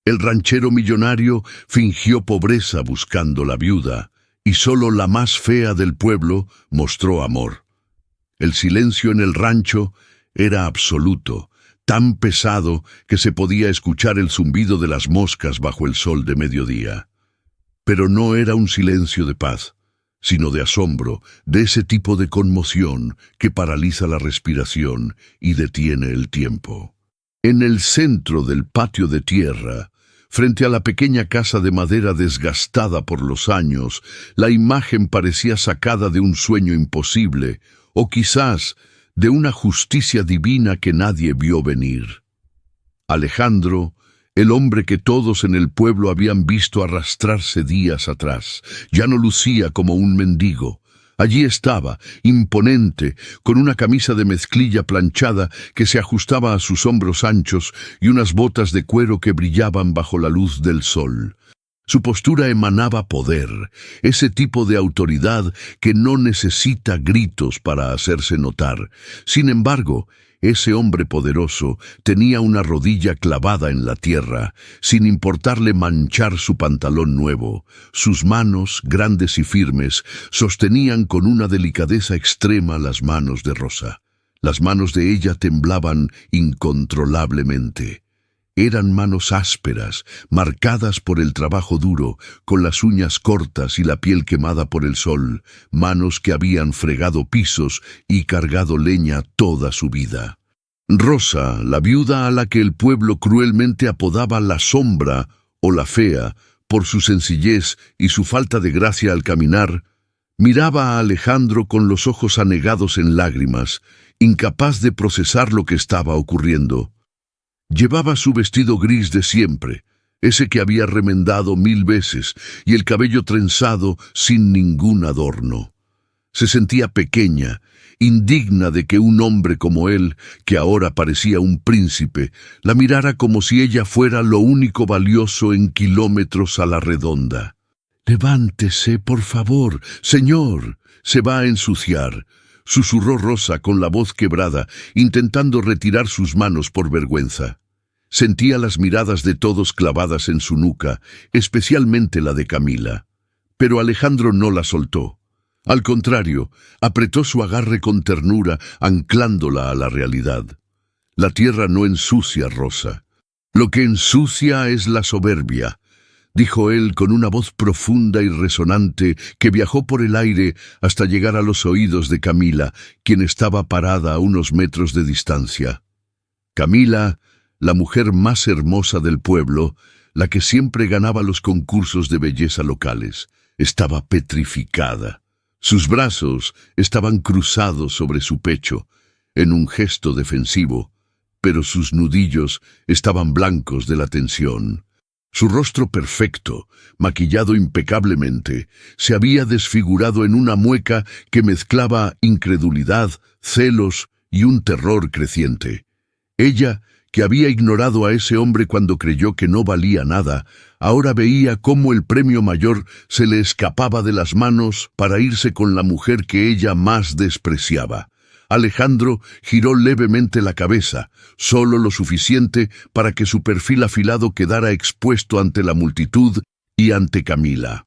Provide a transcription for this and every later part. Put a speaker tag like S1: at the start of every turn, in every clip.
S1: El ranchero millonario fingió pobreza buscando la viuda, y solo la más fea del pueblo mostró amor. El silencio en el rancho era absoluto, tan pesado que se podía escuchar el zumbido de las moscas bajo el sol de mediodía. Pero no era un silencio de paz, sino de asombro, de ese tipo de conmoción que paraliza la respiración y detiene el tiempo. En el centro del patio de tierra, frente a la pequeña casa de madera desgastada por los años, la imagen parecía sacada de un sueño imposible, o quizás de una justicia divina que nadie vio venir. Alejandro, el hombre que todos en el pueblo habían visto arrastrarse días atrás, ya no lucía como un mendigo. Allí estaba, imponente, con una camisa de mezclilla planchada que se ajustaba a sus hombros anchos y unas botas de cuero que brillaban bajo la luz del sol. Su postura emanaba poder, ese tipo de autoridad que no necesita gritos para hacerse notar. Sin embargo, ese hombre poderoso tenía una rodilla clavada en la tierra, sin importarle manchar su pantalón nuevo. Sus manos, grandes y firmes, sostenían con una delicadeza extrema las manos de Rosa. Las manos de ella temblaban incontrolablemente. Eran manos ásperas, marcadas por el trabajo duro, con las uñas cortas y la piel quemada por el sol, manos que habían fregado pisos y cargado leña toda su vida. Rosa, la viuda a la que el pueblo cruelmente apodaba la sombra o la fea, por su sencillez y su falta de gracia al caminar, miraba a Alejandro con los ojos anegados en lágrimas, incapaz de procesar lo que estaba ocurriendo. Llevaba su vestido gris de siempre, ese que había remendado 1000 veces, y el cabello trenzado sin ningún adorno. Se sentía pequeña, indigna de que un hombre como él, que ahora parecía un príncipe, la mirara como si ella fuera lo único valioso en kilómetros a la redonda. «Levántese, por favor, señor, se va a ensuciar», susurró Rosa con la voz quebrada, intentando retirar sus manos por vergüenza. Sentía las miradas de todos clavadas en su nuca, especialmente la de Camila. Pero Alejandro no la soltó. Al contrario, apretó su agarre con ternura, anclándola a la realidad. La tierra no ensucia, Rosa. Lo que ensucia es la soberbia, dijo él con una voz profunda y resonante que viajó por el aire hasta llegar a los oídos de Camila, quien estaba parada a unos metros de distancia. Camila, la mujer más hermosa del pueblo, la que siempre ganaba los concursos de belleza locales, estaba petrificada. Sus brazos estaban cruzados sobre su pecho, en un gesto defensivo, pero sus nudillos estaban blancos de la tensión. Su rostro perfecto, maquillado impecablemente, se había desfigurado en una mueca que mezclaba incredulidad, celos y un terror creciente. Ella, que había ignorado a ese hombre cuando creyó que no valía nada, ahora veía cómo el premio mayor se le escapaba de las manos para irse con la mujer que ella más despreciaba. Alejandro giró levemente la cabeza, solo lo suficiente para que su perfil afilado quedara expuesto ante la multitud y ante Camila.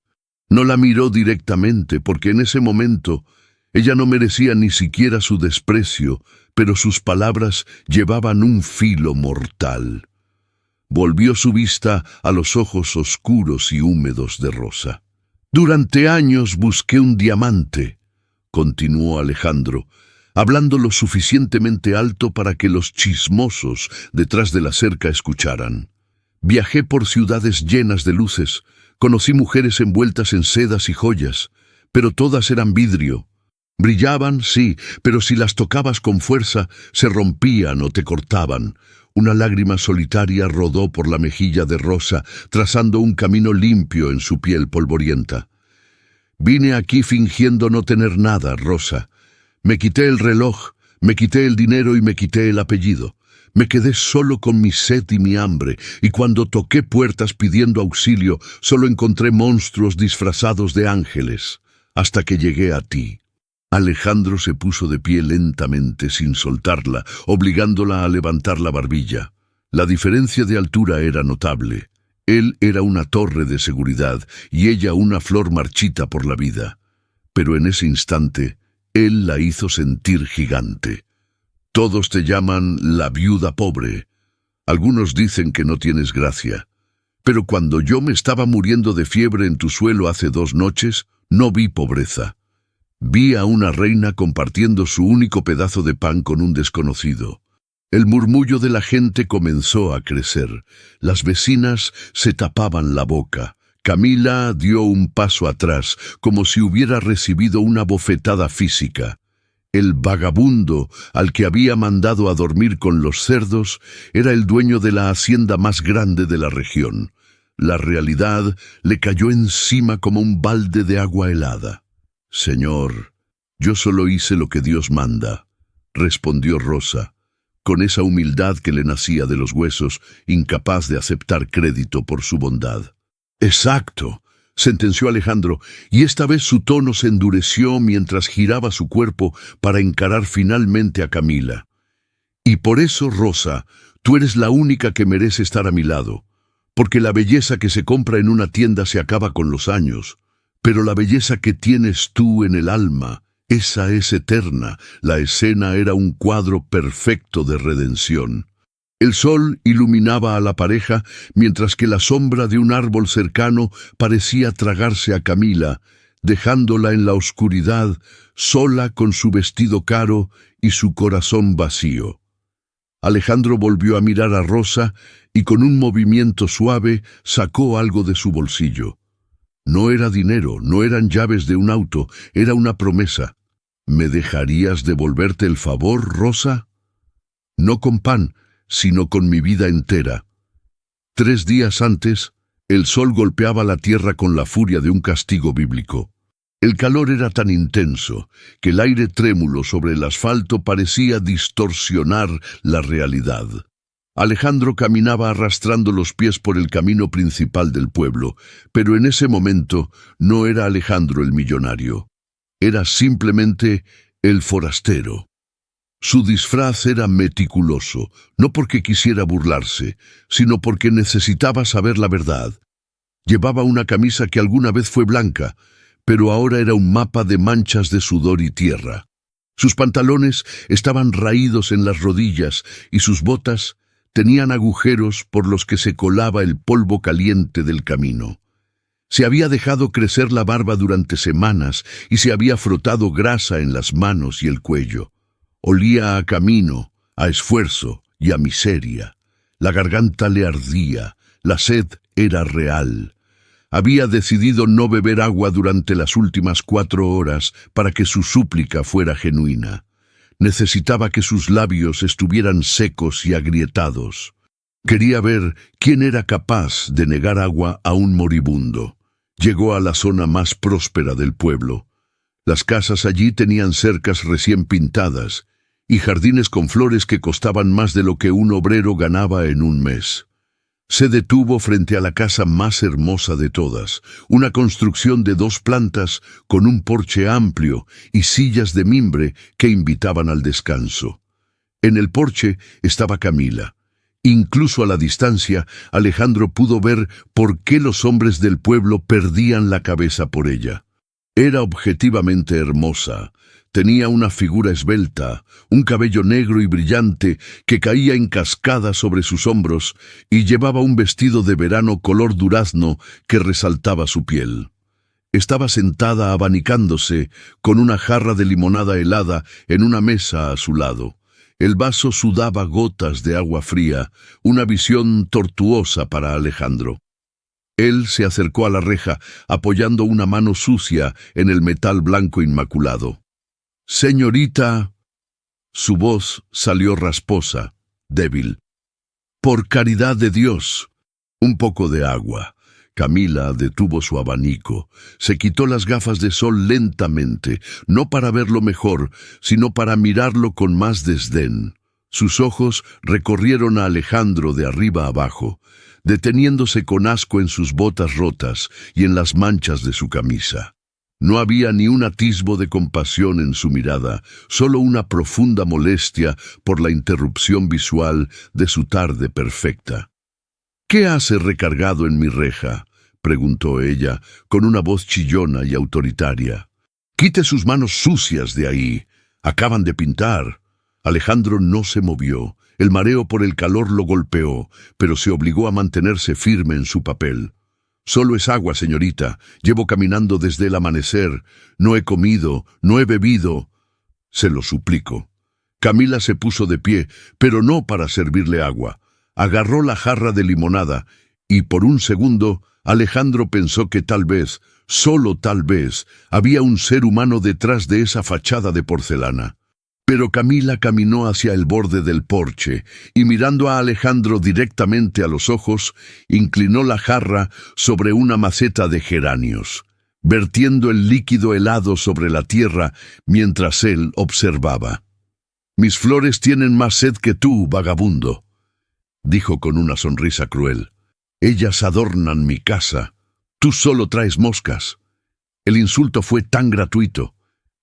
S1: No la miró directamente porque en ese momento ella no merecía ni siquiera su desprecio, pero sus palabras llevaban un filo mortal. Volvió su vista a los ojos oscuros y húmedos de Rosa. «Durante años busqué un diamante», continuó Alejandro, hablando lo suficientemente alto para que los chismosos detrás de la cerca escucharan. «Viajé por ciudades llenas de luces, conocí mujeres envueltas en sedas y joyas, pero todas eran vidrio. Brillaban, sí, pero si las tocabas con fuerza, se rompían o te cortaban». Una lágrima solitaria rodó por la mejilla de Rosa, trazando un camino limpio en su piel polvorienta. «Vine aquí fingiendo no tener nada, Rosa. Me quité el reloj, me quité el dinero y me quité el apellido. Me quedé solo con mi sed y mi hambre, y cuando toqué puertas pidiendo auxilio, solo encontré monstruos disfrazados de ángeles, hasta que llegué a ti». Alejandro se puso de pie lentamente, sin soltarla, obligándola a levantar la barbilla. La diferencia de altura era notable. Él era una torre de seguridad y ella una flor marchita por la vida. Pero en ese instante, él la hizo sentir gigante. Todos te llaman la viuda pobre. Algunos dicen que no tienes gracia. Pero cuando yo me estaba muriendo de fiebre en tu suelo hace 2 noches, no vi pobreza. Vi a una reina compartiendo su único pedazo de pan con un desconocido. El murmullo de la gente comenzó a crecer. Las vecinas se tapaban la boca. Camila dio un paso atrás, como si hubiera recibido una bofetada física. El vagabundo, al que había mandado a dormir con los cerdos, era el dueño de la hacienda más grande de la región. La realidad le cayó encima como un balde de agua helada. «Señor, yo solo hice lo que Dios manda», respondió Rosa, con esa humildad que le nacía de los huesos, incapaz de aceptar crédito por su bondad. «Exacto», sentenció Alejandro, y esta vez su tono se endureció mientras giraba su cuerpo para encarar finalmente a Camila. «Y por eso, Rosa, tú eres la única que merece estar a mi lado, porque la belleza que se compra en una tienda se acaba con los años, pero la belleza que tienes tú en el alma, esa es eterna». La escena era un cuadro perfecto de redención. El sol iluminaba a la pareja, mientras que la sombra de un árbol cercano parecía tragarse a Camila, dejándola en la oscuridad, sola con su vestido caro y su corazón vacío. Alejandro volvió a mirar a Rosa y con un movimiento suave sacó algo de su bolsillo. No era dinero, no eran llaves de un auto, era una promesa. «¿Me dejarías devolverte el favor, Rosa? No con pan, sino con mi vida entera». 3 días antes, el sol golpeaba la tierra con la furia de un castigo bíblico. El calor era tan intenso que el aire trémulo sobre el asfalto parecía distorsionar la realidad. Alejandro caminaba arrastrando los pies por el camino principal del pueblo, pero en ese momento no era Alejandro el millonario. Era simplemente el forastero. Su disfraz era meticuloso, no porque quisiera burlarse, sino porque necesitaba saber la verdad. Llevaba una camisa que alguna vez fue blanca, pero ahora era un mapa de manchas de sudor y tierra. Sus pantalones estaban raídos en las rodillas y sus botas tenían agujeros por los que se colaba el polvo caliente del camino. Se había dejado crecer la barba durante semanas y se había frotado grasa en las manos y el cuello. Olía a camino, a esfuerzo y a miseria. La garganta le ardía, la sed era real. Había decidido no beber agua durante las últimas 4 horas para que su súplica fuera genuina. Necesitaba que sus labios estuvieran secos y agrietados. Quería ver quién era capaz de negar agua a un moribundo. Llegó a la zona más próspera del pueblo. Las casas allí tenían cercas recién pintadas y jardines con flores que costaban más de lo que un obrero ganaba en un mes. Se detuvo frente a la casa más hermosa de todas, una construcción de 2 plantas con un porche amplio y sillas de mimbre que invitaban al descanso. En el porche estaba Camila. Incluso a la distancia, Alejandro pudo ver por qué los hombres del pueblo perdían la cabeza por ella. Era objetivamente hermosa. Tenía una figura esbelta, un cabello negro y brillante que caía en cascada sobre sus hombros y llevaba un vestido de verano color durazno que resaltaba su piel. Estaba sentada abanicándose con una jarra de limonada helada en una mesa a su lado. El vaso sudaba gotas de agua fría, una visión tortuosa para Alejandro. Él se acercó a la reja, apoyando una mano sucia en el metal blanco inmaculado. «Señorita», su voz salió rasposa, débil. «Por caridad de Dios, un poco de agua». Camila detuvo su abanico, se quitó las gafas de sol lentamente, no para verlo mejor, sino para mirarlo con más desdén. Sus ojos recorrieron a Alejandro de arriba abajo, deteniéndose con asco en sus botas rotas y en las manchas de su camisa. No había ni un atisbo de compasión en su mirada, solo una profunda molestia por la interrupción visual de su tarde perfecta. ¿Qué hace recargado en mi reja?», preguntó ella, con una voz chillona y autoritaria. «Quite sus manos sucias de ahí. Acaban de pintar». Alejandro no se movió. El mareo por el calor lo golpeó, pero se obligó a mantenerse firme en su papel. «Solo es agua, señorita. Llevo caminando desde el amanecer. No he comido, no he bebido». «Se lo suplico». Camila se puso de pie, pero no para servirle agua. Agarró la jarra de limonada y por un segundo Alejandro pensó que tal vez, solo tal vez, había un ser humano detrás de esa fachada de porcelana. Pero Camila caminó hacia el borde del porche y mirando a Alejandro directamente a los ojos, inclinó la jarra sobre una maceta de geranios, vertiendo el líquido helado sobre la tierra mientras él observaba. «Mis flores tienen más sed que tú, vagabundo», dijo con una sonrisa cruel. «Ellas adornan mi casa. Tú solo traes moscas». El insulto fue tan gratuito,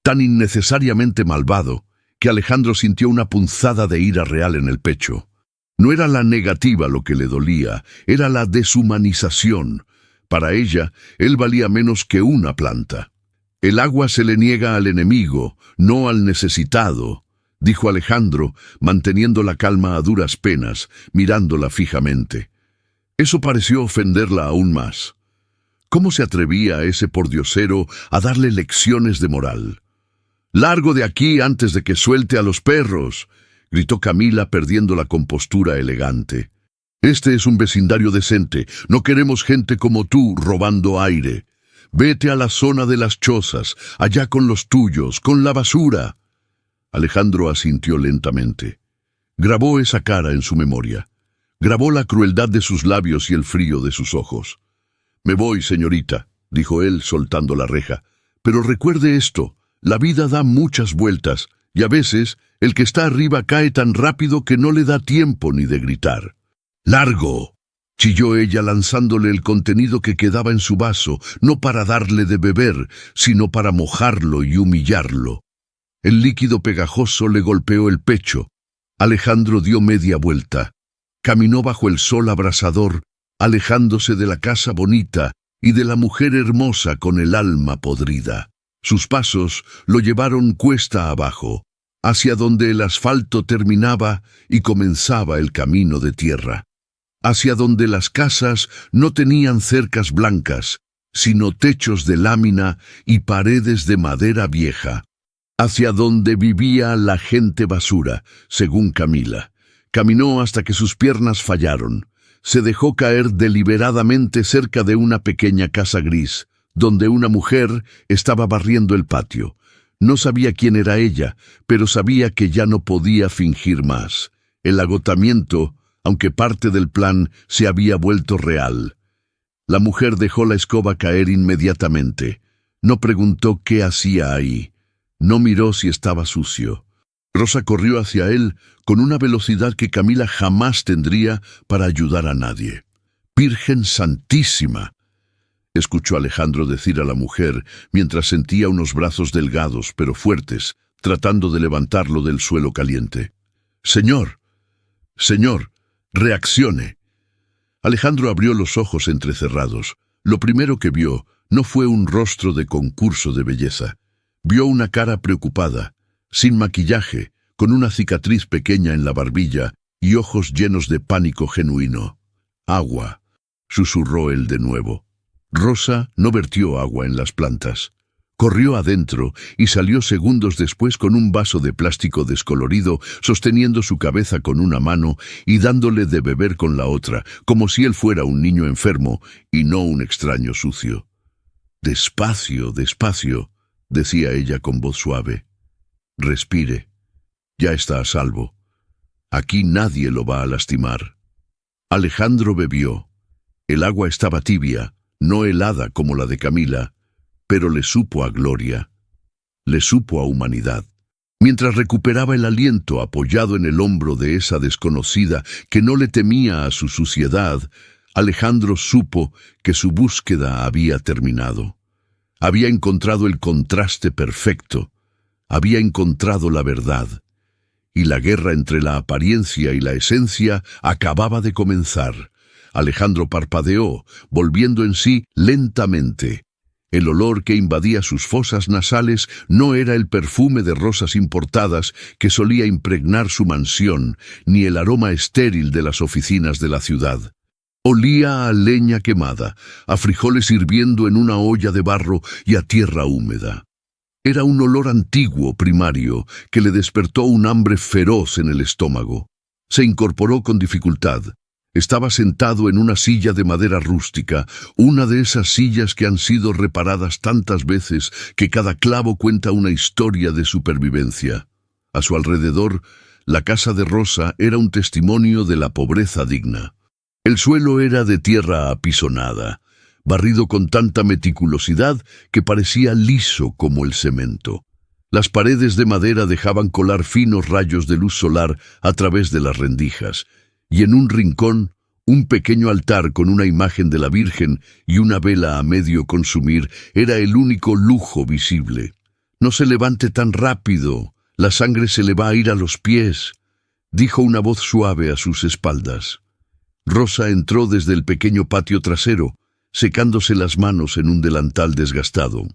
S1: tan innecesariamente malvado, que Alejandro sintió una punzada de ira real en el pecho. No era la negativa lo que le dolía, era la deshumanización. Para ella, él valía menos que una planta. «El agua se le niega al enemigo, no al necesitado», dijo Alejandro, manteniendo la calma a duras penas, mirándola fijamente. Eso pareció ofenderla aún más. ¿Cómo se atrevía ese pordiosero a darle lecciones de moral? «Largo de aquí antes de que suelte a los perros», gritó Camila perdiendo la compostura elegante. «Este es un vecindario decente, no queremos gente como tú robando aire. Vete a la zona de las chozas, allá con los tuyos, con la basura». Alejandro asintió lentamente. Grabó esa cara en su memoria. Grabó la crueldad de sus labios y el frío de sus ojos. «Me voy, señorita», dijo él, soltando la reja. «Pero recuerde esto, la vida da muchas vueltas, y a veces el que está arriba cae tan rápido que no le da tiempo ni de gritar». «¡Largo!», chilló ella lanzándole el contenido que quedaba en su vaso, no para darle de beber, sino para mojarlo y humillarlo. El líquido pegajoso le golpeó el pecho. Alejandro dio media vuelta. Caminó bajo el sol abrasador, alejándose de la casa bonita y de la mujer hermosa con el alma podrida. Sus pasos lo llevaron cuesta abajo, hacia donde el asfalto terminaba y comenzaba el camino de tierra, hacia donde las casas no tenían cercas blancas, sino techos de lámina y paredes de madera vieja, hacia donde vivía la gente basura, según Camila. Caminó hasta que sus piernas fallaron. Se dejó caer deliberadamente cerca de una pequeña casa gris, donde una mujer estaba barriendo el patio. No sabía quién era ella, pero sabía que ya no podía fingir más. El agotamiento, aunque parte del plan, se había vuelto real. La mujer dejó la escoba caer inmediatamente. No preguntó qué hacía ahí. No miró si estaba sucio. Rosa corrió hacia él con una velocidad que Camila jamás tendría para ayudar a nadie. «Virgen Santísima», escuchó Alejandro decir a la mujer mientras sentía unos brazos delgados pero fuertes, tratando de levantarlo del suelo caliente. «Señor, señor, reaccione». Alejandro abrió los ojos entrecerrados. Lo primero que vio no fue un rostro de concurso de belleza. Vio una cara preocupada, sin maquillaje, con una cicatriz pequeña en la barbilla y ojos llenos de pánico genuino. «Agua», susurró él de nuevo. Rosa no vertió agua en las plantas. Corrió adentro y salió segundos después con un vaso de plástico descolorido, sosteniendo su cabeza con una mano y dándole de beber con la otra, como si él fuera un niño enfermo y no un extraño sucio. «Despacio, despacio», decía ella con voz suave. «Respire. Ya está a salvo. Aquí nadie lo va a lastimar». Alejandro bebió. El agua estaba tibia, no helada como la de Camila, pero le supo a gloria. Le supo a humanidad. Mientras recuperaba el aliento apoyado en el hombro de esa desconocida que no le temía a su suciedad, Alejandro supo que su búsqueda había terminado. Había encontrado el contraste perfecto. Había encontrado la verdad. Y la guerra entre la apariencia y la esencia acababa de comenzar. Alejandro parpadeó, volviendo en sí lentamente. El olor que invadía sus fosas nasales no era el perfume de rosas importadas que solía impregnar su mansión, ni el aroma estéril de las oficinas de la ciudad. Olía a leña quemada, a frijoles hirviendo en una olla de barro y a tierra húmeda. Era un olor antiguo, primario, que le despertó un hambre feroz en el estómago. Se incorporó con dificultad. Estaba sentado en una silla de madera rústica, una de esas sillas que han sido reparadas tantas veces que cada clavo cuenta una historia de supervivencia. A su alrededor, la casa de Rosa era un testimonio de la pobreza digna. El suelo era de tierra apisonada, barrido con tanta meticulosidad que parecía liso como el cemento. Las paredes de madera dejaban colar finos rayos de luz solar a través de las rendijas, y en un rincón, un pequeño altar con una imagen de la Virgen y una vela a medio consumir era el único lujo visible. «No se levante tan rápido, la sangre se le va a ir a los pies», dijo una voz suave a sus espaldas. Rosa entró desde el pequeño patio trasero, secándose las manos en un delantal desgastado.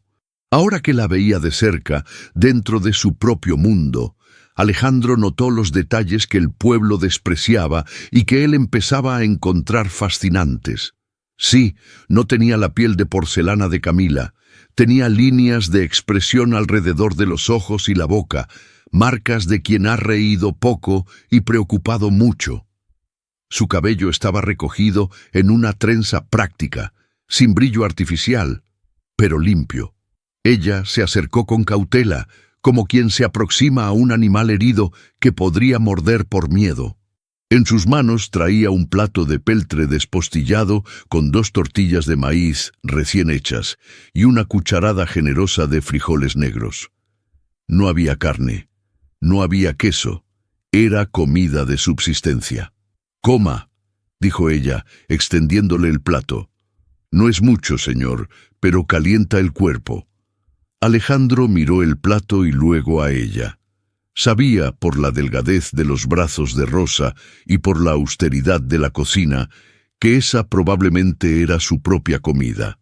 S1: Ahora que la veía de cerca, dentro de su propio mundo, Alejandro notó los detalles que el pueblo despreciaba y que él empezaba a encontrar fascinantes. Sí, no tenía la piel de porcelana de Camila, tenía líneas de expresión alrededor de los ojos y la boca, marcas de quien ha reído poco y preocupado mucho. Su cabello estaba recogido en una trenza práctica, sin brillo artificial, pero limpio. Ella se acercó con cautela, como quien se aproxima a un animal herido que podría morder por miedo. En sus manos traía un plato de peltre despostillado con 2 tortillas de maíz recién hechas y una cucharada generosa de frijoles negros. No había carne, no había queso, era comida de subsistencia. «Coma», dijo ella, extendiéndole el plato. «No es mucho, señor, pero calienta el cuerpo». Alejandro miró el plato y luego a ella. Sabía, por la delgadez de los brazos de Rosa y por la austeridad de la cocina, que esa probablemente era su propia comida.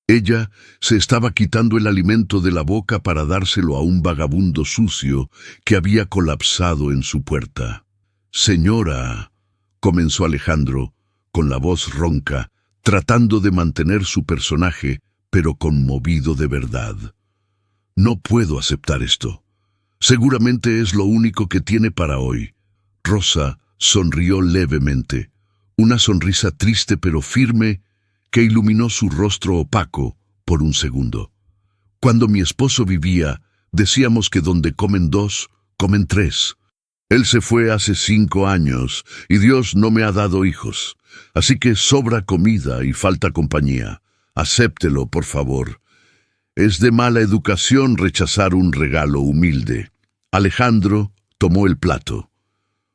S1: Ella se estaba quitando el alimento de la boca para dárselo a un vagabundo sucio que había colapsado en su puerta. «Señora», comenzó Alejandro, con la voz ronca, tratando de mantener su personaje, pero conmovido de verdad. «No puedo aceptar esto. Seguramente es lo único que tiene para hoy». Rosa sonrió levemente, una sonrisa triste pero firme que iluminó su rostro opaco por un segundo. «Cuando mi esposo vivía, decíamos que donde comen 2, comen 3. Él se fue hace 5 años y Dios no me ha dado hijos, así que sobra comida y falta compañía. Acéptelo, por favor. Es de mala educación rechazar un regalo humilde». Alejandro tomó el plato.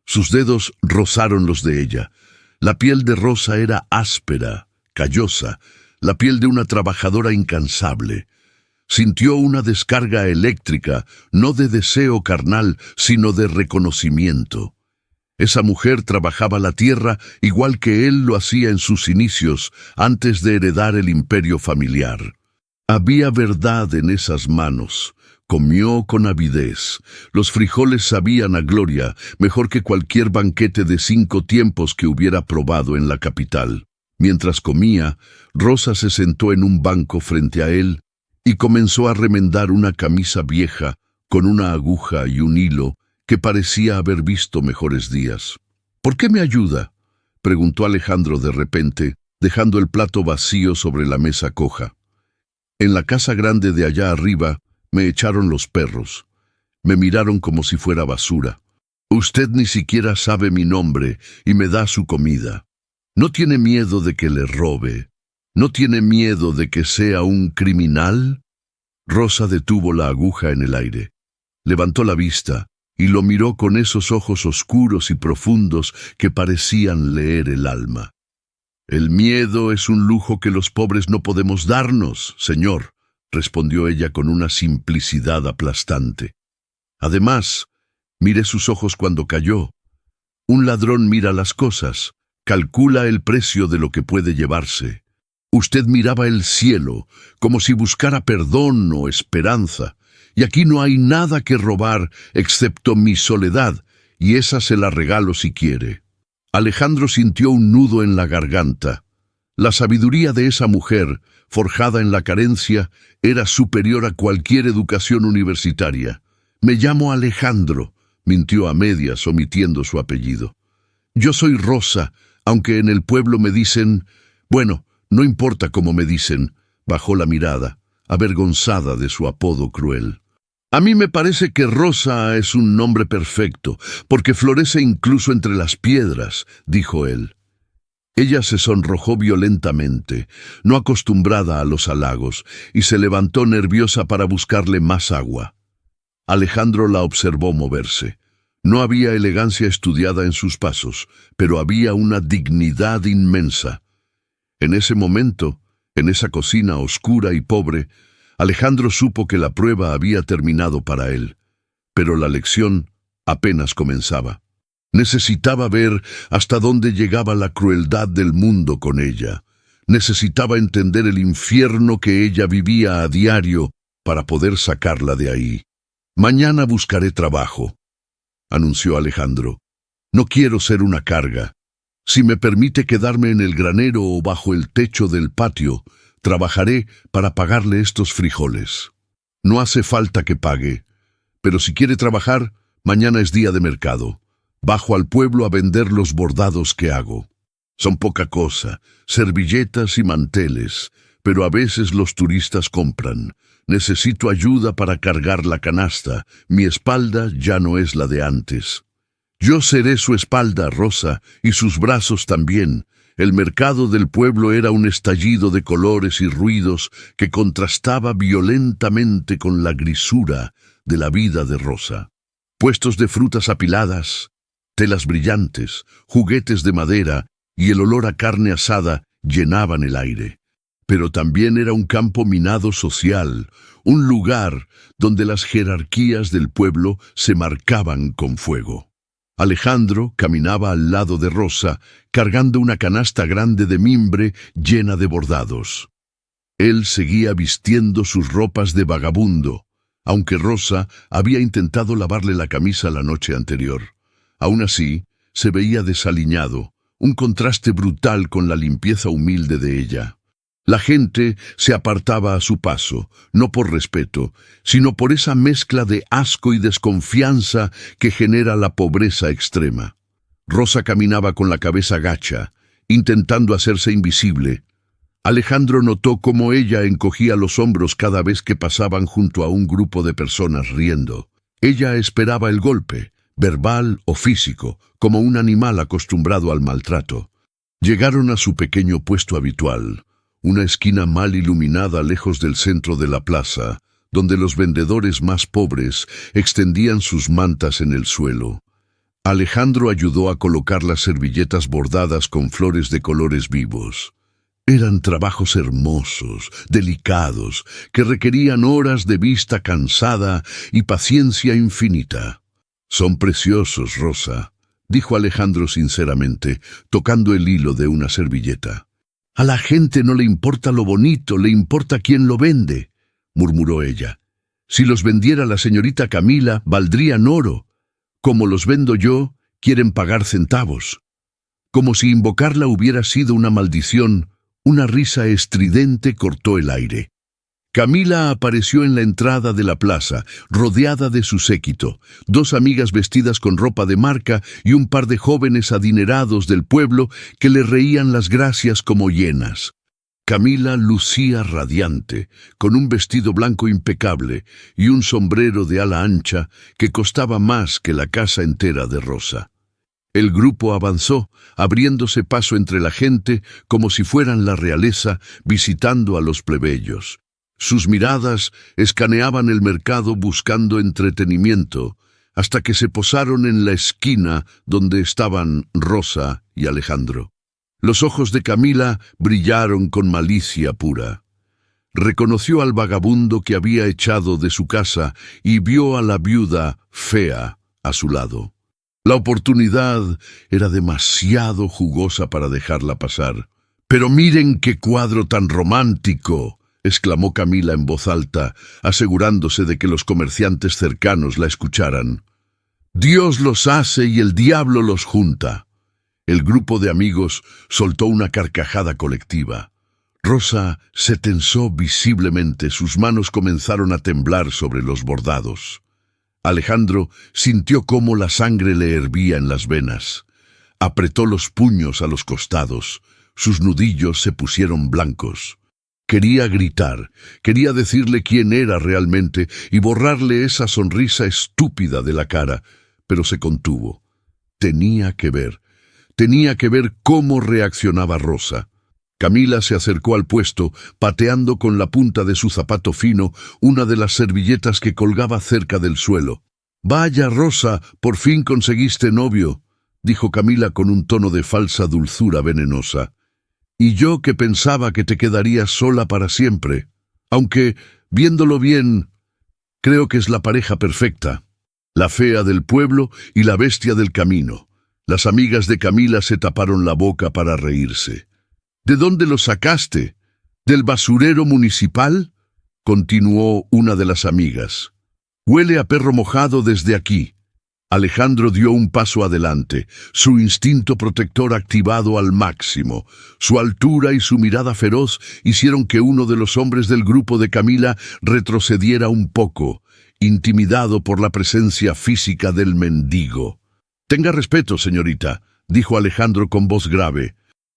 S1: Sus dedos rozaron los de ella. La piel de Rosa era áspera, callosa, la piel de una trabajadora incansable. Sintió una descarga eléctrica, no de deseo carnal, sino de reconocimiento. Esa mujer trabajaba la tierra igual que él lo hacía en sus inicios, antes de heredar el imperio familiar. Había verdad en esas manos. Comió con avidez. Los frijoles sabían a gloria, mejor que cualquier banquete de 5 tiempos que hubiera probado en la capital. Mientras comía, Rosa se sentó en un banco frente a él y comenzó a remendar una camisa vieja con una aguja y un hilo que parecía haber visto mejores días. «¿Por qué me ayuda?», preguntó Alejandro de repente, dejando el plato vacío sobre la mesa coja. «En la casa grande de allá arriba me echaron los perros. Me miraron como si fuera basura. Usted ni siquiera sabe mi nombre y me da su comida. ¿No tiene miedo de que le robe? ¿No tiene miedo de que sea un criminal?» Rosa detuvo la aguja en el aire. Levantó la vista y lo miró con esos ojos oscuros y profundos que parecían leer el alma. «El miedo es un lujo que los pobres no podemos darnos, señor», respondió ella con una simplicidad aplastante. «Además, miré sus ojos cuando cayó. Un ladrón mira las cosas, calcula el precio de lo que puede llevarse. Usted miraba el cielo como si buscara perdón o esperanza, y aquí no hay nada que robar excepto mi soledad, y esa se la regalo si quiere. Alejandro sintió un nudo en la garganta. La sabiduría de esa mujer, forjada en la carencia, era superior a cualquier educación universitaria. Me llamo Alejandro, mintió a medias, omitiendo su apellido. Yo soy Rosa, aunque en el pueblo me dicen... Bueno, no importa cómo me dicen, bajó la mirada, avergonzada de su apodo cruel. A mí me parece que Rosa es un nombre perfecto, porque florece incluso entre las piedras, dijo él. Ella se sonrojó violentamente, no acostumbrada a los halagos, y se levantó nerviosa para buscarle más agua. Alejandro la observó moverse. No había elegancia estudiada en sus pasos, pero había una dignidad inmensa. En ese momento, en esa cocina oscura y pobre, Alejandro supo que la prueba había terminado para él, pero la lección apenas comenzaba. Necesitaba ver hasta dónde llegaba la crueldad del mundo con ella. Necesitaba entender el infierno que ella vivía a diario para poder sacarla de ahí. Mañana buscaré trabajo, anunció Alejandro. No quiero ser una carga. Si me permite quedarme en el granero o bajo el techo del patio, trabajaré para pagarle estos frijoles. No hace falta que pague, pero si quiere trabajar, mañana es día de mercado. Bajo al pueblo a vender los bordados que hago. Son poca cosa, servilletas y manteles, pero a veces los turistas compran. Necesito ayuda para cargar la canasta. Mi espalda ya no es la de antes. Yo seré su espalda, Rosa, y sus brazos también. El mercado del pueblo era un estallido de colores y ruidos que contrastaba violentamente con la grisura de la vida de Rosa. Puestos de frutas apiladas, telas brillantes, juguetes de madera y el olor a carne asada llenaban el aire. Pero también era un campo minado social, un lugar donde las jerarquías del pueblo se marcaban con fuego. Alejandro caminaba al lado de Rosa, cargando una canasta grande de mimbre llena de bordados. Él seguía vistiendo sus ropas de vagabundo, aunque Rosa había intentado lavarle la camisa la noche anterior. Aún así, se veía desaliñado, un contraste brutal con la limpieza humilde de ella. La gente se apartaba a su paso, no por respeto, sino por esa mezcla de asco y desconfianza que genera la pobreza extrema. Rosa caminaba con la cabeza gacha, intentando hacerse invisible. Alejandro notó cómo ella encogía los hombros cada vez que pasaban junto a un grupo de personas riendo. Ella esperaba el golpe, verbal o físico, como un animal acostumbrado al maltrato. Llegaron a su pequeño puesto habitual, una esquina mal iluminada lejos del centro de la plaza, donde los vendedores más pobres extendían sus mantas en el suelo. Alejandro ayudó a colocar las servilletas bordadas con flores de colores vivos. Eran trabajos hermosos, delicados, que requerían horas de vista cansada y paciencia infinita. «Son preciosos, Rosa», dijo Alejandro sinceramente, tocando el hilo de una servilleta. «A la gente no le importa lo bonito, le importa quién lo vende», murmuró ella. «Si los vendiera la señorita Camila, valdrían oro. Como los vendo yo, quieren pagar centavos». Como si invocarla hubiera sido una maldición, una risa estridente cortó el aire. Camila apareció en la entrada de la plaza, rodeada de su séquito, dos amigas vestidas con ropa de marca y un par de jóvenes adinerados del pueblo que le reían las gracias como hienas. Camila lucía radiante, con un vestido blanco impecable y un sombrero de ala ancha que costaba más que la casa entera de Rosa. El grupo avanzó, abriéndose paso entre la gente como si fueran la realeza visitando a los plebeyos. Sus miradas escaneaban el mercado buscando entretenimiento, hasta que se posaron en la esquina donde estaban Rosa y Alejandro. Los ojos de Camila brillaron con malicia pura. Reconoció al vagabundo que había echado de su casa y vio a la viuda fea a su lado. La oportunidad era demasiado jugosa para dejarla pasar. «Pero miren qué cuadro tan romántico», exclamó Camila en voz alta, asegurándose de que los comerciantes cercanos la escucharan. «Dios los hace y el diablo los junta». El grupo de amigos soltó una carcajada colectiva. Rosa se tensó visiblemente, sus manos comenzaron a temblar sobre los bordados. Alejandro sintió cómo la sangre le hervía en las venas. Apretó los puños a los costados, sus nudillos se pusieron blancos. Quería gritar, quería decirle quién era realmente y borrarle esa sonrisa estúpida de la cara, pero se contuvo. Tenía que ver cómo reaccionaba Rosa. Camila se acercó al puesto, pateando con la punta de su zapato fino una de las servilletas que colgaba cerca del suelo. «Vaya, Rosa, por fin conseguiste novio», dijo Camila con un tono de falsa dulzura venenosa. «Y yo que pensaba que te quedarías sola para siempre. Aunque, viéndolo bien, creo que es la pareja perfecta. La fea del pueblo y la bestia del camino». Las amigas de Camila se taparon la boca para reírse. «¿De dónde lo sacaste? ¿Del basurero municipal?», continuó una de las amigas. «Huele a perro mojado desde aquí». Alejandro dio un paso adelante, su instinto protector activado al máximo. Su altura y su mirada feroz hicieron que uno de los hombres del grupo de Camila retrocediera un poco, intimidado por la presencia física del mendigo. «Tenga respeto, señorita», dijo Alejandro con voz grave.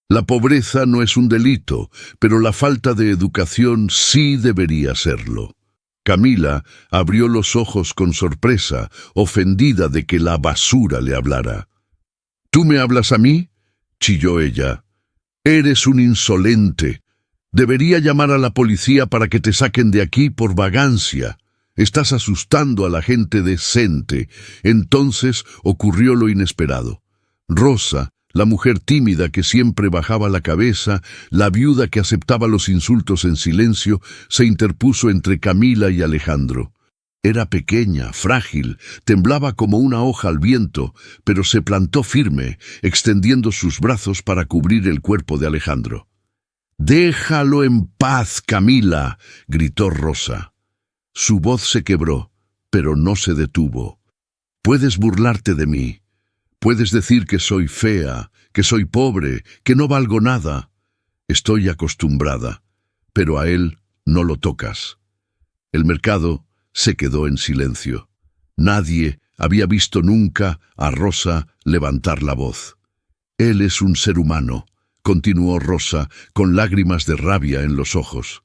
S1: «La pobreza no es un delito, pero la falta de educación sí debería serlo». Camila abrió los ojos con sorpresa, ofendida de que la basura le hablara. «¿Tú me hablas a mí?», chilló ella. «Eres un insolente. Debería llamar a la policía para que te saquen de aquí por vagancia. Estás asustando a la gente decente». Entonces ocurrió lo inesperado. Rosa, la mujer tímida que siempre bajaba la cabeza, la viuda que aceptaba los insultos en silencio, se interpuso entre Camila y Alejandro. Era pequeña, frágil, temblaba como una hoja al viento, pero se plantó firme, extendiendo sus brazos para cubrir el cuerpo de Alejandro. «Déjalo en paz, Camila», gritó Rosa. Su voz se quebró, pero no se detuvo. «Puedes burlarte de mí. Puedes decir que soy fea, que soy pobre, que no valgo nada. Estoy acostumbrada, pero a él no lo tocas». El mercado se quedó en silencio. Nadie había visto nunca a Rosa levantar la voz. «Él es un ser humano», continuó Rosa, con lágrimas de rabia en los ojos.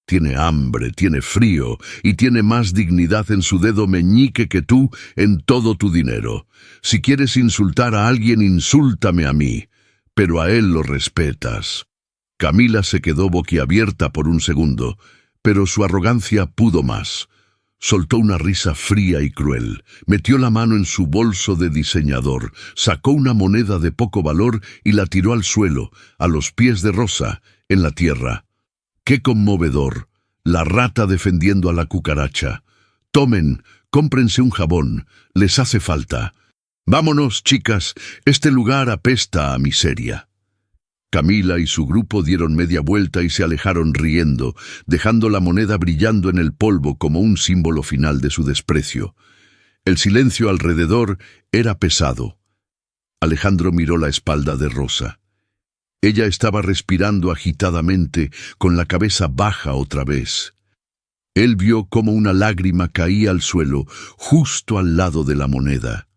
S1: «Tiene hambre, tiene frío y tiene más dignidad en su dedo meñique que tú en todo tu dinero. Si quieres insultar a alguien, insúltame a mí, pero a él lo respetas». Camila se quedó boquiabierta por un segundo, pero su arrogancia pudo más. Soltó una risa fría y cruel, metió la mano en su bolso de diseñador, sacó una moneda de poco valor y la tiró al suelo, a los pies de Rosa, en la tierra. ¡Qué conmovedor! La rata defendiendo a la cucaracha. «Tomen, cómprense un jabón, les hace falta. Vámonos, chicas, este lugar apesta a miseria». Camila y su grupo dieron media vuelta y se alejaron riendo, dejando la moneda brillando en el polvo como un símbolo final de su desprecio. El silencio alrededor era pesado. Alejandro miró la espalda de Rosa. Ella estaba respirando agitadamente, con la cabeza baja otra vez. Él vio cómo una lágrima caía al suelo, justo al lado de la moneda.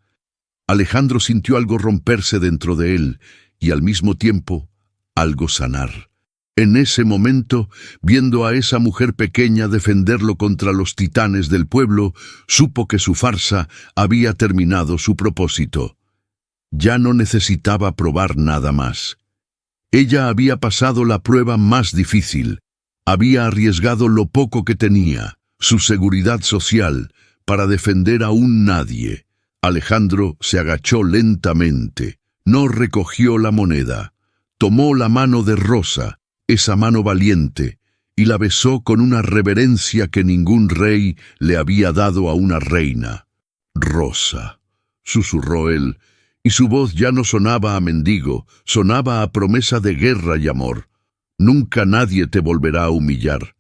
S1: Alejandro sintió algo romperse dentro de él, y al mismo tiempo, algo sanar. En ese momento, viendo a esa mujer pequeña defenderlo contra los titanes del pueblo, supo que su farsa había terminado su propósito. Ya no necesitaba probar nada más. Ella había pasado la prueba más difícil. Había arriesgado lo poco que tenía, su seguridad social, para defender a un nadie. Alejandro se agachó lentamente, no recogió la moneda. Tomó la mano de Rosa, esa mano valiente, y la besó con una reverencia que ningún rey le había dado a una reina. Rosa, susurró él, y su voz ya no sonaba a mendigo, sonaba a promesa de guerra y amor. Nunca nadie te volverá a humillar.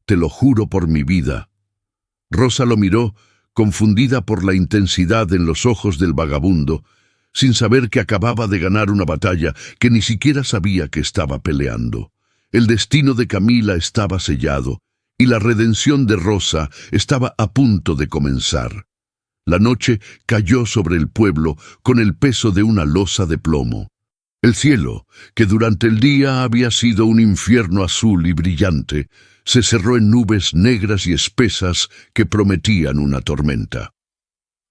S1: Te lo juro por mi vida. Rosa lo miró, confundida por la intensidad en los ojos del vagabundo, sin saber que acababa de ganar una batalla que ni siquiera sabía que estaba peleando. El destino de Camila estaba sellado, y la redención de Rosa estaba a punto de comenzar. La noche cayó sobre el pueblo con el peso de una losa de plomo. El cielo, que durante el día había sido un infierno azul y brillante, se cerró en nubes negras y espesas que prometían una tormenta.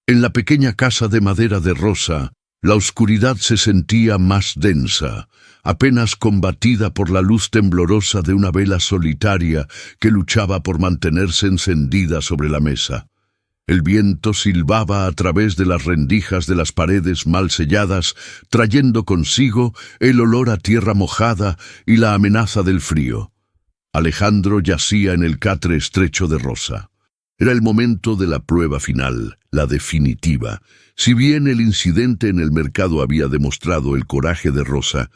S1: En la pequeña casa de madera de Rosa, la oscuridad se sentía más densa, apenas combatida por la luz temblorosa de una vela solitaria que luchaba por mantenerse encendida sobre la mesa. El viento silbaba a través de las rendijas de las paredes mal selladas, trayendo consigo el olor a tierra mojada y la amenaza del frío. Alejandro yacía en el catre estrecho de Rosa. Era el momento de la prueba final, la definitiva. Si bien el incidente en el mercado había demostrado el coraje de Rosa,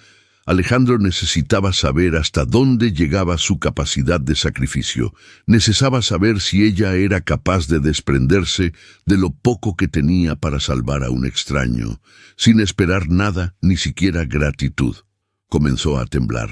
S1: Alejandro necesitaba saber hasta dónde llegaba su capacidad de sacrificio. Necesitaba saber si ella era capaz de desprenderse de lo poco que tenía para salvar a un extraño, sin esperar nada, ni siquiera gratitud. Comenzó a temblar.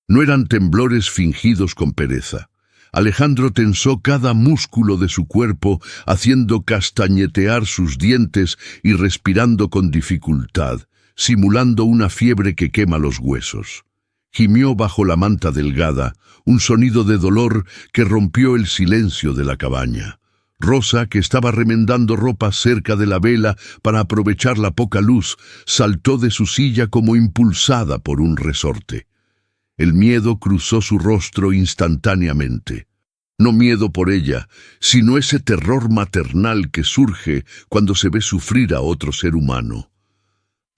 S1: No eran temblores fingidos con pereza. Alejandro tensó cada músculo de su cuerpo, haciendo castañetear sus dientes y respirando con dificultad, simulando una fiebre que quema los huesos. Gimió bajo la manta delgada, un sonido de dolor que rompió el silencio de la cabaña. Rosa, que estaba remendando ropa cerca de la vela para aprovechar la poca luz, saltó de su silla como impulsada por un resorte. El miedo cruzó su rostro instantáneamente. No miedo por ella, sino ese terror maternal que surge cuando se ve sufrir a otro ser humano.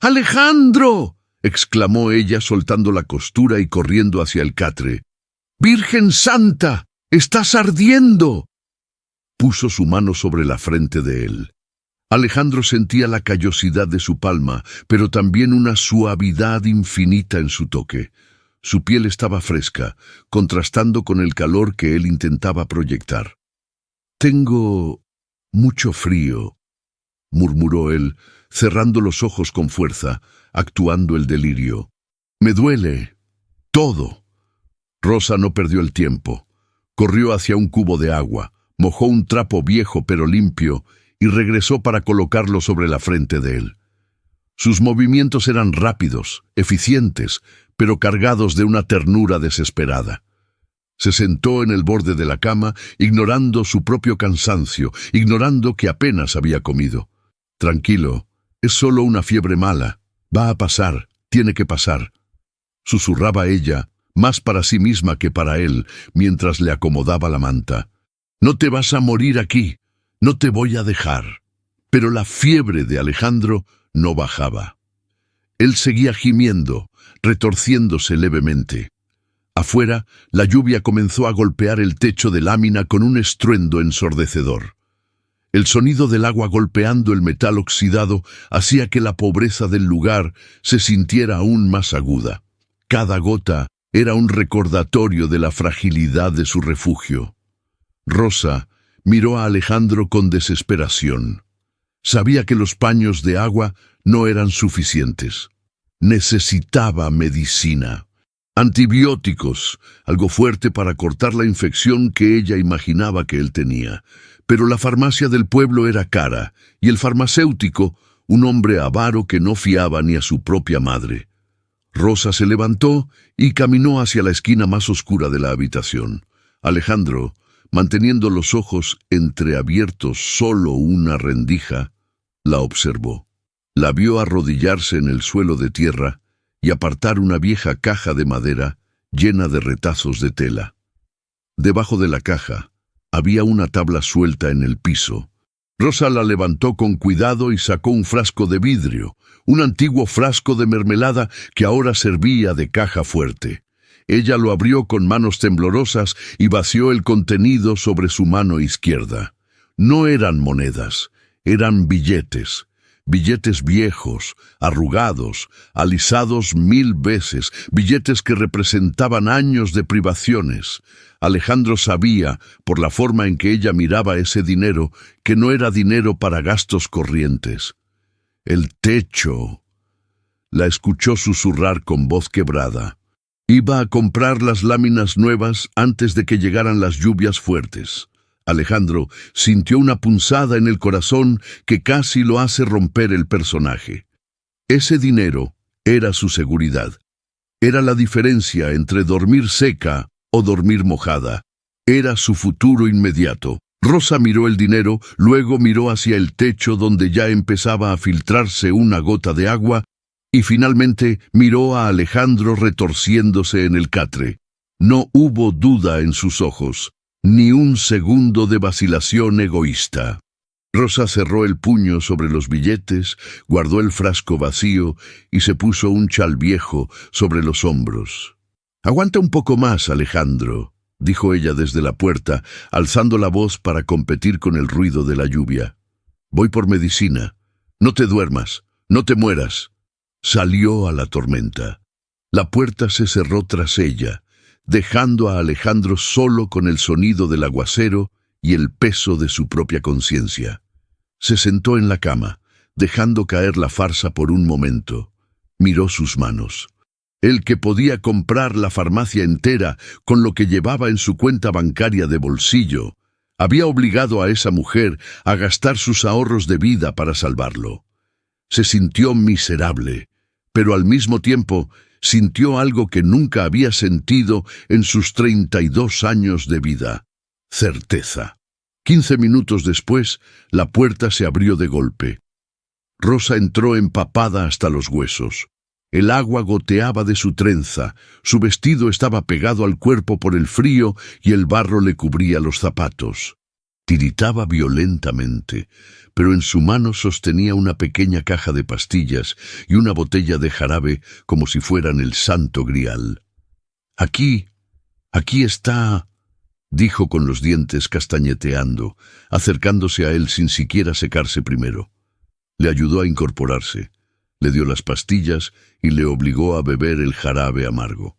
S1: ¡Alejandro!, exclamó ella soltando la costura y corriendo hacia el catre. ¡Virgen Santa! ¡Estás ardiendo! Puso su mano sobre la frente de él. Alejandro sentía la callosidad de su palma, pero también una suavidad infinita en su toque. Su piel estaba fresca, contrastando con el calor que él intentaba proyectar. «Tengo mucho frío», murmuró él, cerrando los ojos con fuerza, actuando el delirio. «Me duele todo». Rosa no perdió el tiempo. Corrió hacia un cubo de agua, mojó un trapo viejo pero limpio y regresó para colocarlo sobre la frente de él. Sus movimientos eran rápidos, eficientes, pero cargados de una ternura desesperada. Se sentó en el borde de la cama, ignorando su propio cansancio, ignorando que apenas había comido. «Tranquilo, es solo una fiebre mala. Va a pasar, tiene que pasar», susurraba ella, más para sí misma que para él, mientras le acomodaba la manta. «No te vas a morir aquí, no te voy a dejar». Pero la fiebre de Alejandro no bajaba. Él seguía gimiendo, retorciéndose levemente. Afuera, la lluvia comenzó a golpear el techo de lámina con un estruendo ensordecedor. El sonido del agua golpeando el metal oxidado hacía que la pobreza del lugar se sintiera aún más aguda. Cada gota era un recordatorio de la fragilidad de su refugio. Rosa miró a Alejandro con desesperación. Sabía que los paños de agua no eran suficientes. Necesitaba medicina. Antibióticos, algo fuerte para cortar la infección que ella imaginaba que él tenía. Pero la farmacia del pueblo era cara, y el farmacéutico, un hombre avaro que no fiaba ni a su propia madre. Rosa se levantó y caminó hacia la esquina más oscura de la habitación. Alejandro, manteniendo los ojos entreabiertos solo una rendija, la observó. La vio arrodillarse en el suelo de tierra y apartar una vieja caja de madera llena de retazos de tela. Debajo de la caja había una tabla suelta en el piso. Rosa la levantó con cuidado y sacó un frasco de vidrio, un antiguo frasco de mermelada que ahora servía de caja fuerte. Ella lo abrió con manos temblorosas y vació el contenido sobre su mano izquierda. No eran monedas, eran billetes. billetes viejos, arrugados, alisados 1000 veces, billetes que representaban años de privaciones. Alejandro sabía, por la forma en que ella miraba ese dinero, que no era dinero para gastos corrientes. El techo. La escuchó susurrar con voz quebrada. Iba a comprar las láminas nuevas antes de que llegaran las lluvias fuertes. Alejandro sintió una punzada en el corazón que casi lo hace romper el personaje. Ese dinero era su seguridad. Era la diferencia entre dormir seca o dormir mojada. Era su futuro inmediato. Rosa miró el dinero, luego miró hacia el techo donde ya empezaba a filtrarse una gota de agua y finalmente miró a Alejandro retorciéndose en el catre. No hubo duda en sus ojos, ni un segundo de vacilación egoísta. Rosa cerró el puño sobre los billetes, guardó el frasco vacío y se puso un chal viejo sobre los hombros. «Aguanta un poco más, Alejandro», dijo ella desde la puerta, alzando la voz para competir con el ruido de la lluvia. «Voy por medicina. No te duermas, no te mueras». Salió a la tormenta. La puerta se cerró tras ella, dejando a Alejandro solo con el sonido del aguacero y el peso de su propia conciencia. Se sentó en la cama, dejando caer la farsa por un momento. Miró sus manos. El que podía comprar la farmacia entera con lo que llevaba en su cuenta bancaria de bolsillo, había obligado a esa mujer a gastar sus ahorros de vida para salvarlo. Se sintió miserable, pero al mismo tiempo sintió algo que nunca había sentido en sus 32 años de vida: certeza. 15 minutos después, la puerta se abrió de golpe. Rosa entró empapada hasta los huesos. El agua goteaba de su trenza, su vestido estaba pegado al cuerpo por el frío y el barro le cubría los zapatos. Tiritaba violentamente, pero en su mano sostenía una pequeña caja de pastillas y una botella de jarabe como si fueran el santo grial. Aquí está», dijo con los dientes castañeteando, acercándose a él sin siquiera secarse primero. Le ayudó a incorporarse, le dio las pastillas y le obligó a beber el jarabe amargo.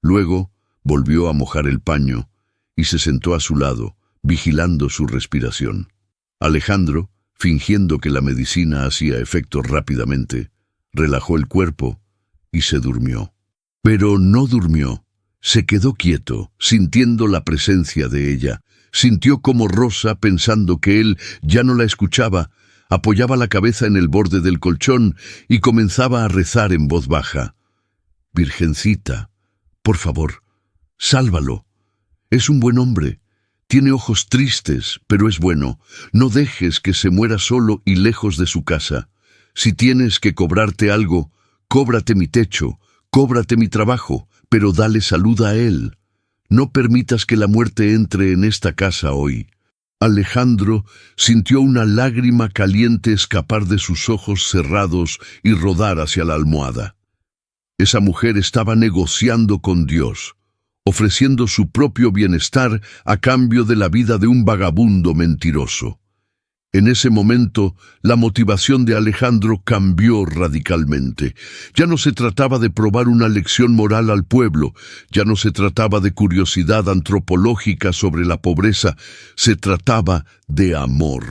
S1: Luego volvió a mojar el paño y se sentó a su lado, vigilando su respiración. Alejandro, fingiendo que la medicina hacía efecto rápidamente, relajó el cuerpo y se durmió. Pero no durmió. Se quedó quieto, sintiendo la presencia de ella. Sintió como Rosa, pensando que él ya no la escuchaba, apoyaba la cabeza en el borde del colchón y comenzaba a rezar en voz baja. «Virgencita, por favor, sálvalo. Es un buen hombre. Tiene ojos tristes, pero es bueno. No dejes que se muera solo y lejos de su casa. Si tienes que cobrarte algo, cóbrate mi techo, cóbrate mi trabajo, pero dale salud a él. No permitas que la muerte entre en esta casa hoy». Alejandro sintió una lágrima caliente escapar de sus ojos cerrados y rodar hacia la almohada. Esa mujer estaba negociando con Dios, ofreciendo su propio bienestar a cambio de la vida de un vagabundo mentiroso. En ese momento, la motivación de Alejandro cambió radicalmente. Ya no se trataba de probar una lección moral al pueblo, ya no se trataba de curiosidad antropológica sobre la pobreza, se trataba de amor.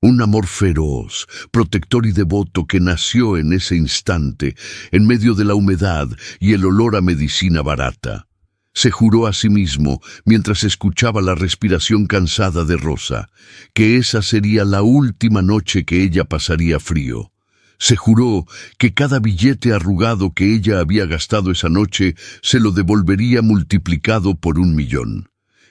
S1: Un amor feroz, protector y devoto que nació en ese instante, en medio de la humedad y el olor a medicina barata. Se juró a sí mismo, mientras escuchaba la respiración cansada de Rosa, que esa sería la última noche que ella pasaría frío. Se juró que cada billete arrugado que ella había gastado esa noche se lo devolvería multiplicado por 1.000.000.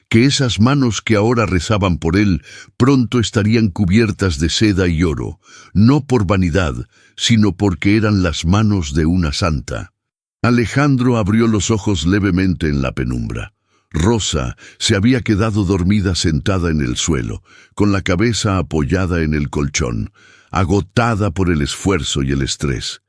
S1: Que esas manos que ahora rezaban por él pronto estarían cubiertas de seda y oro, no por vanidad, sino porque eran las manos de una santa. Alejandro abrió los ojos levemente en la penumbra. Rosa se había quedado dormida sentada en el suelo, con la cabeza apoyada en el colchón, agotada por el esfuerzo y el estrés.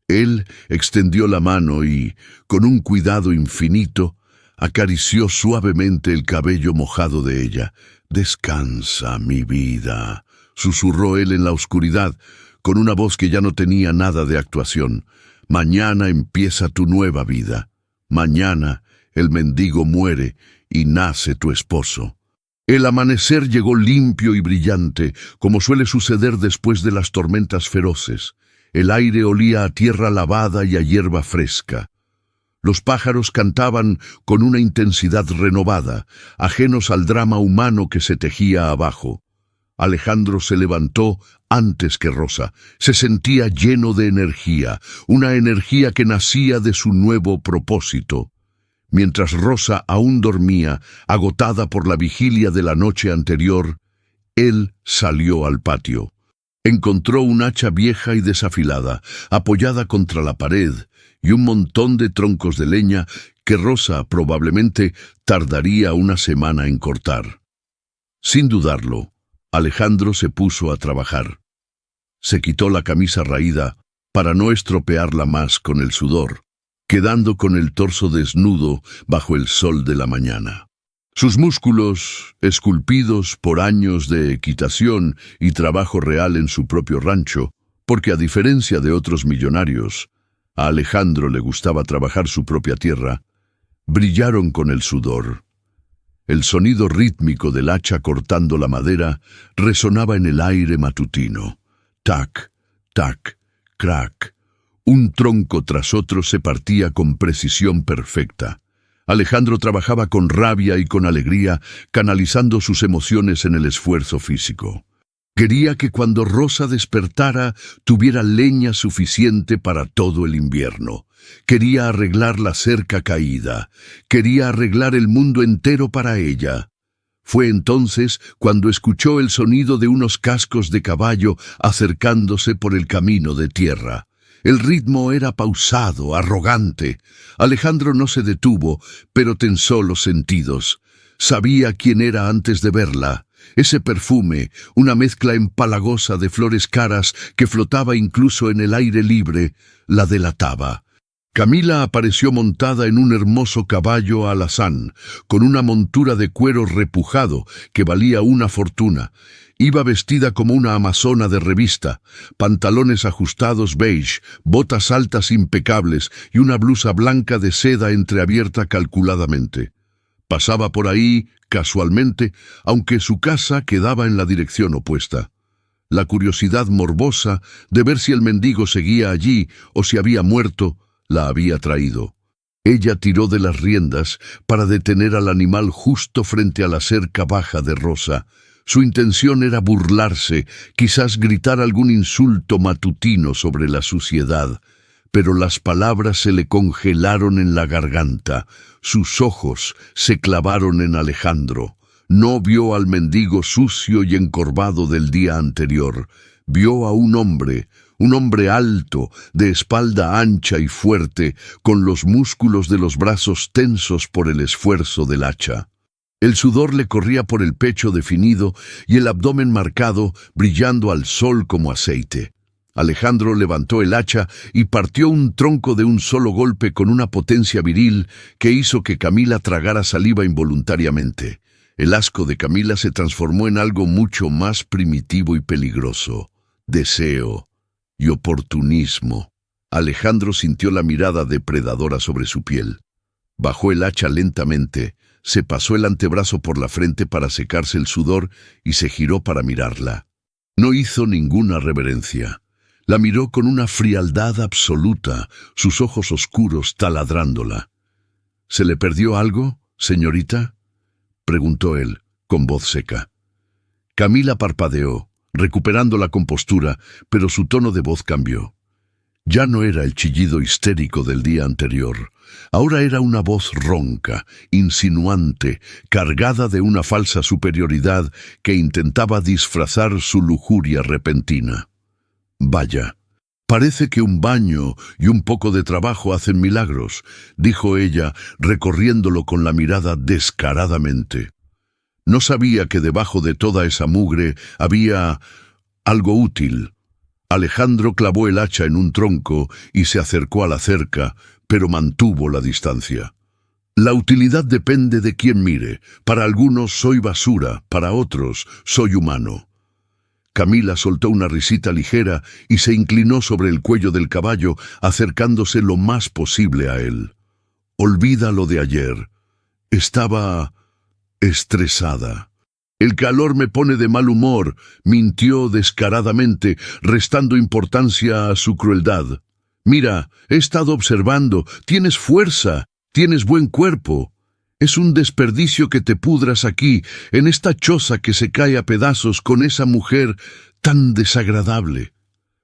S1: Él extendió la mano y, con un cuidado infinito, acarició suavemente el cabello mojado de ella. «Descansa, mi vida», susurró él en la oscuridad, con una voz que ya no tenía nada de actuación. Mañana empieza tu nueva vida. Mañana el mendigo muere y nace tu esposo. El amanecer llegó limpio y brillante, como suele suceder después de las tormentas feroces. El aire olía a tierra lavada y a hierba fresca. Los pájaros cantaban con una intensidad renovada, ajenos al drama humano que se tejía abajo. Alejandro se levantó antes que Rosa. Se sentía lleno de energía, una energía que nacía de su nuevo propósito. Mientras Rosa aún dormía, agotada por la vigilia de la noche anterior, él salió al patio. Encontró un hacha vieja y desafilada, apoyada contra la pared, y un montón de troncos de leña que Rosa probablemente tardaría una semana en cortar. Sin dudarlo, Alejandro se puso a trabajar. Se quitó la camisa raída para no estropearla más con el sudor, quedando con el torso desnudo bajo el sol de la mañana. Sus músculos, esculpidos por años de equitación y trabajo real en su propio rancho, porque a diferencia de otros millonarios, a Alejandro le gustaba trabajar su propia tierra, brillaron con el sudor. El sonido rítmico del hacha cortando la madera resonaba en el aire matutino. Tac, tac, crack. Un tronco tras otro se partía con precisión perfecta. Alejandro trabajaba con rabia y con alegría, canalizando sus emociones en el esfuerzo físico. Quería que cuando Rosa despertara tuviera leña suficiente para todo el invierno. Quería arreglar la cerca caída. Quería arreglar el mundo entero para ella. Fue entonces cuando escuchó el sonido de unos cascos de caballo acercándose por el camino de tierra. El ritmo era pausado, arrogante. Alejandro no se detuvo, pero tensó los sentidos. Sabía quién era antes de verla. Ese perfume, una mezcla empalagosa de flores caras que flotaba incluso en el aire libre, la delataba. Camila apareció montada en un hermoso caballo alazán, con una montura de cuero repujado que valía una fortuna. Iba vestida como una amazona de revista, pantalones ajustados beige, botas altas impecables y una blusa blanca de seda entreabierta calculadamente. Pasaba por ahí, casualmente, aunque su casa quedaba en la dirección opuesta. La curiosidad morbosa de ver si el mendigo seguía allí o si había muerto, la había traído. Ella tiró de las riendas para detener al animal justo frente a la cerca baja de Rosa. Su intención era burlarse, quizás gritar algún insulto matutino sobre la suciedad, pero las palabras se le congelaron en la garganta. Sus ojos se clavaron en Alejandro. No vio al mendigo sucio y encorvado del día anterior. Vio a un hombre alto, de espalda ancha y fuerte, con los músculos de los brazos tensos por el esfuerzo del hacha. El sudor le corría por el pecho definido y el abdomen marcado, brillando al sol como aceite. Alejandro levantó el hacha y partió un tronco de un solo golpe con una potencia viril que hizo que Camila tragara saliva involuntariamente. El asco de Camila se transformó en algo mucho más primitivo y peligroso: deseo y oportunismo. Alejandro sintió la mirada depredadora sobre su piel. Bajó el hacha lentamente, se pasó el antebrazo por la frente para secarse el sudor y se giró para mirarla. No hizo ninguna reverencia. La miró con una frialdad absoluta, sus ojos oscuros taladrándola. ¿Se le perdió algo, señorita?, preguntó él, con voz seca. Camila parpadeó, recuperando la compostura, pero su tono de voz cambió. Ya no era el chillido histérico del día anterior. Ahora era una voz ronca, insinuante, cargada de una falsa superioridad que intentaba disfrazar su lujuria repentina. «Vaya, parece que un baño y un poco de trabajo hacen milagros», dijo ella, recorriéndolo con la mirada descaradamente. No sabía que debajo de toda esa mugre había algo útil. Alejandro clavó el hacha en un tronco y se acercó a la cerca, pero mantuvo la distancia. La utilidad depende de quien mire. Para algunos soy basura, para otros soy humano. Camila soltó una risita ligera y se inclinó sobre el cuello del caballo, acercándose lo más posible a él. Olvida lo de ayer. Estaba estresada. El calor me pone de mal humor, mintió descaradamente, restando importancia a su crueldad. Mira, he estado observando, tienes fuerza, tienes buen cuerpo. Es un desperdicio que te pudras aquí, en esta choza que se cae a pedazos con esa mujer tan desagradable.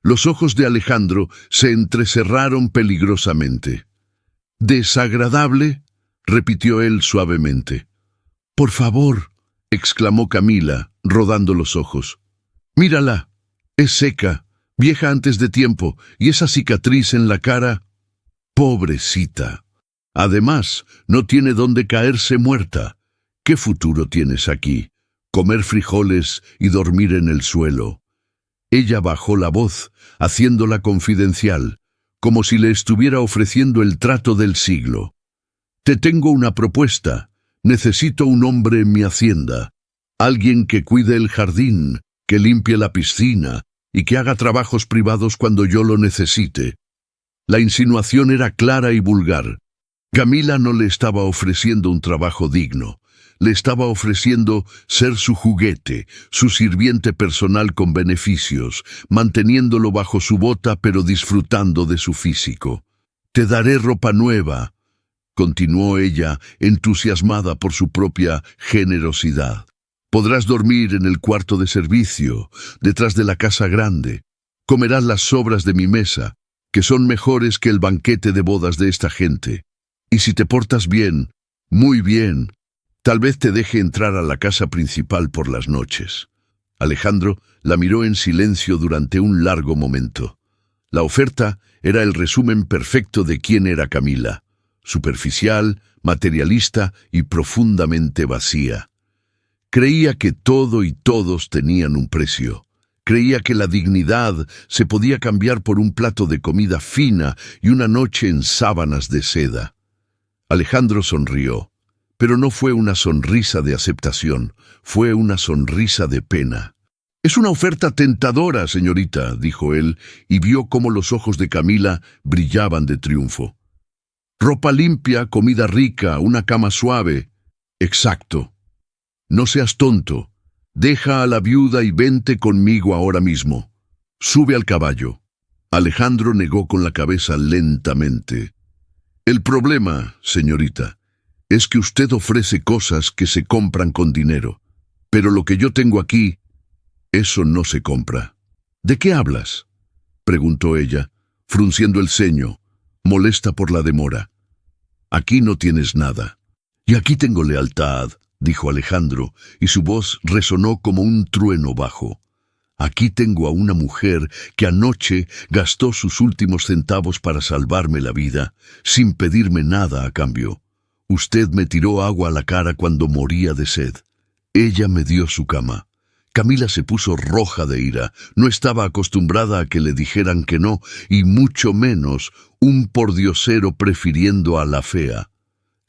S1: Los ojos de Alejandro se entrecerraron peligrosamente. ¿Desagradable?, repitió él suavemente. Por favor, exclamó Camila, rodando los ojos. Mírala, es seca, vieja antes de tiempo, y esa cicatriz en la cara. Pobrecita. Además, no tiene dónde caerse muerta. ¿Qué futuro tienes aquí? Comer frijoles y dormir en el suelo. Ella bajó la voz, haciéndola confidencial, como si le estuviera ofreciendo el trato del siglo. Te tengo una propuesta. Necesito un hombre en mi hacienda. Alguien que cuide el jardín, que limpie la piscina y que haga trabajos privados cuando yo lo necesite. La insinuación era clara y vulgar. Camila no le estaba ofreciendo un trabajo digno. Le estaba ofreciendo ser su juguete, su sirviente personal con beneficios, manteniéndolo bajo su bota pero disfrutando de su físico. Te daré ropa nueva, continuó ella, entusiasmada por su propia generosidad. Podrás dormir en el cuarto de servicio, detrás de la casa grande. Comerás las sobras de mi mesa, que son mejores que el banquete de bodas de esta gente. Y si te portas bien, muy bien, tal vez te deje entrar a la casa principal por las noches. Alejandro la miró en silencio durante un largo momento. La oferta era el resumen perfecto de quién era Camila. Superficial, materialista y profundamente vacía. Creía que todo y todos tenían un precio. Creía que la dignidad se podía cambiar por un plato de comida fina y una noche en sábanas de seda. Alejandro sonrió, pero no fue una sonrisa de aceptación, fue una sonrisa de pena. «Es una oferta tentadora, señorita», dijo él, y vio cómo los ojos de Camila brillaban de triunfo. «Ropa limpia, comida rica, una cama suave». «Exacto. No seas tonto. Deja a la viuda y vente conmigo ahora mismo. Sube al caballo». Alejandro negó con la cabeza lentamente. «El problema, señorita, es que usted ofrece cosas que se compran con dinero. Pero lo que yo tengo aquí, eso no se compra». «¿De qué hablas?», preguntó ella, frunciendo el ceño, molesta por la demora. «Aquí no tienes nada». «Y aquí tengo lealtad», dijo Alejandro, y su voz resonó como un trueno bajo. «Aquí tengo a una mujer que anoche gastó sus últimos centavos para salvarme la vida, sin pedirme nada a cambio. Usted me tiró agua a la cara cuando moría de sed. Ella me dio su cama». Camila se puso roja de ira. No estaba acostumbrada a que le dijeran que no, y mucho menos un pordiosero prefiriendo a la fea.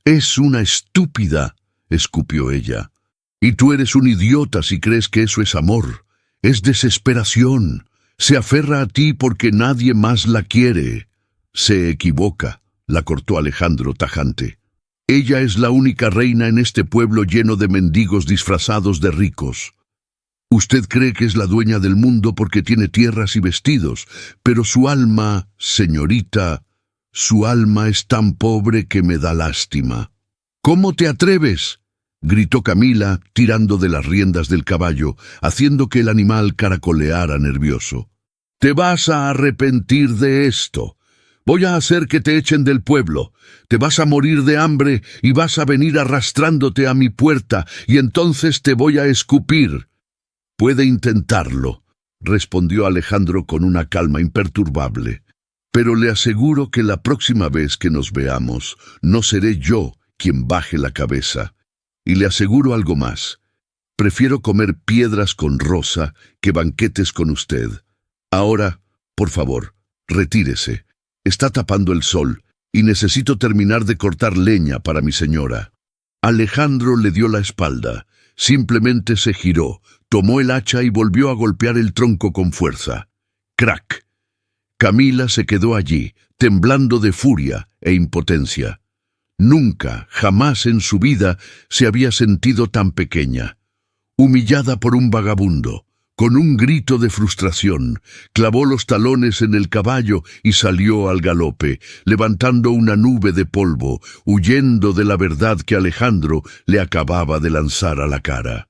S1: «Es una estúpida», escupió ella. «Y tú eres un idiota si crees que eso es amor. Es desesperación. Se aferra a ti porque nadie más la quiere». «Se equivoca», la cortó Alejandro tajante. «Ella es la única reina en este pueblo lleno de mendigos disfrazados de ricos. Usted cree que es la dueña del mundo porque tiene tierras y vestidos, pero su alma, señorita, su alma es tan pobre que me da lástima». «¿Cómo te atreves?», gritó Camila, tirando de las riendas del caballo, haciendo que el animal caracoleara nervioso. «Te vas a arrepentir de esto. Voy a hacer que te echen del pueblo. Te vas a morir de hambre y vas a venir arrastrándote a mi puerta, y entonces te voy a escupir». «Puede intentarlo», respondió Alejandro con una calma imperturbable. «Pero le aseguro que la próxima vez que nos veamos, no seré yo quien baje la cabeza. Y le aseguro algo más. Prefiero comer piedras con Rosa que banquetes con usted. Ahora, por favor, retírese. Está tapando el sol y necesito terminar de cortar leña para mi señora». Alejandro le dio la espalda. Simplemente se giró, tomó el hacha y volvió a golpear el tronco con fuerza. ¡Crack! Camila se quedó allí, temblando de furia e impotencia. Nunca, jamás en su vida se había sentido tan pequeña. Humillada por un vagabundo, con un grito de frustración, clavó los talones en el caballo y salió al galope, levantando una nube de polvo, huyendo de la verdad que Alejandro le acababa de lanzar a la cara.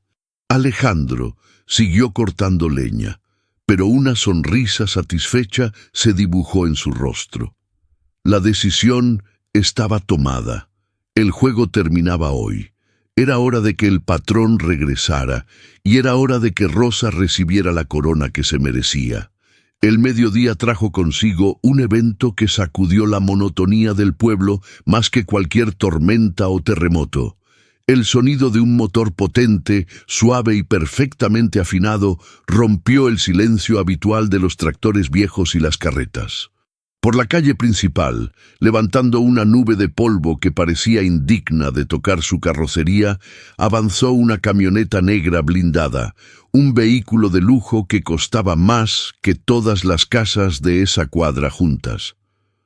S1: Alejandro siguió cortando leña, pero una sonrisa satisfecha se dibujó en su rostro. La decisión estaba tomada. El juego terminaba hoy. Era hora de que el patrón regresara, y era hora de que Rosa recibiera la corona que se merecía. El mediodía trajo consigo un evento que sacudió la monotonía del pueblo más que cualquier tormenta o terremoto. El sonido de un motor potente, suave y perfectamente afinado rompió el silencio habitual de los tractores viejos y las carretas. Por la calle principal, levantando una nube de polvo que parecía indigna de tocar su carrocería, avanzó una camioneta negra blindada, un vehículo de lujo que costaba más que todas las casas de esa cuadra juntas.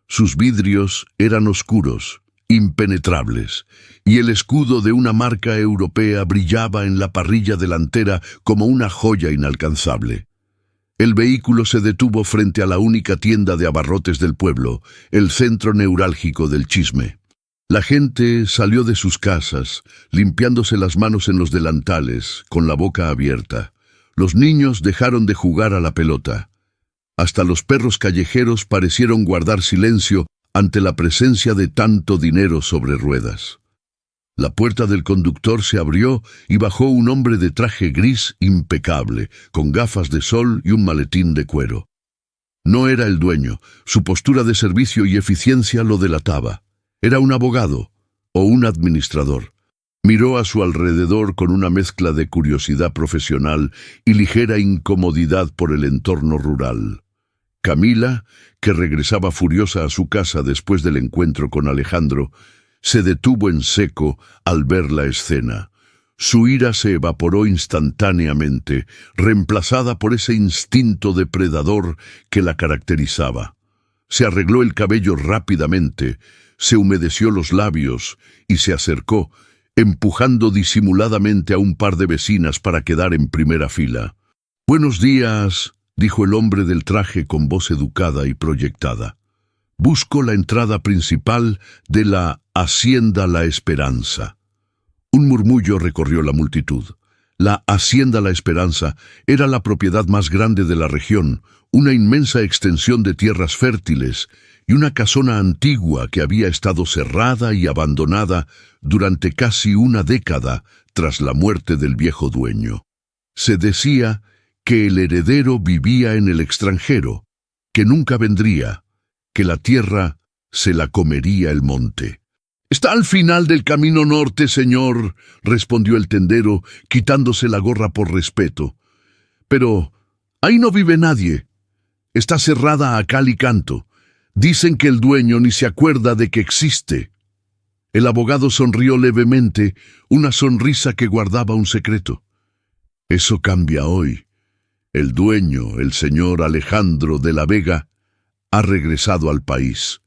S1: Sus vidrios eran oscuros, impenetrables, y el escudo de una marca europea brillaba en la parrilla delantera como una joya inalcanzable. El vehículo se detuvo frente a la única tienda de abarrotes del pueblo, el centro neurálgico del chisme. La gente salió de sus casas, limpiándose las manos en los delantales, con la boca abierta. Los niños dejaron de jugar a la pelota. Hasta los perros callejeros parecieron guardar silencio ante la presencia de tanto dinero sobre ruedas. La puerta del conductor se abrió y bajó un hombre de traje gris impecable, con gafas de sol y un maletín de cuero. No era el dueño, su postura de servicio y eficiencia lo delataba. Era un abogado o un administrador. Miró a su alrededor con una mezcla de curiosidad profesional y ligera incomodidad por el entorno rural. Camila, que regresaba furiosa a su casa después del encuentro con Alejandro, se detuvo en seco al ver la escena. Su ira se evaporó instantáneamente, reemplazada por ese instinto depredador que la caracterizaba. Se arregló el cabello rápidamente, se humedeció los labios y se acercó, empujando disimuladamente a un par de vecinas para quedar en primera fila. «Buenos días», dijo el hombre del traje con voz educada y proyectada. «Busco la entrada principal de la Hacienda La Esperanza». Un murmullo recorrió la multitud. La Hacienda La Esperanza era la propiedad más grande de la región, una inmensa extensión de tierras fértiles y una casona antigua que había estado cerrada y abandonada durante casi una década tras la muerte del viejo dueño. Se decía que el heredero vivía en el extranjero, que nunca vendría, que la tierra se la comería el monte. «Está al final del camino norte, señor», respondió el tendero, quitándose la gorra por respeto. «Pero ahí no vive nadie. Está cerrada a cal y canto. Dicen que el dueño ni se acuerda de que existe». El abogado sonrió levemente, una sonrisa que guardaba un secreto. «Eso cambia hoy. El dueño, el señor Alejandro de la Vega, ha regresado al país.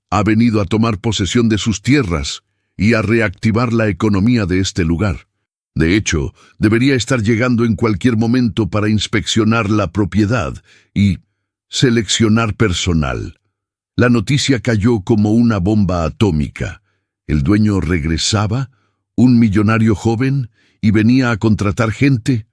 S1: Ha venido a tomar posesión de sus tierras y a reactivar la economía de este lugar. De hecho, debería estar llegando en cualquier momento para inspeccionar la propiedad y seleccionar personal». La noticia cayó como una bomba atómica. El dueño regresaba, un millonario joven, y venía a contratar gente.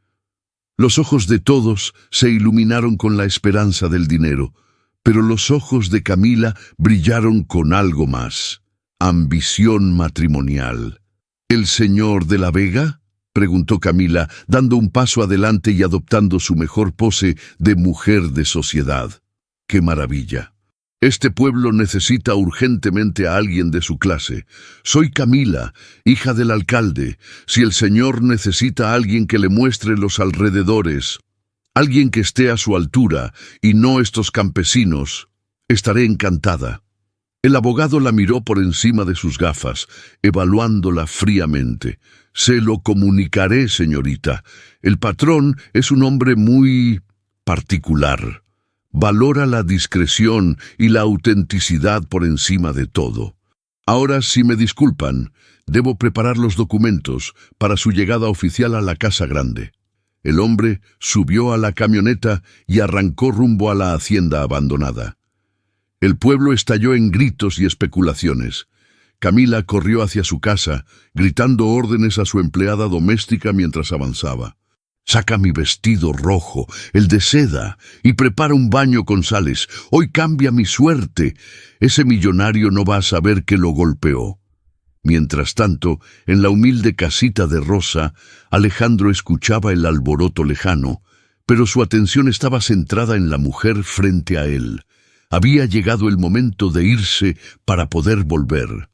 S1: Los ojos de todos se iluminaron con la esperanza del dinero, pero los ojos de Camila brillaron con algo más: ambición matrimonial. «¿El señor de la Vega?», preguntó Camila, dando un paso adelante y adoptando su mejor pose de mujer de sociedad. «¡Qué maravilla! Este pueblo necesita urgentemente a alguien de su clase. Soy Camila, hija del alcalde. Si el señor necesita a alguien que le muestre los alrededores, alguien que esté a su altura y no estos campesinos, estaré encantada». El abogado la miró por encima de sus gafas, evaluándola fríamente. «Se lo comunicaré, señorita. El patrón es un hombre muy particular. Valora la discreción y la autenticidad por encima de todo. Ahora, si me disculpan, debo preparar los documentos para su llegada oficial a la Casa Grande». El hombre subió a la camioneta y arrancó rumbo a la hacienda abandonada. El pueblo estalló en gritos y especulaciones. Camila corrió hacia su casa, gritando órdenes a su empleada doméstica mientras avanzaba. «Saca mi vestido rojo, el de seda, y prepara un baño con sales. Hoy cambia mi suerte. Ese millonario no va a saber que lo golpeó». Mientras tanto, en la humilde casita de Rosa, Alejandro escuchaba el alboroto lejano, pero su atención estaba centrada en la mujer frente a él. Había llegado el momento de irse para poder volver.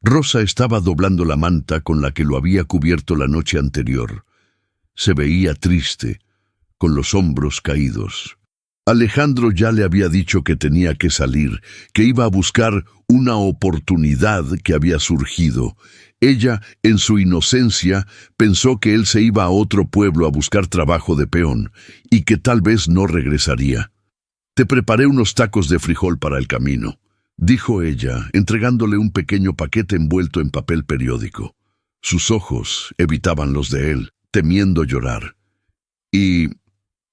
S1: Rosa estaba doblando la manta con la que lo había cubierto la noche anterior. Se veía triste, con los hombros caídos. Alejandro ya le había dicho que tenía que salir, que iba a buscar una oportunidad que había surgido. Ella, en su inocencia, pensó que él se iba a otro pueblo a buscar trabajo de peón, y que tal vez no regresaría. «Te preparé unos tacos de frijol para el camino», dijo ella, entregándole un pequeño paquete envuelto en papel periódico. Sus ojos evitaban los de él, temiendo llorar. «Y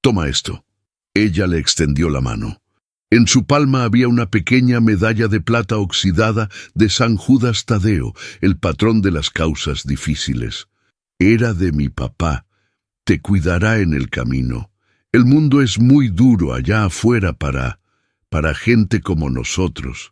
S1: toma esto». Ella le extendió la mano. En su palma había una pequeña medalla de plata oxidada de San Judas Tadeo, el patrón de las causas difíciles. «Era de mi papá. Te cuidará en el camino. El mundo es muy duro allá afuera para gente como nosotros».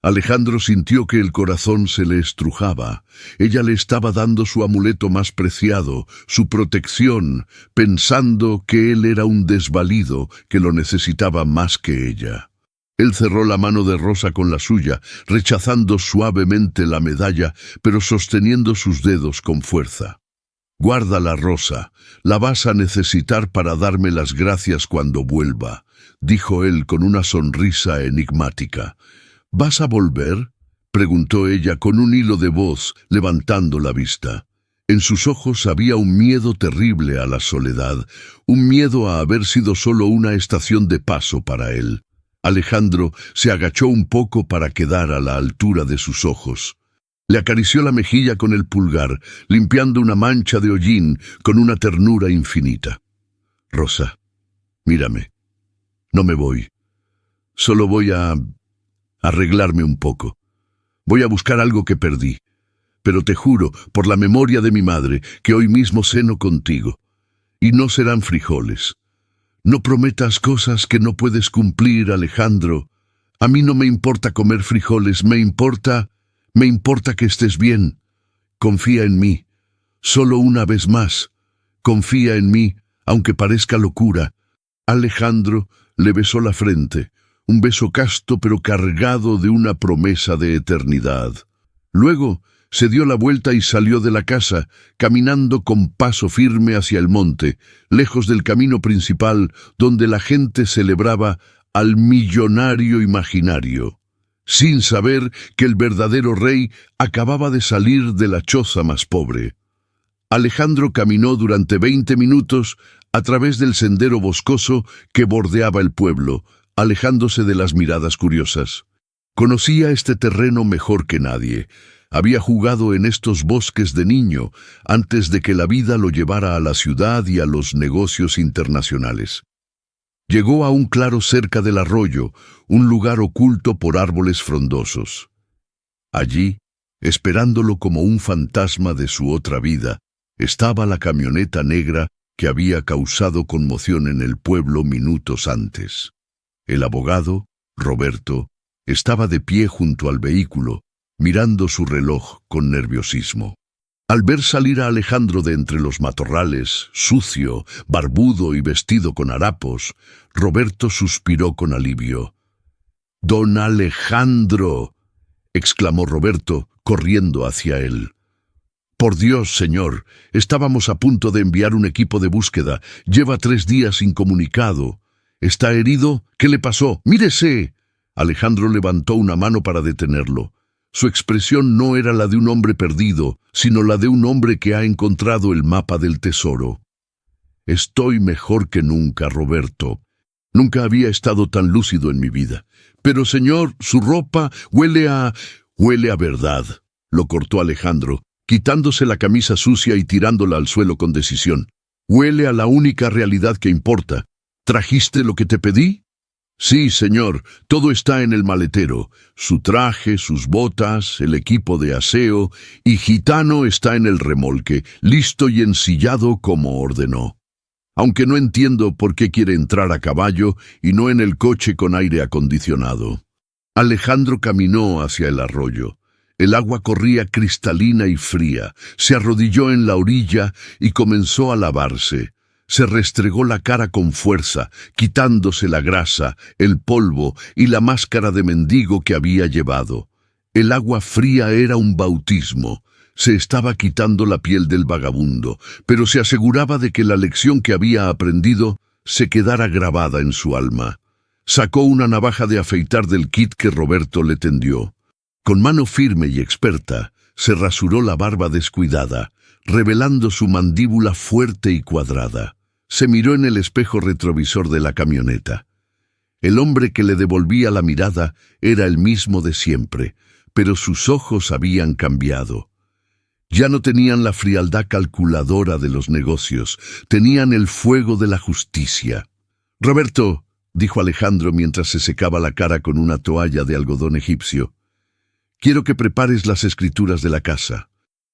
S1: Alejandro sintió que el corazón se le estrujaba. Ella le estaba dando su amuleto más preciado, su protección, pensando que él era un desvalido que lo necesitaba más que ella. Él cerró la mano de Rosa con la suya, rechazando suavemente la medalla, pero sosteniendo sus dedos con fuerza. «Guárdala, Rosa. La vas a necesitar para darme las gracias cuando vuelva», dijo él con una sonrisa enigmática. «¿Vas a volver?», preguntó ella con un hilo de voz, levantando la vista. En sus ojos había un miedo terrible a la soledad, un miedo a haber sido solo una estación de paso para él. Alejandro se agachó un poco para quedar a la altura de sus ojos. Le acarició la mejilla con el pulgar, limpiando una mancha de hollín con una ternura infinita. «Rosa, mírame. No me voy. Solo voy a arreglarme un poco. Voy a buscar algo que perdí. Pero te juro, por la memoria de mi madre, que hoy mismo ceno contigo. Y no serán frijoles. No prometas cosas que no puedes cumplir, Alejandro. A mí no me importa comer frijoles, me importa que estés bien. Confía en mí. Solo una vez más. Confía en mí, aunque parezca locura». Alejandro le besó la frente, un beso casto pero cargado de una promesa de eternidad. Luego se dio la vuelta y salió de la casa, caminando con paso firme hacia el monte, lejos del camino principal donde la gente celebraba al millonario imaginario, sin saber que el verdadero rey acababa de salir de la choza más pobre. Alejandro caminó durante 20 minutos a través del sendero boscoso que bordeaba el pueblo, alejándose de las miradas curiosas. Conocía este terreno mejor que nadie. Había jugado en estos bosques de niño antes de que la vida lo llevara a la ciudad y a los negocios internacionales. Llegó a un claro cerca del arroyo, un lugar oculto por árboles frondosos. Allí, esperándolo como un fantasma de su otra vida, estaba la camioneta negra que había causado conmoción en el pueblo minutos antes. El abogado, Roberto, estaba de pie junto al vehículo, mirando su reloj con nerviosismo. Al ver salir a Alejandro de entre los matorrales, sucio, barbudo y vestido con harapos, Roberto suspiró con alivio. «¡Don Alejandro!», exclamó Roberto, corriendo hacia él. «Por Dios, señor, estábamos a punto de enviar un equipo de búsqueda. Lleva 3 días incomunicado. ¿Está herido? ¿Qué le pasó? ¡Mírese!». Alejandro levantó una mano para detenerlo. Su expresión no era la de un hombre perdido, sino la de un hombre que ha encontrado el mapa del tesoro. Estoy mejor que nunca, Roberto. Nunca había estado tan lúcido en mi vida. Pero, señor, su ropa huele a verdad, lo cortó Alejandro, quitándose la camisa sucia y tirándola al suelo con decisión. Huele a la única realidad que importa. ¿Trajiste lo que te pedí? Sí, señor, todo está en el maletero. Su traje, sus botas, el equipo de aseo, y Gitano está en el remolque, listo y ensillado como ordenó. Aunque no entiendo por qué quiere entrar a caballo y no en el coche con aire acondicionado. Alejandro caminó hacia el arroyo. El agua corría cristalina y fría. Se arrodilló en la orilla y comenzó a lavarse. Se restregó la cara con fuerza, quitándose la grasa, el polvo y la máscara de mendigo que había llevado. El agua fría era un bautismo. Se estaba quitando la piel del vagabundo, pero se aseguraba de que la lección que había aprendido se quedara grabada en su alma. Sacó una navaja de afeitar del kit que Roberto le tendió. Con mano firme y experta, se rasuró la barba descuidada, revelando su mandíbula fuerte y cuadrada. Se miró en el espejo retrovisor de la camioneta. El hombre que le devolvía la mirada era el mismo de siempre, pero sus ojos habían cambiado. Ya no tenían la frialdad calculadora de los negocios, tenían el fuego de la justicia. «Roberto», dijo Alejandro mientras se secaba la cara con una toalla de algodón egipcio, «quiero que prepares las escrituras de la casa.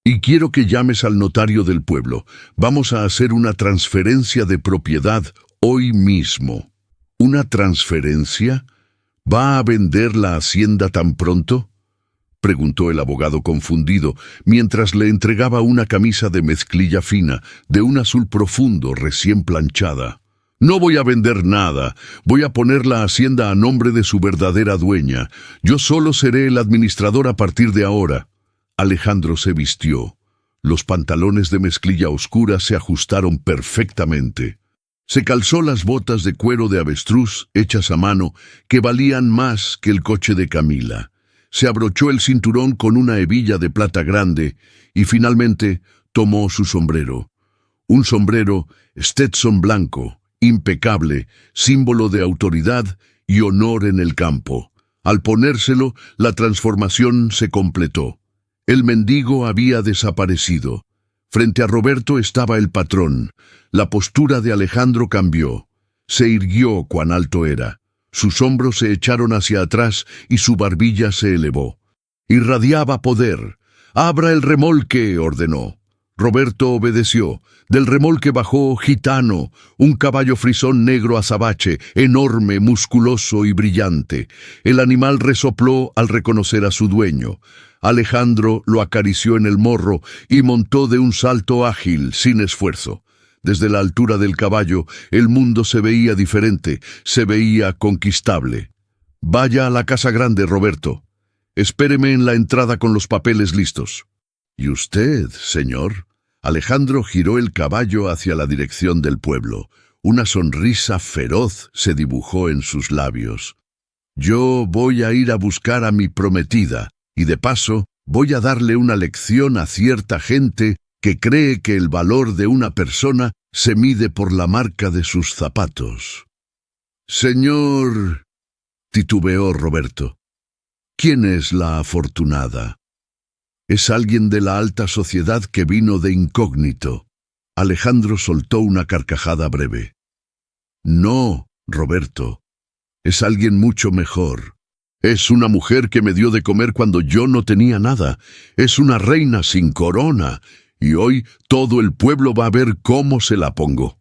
S1: Y quiero que llames al notario del pueblo. Vamos a hacer una transferencia de propiedad hoy mismo». «¿Una transferencia? ¿Va a vender la hacienda tan pronto?», preguntó el abogado confundido, mientras le entregaba una camisa de mezclilla fina, de un azul profundo, recién planchada. «No voy a vender nada. Voy a poner la hacienda a nombre de su verdadera dueña. Yo solo seré el administrador a partir de ahora». Alejandro se vistió. Los pantalones de mezclilla oscura se ajustaron perfectamente. Se calzó las botas de cuero de avestruz hechas a mano que valían más que el coche de Camila. Se abrochó el cinturón con una hebilla de plata grande y finalmente tomó su sombrero. Un sombrero Stetson blanco, impecable, símbolo de autoridad y honor en el campo. Al ponérselo, la transformación se completó. El mendigo había desaparecido. Frente a Roberto estaba el patrón. La postura de Alejandro cambió. Se irguió cuán alto era. Sus hombros se echaron hacia atrás y su barbilla se elevó. Irradiaba poder. «Abra el remolque», ordenó. Roberto obedeció. Del remolque bajó Gitano, un caballo frisón negro azabache, enorme, musculoso y brillante. El animal resopló al reconocer a su dueño. Alejandro lo acarició en el morro y montó de un salto ágil, sin esfuerzo. Desde la altura del caballo, el mundo se veía diferente, se veía conquistable. «Vaya a la casa grande, Roberto. Espéreme en la entrada con los papeles listos». «¿Y usted, señor?» Alejandro giró el caballo hacia la dirección del pueblo. Una sonrisa feroz se dibujó en sus labios. «Yo voy a ir a buscar a mi prometida, y de paso voy a darle una lección a cierta gente que cree que el valor de una persona se mide por la marca de sus zapatos». «Señor», titubeó Roberto, «¿quién es la afortunada?» «Es alguien de la alta sociedad que vino de incógnito». Alejandro soltó una carcajada breve. «No, Roberto, es alguien mucho mejor. Es una mujer que me dio de comer cuando yo no tenía nada. Es una reina sin corona, y hoy todo el pueblo va a ver cómo se la pongo».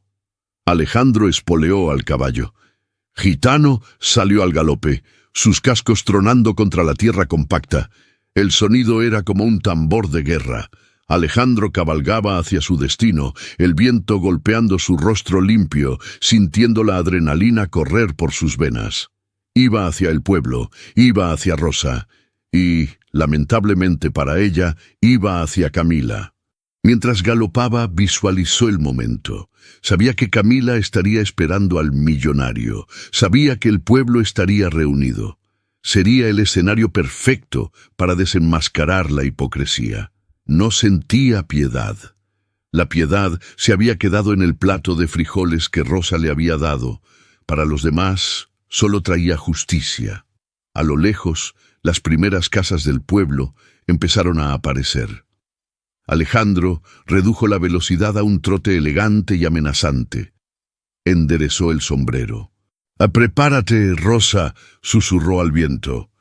S1: Alejandro espoleó al caballo. Gitano salió al galope, sus cascos tronando contra la tierra compacta. El sonido era como un tambor de guerra. Alejandro cabalgaba hacia su destino, el viento golpeando su rostro limpio, sintiendo la adrenalina correr por sus venas. Iba hacia el pueblo, iba hacia Rosa, y, lamentablemente para ella, iba hacia Camila. Mientras galopaba, visualizó el momento. Sabía que Camila estaría esperando al millonario. Sabía que el pueblo estaría reunido. Sería el escenario perfecto para desenmascarar la hipocresía. No sentía piedad. La piedad se había quedado en el plato de frijoles que Rosa le había dado. Para los demás, solo traía justicia. A lo lejos, las primeras casas del pueblo empezaron a aparecer. Alejandro redujo la velocidad a un trote elegante y amenazante. Enderezó el sombrero. «Prepárate, Rosa», susurró al viento.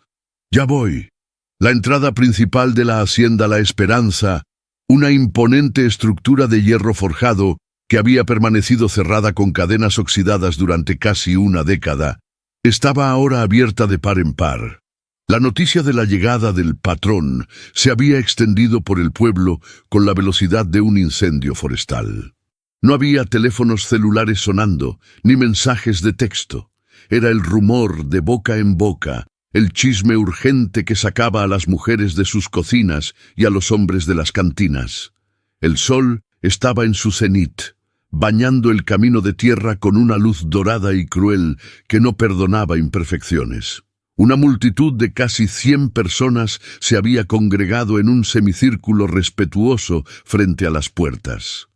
S1: «Ya voy». La entrada principal de la hacienda La Esperanza, una imponente estructura de hierro forjado que había permanecido cerrada con cadenas oxidadas durante casi una década, estaba ahora abierta de par en par. La noticia de la llegada del patrón se había extendido por el pueblo con la velocidad de un incendio forestal. No había teléfonos celulares sonando, ni mensajes de texto. Era el rumor de boca en boca, el chisme urgente que sacaba a las mujeres de sus cocinas y a los hombres de las cantinas. El sol estaba en su cenit, bañando el camino de tierra con una luz dorada y cruel que no perdonaba imperfecciones. Una multitud de casi 100 personas se había congregado en un semicírculo respetuoso frente a las puertas.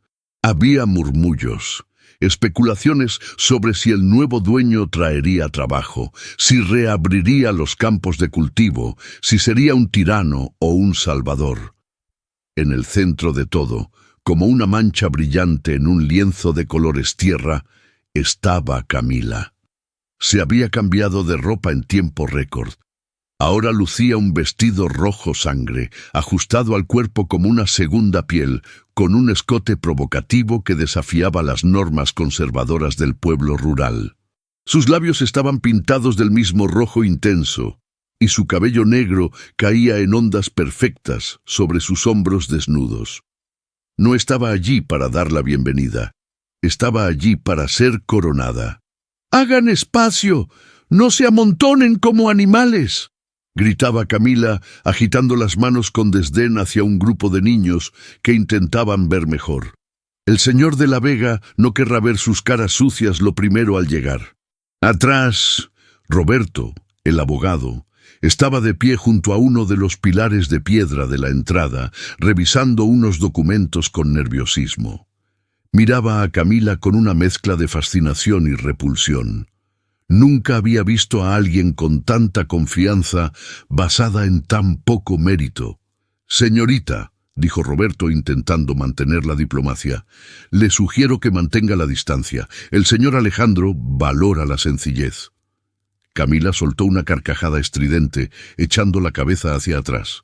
S1: Había murmullos, especulaciones sobre si el nuevo dueño traería trabajo, si reabriría los campos de cultivo, si sería un tirano o un salvador. En el centro de todo, como una mancha brillante en un lienzo de colores tierra, estaba Camila. Se había cambiado de ropa en tiempo récord. Ahora lucía un vestido rojo sangre, ajustado al cuerpo como una segunda piel, con un escote provocativo que desafiaba las normas conservadoras del pueblo rural. Sus labios estaban pintados del mismo rojo intenso, y su cabello negro caía en ondas perfectas sobre sus hombros desnudos. No estaba allí para dar la bienvenida, estaba allí para ser coronada. «¡Hagan espacio! ¡No se amontonen como animales!», gritaba Camila, agitando las manos con desdén hacia un grupo de niños que intentaban ver mejor. El señor de la Vega no querrá ver sus caras sucias lo primero al llegar. Atrás, Roberto, el abogado, estaba de pie junto a uno de los pilares de piedra de la entrada, revisando unos documentos con nerviosismo. Miraba a Camila con una mezcla de fascinación y repulsión. Nunca había visto a alguien con tanta confianza basada en tan poco mérito. «Señorita», dijo Roberto intentando mantener la diplomacia, «le sugiero que mantenga la distancia. El señor Alejandro valora la sencillez». Camila soltó una carcajada estridente, echando la cabeza hacia atrás.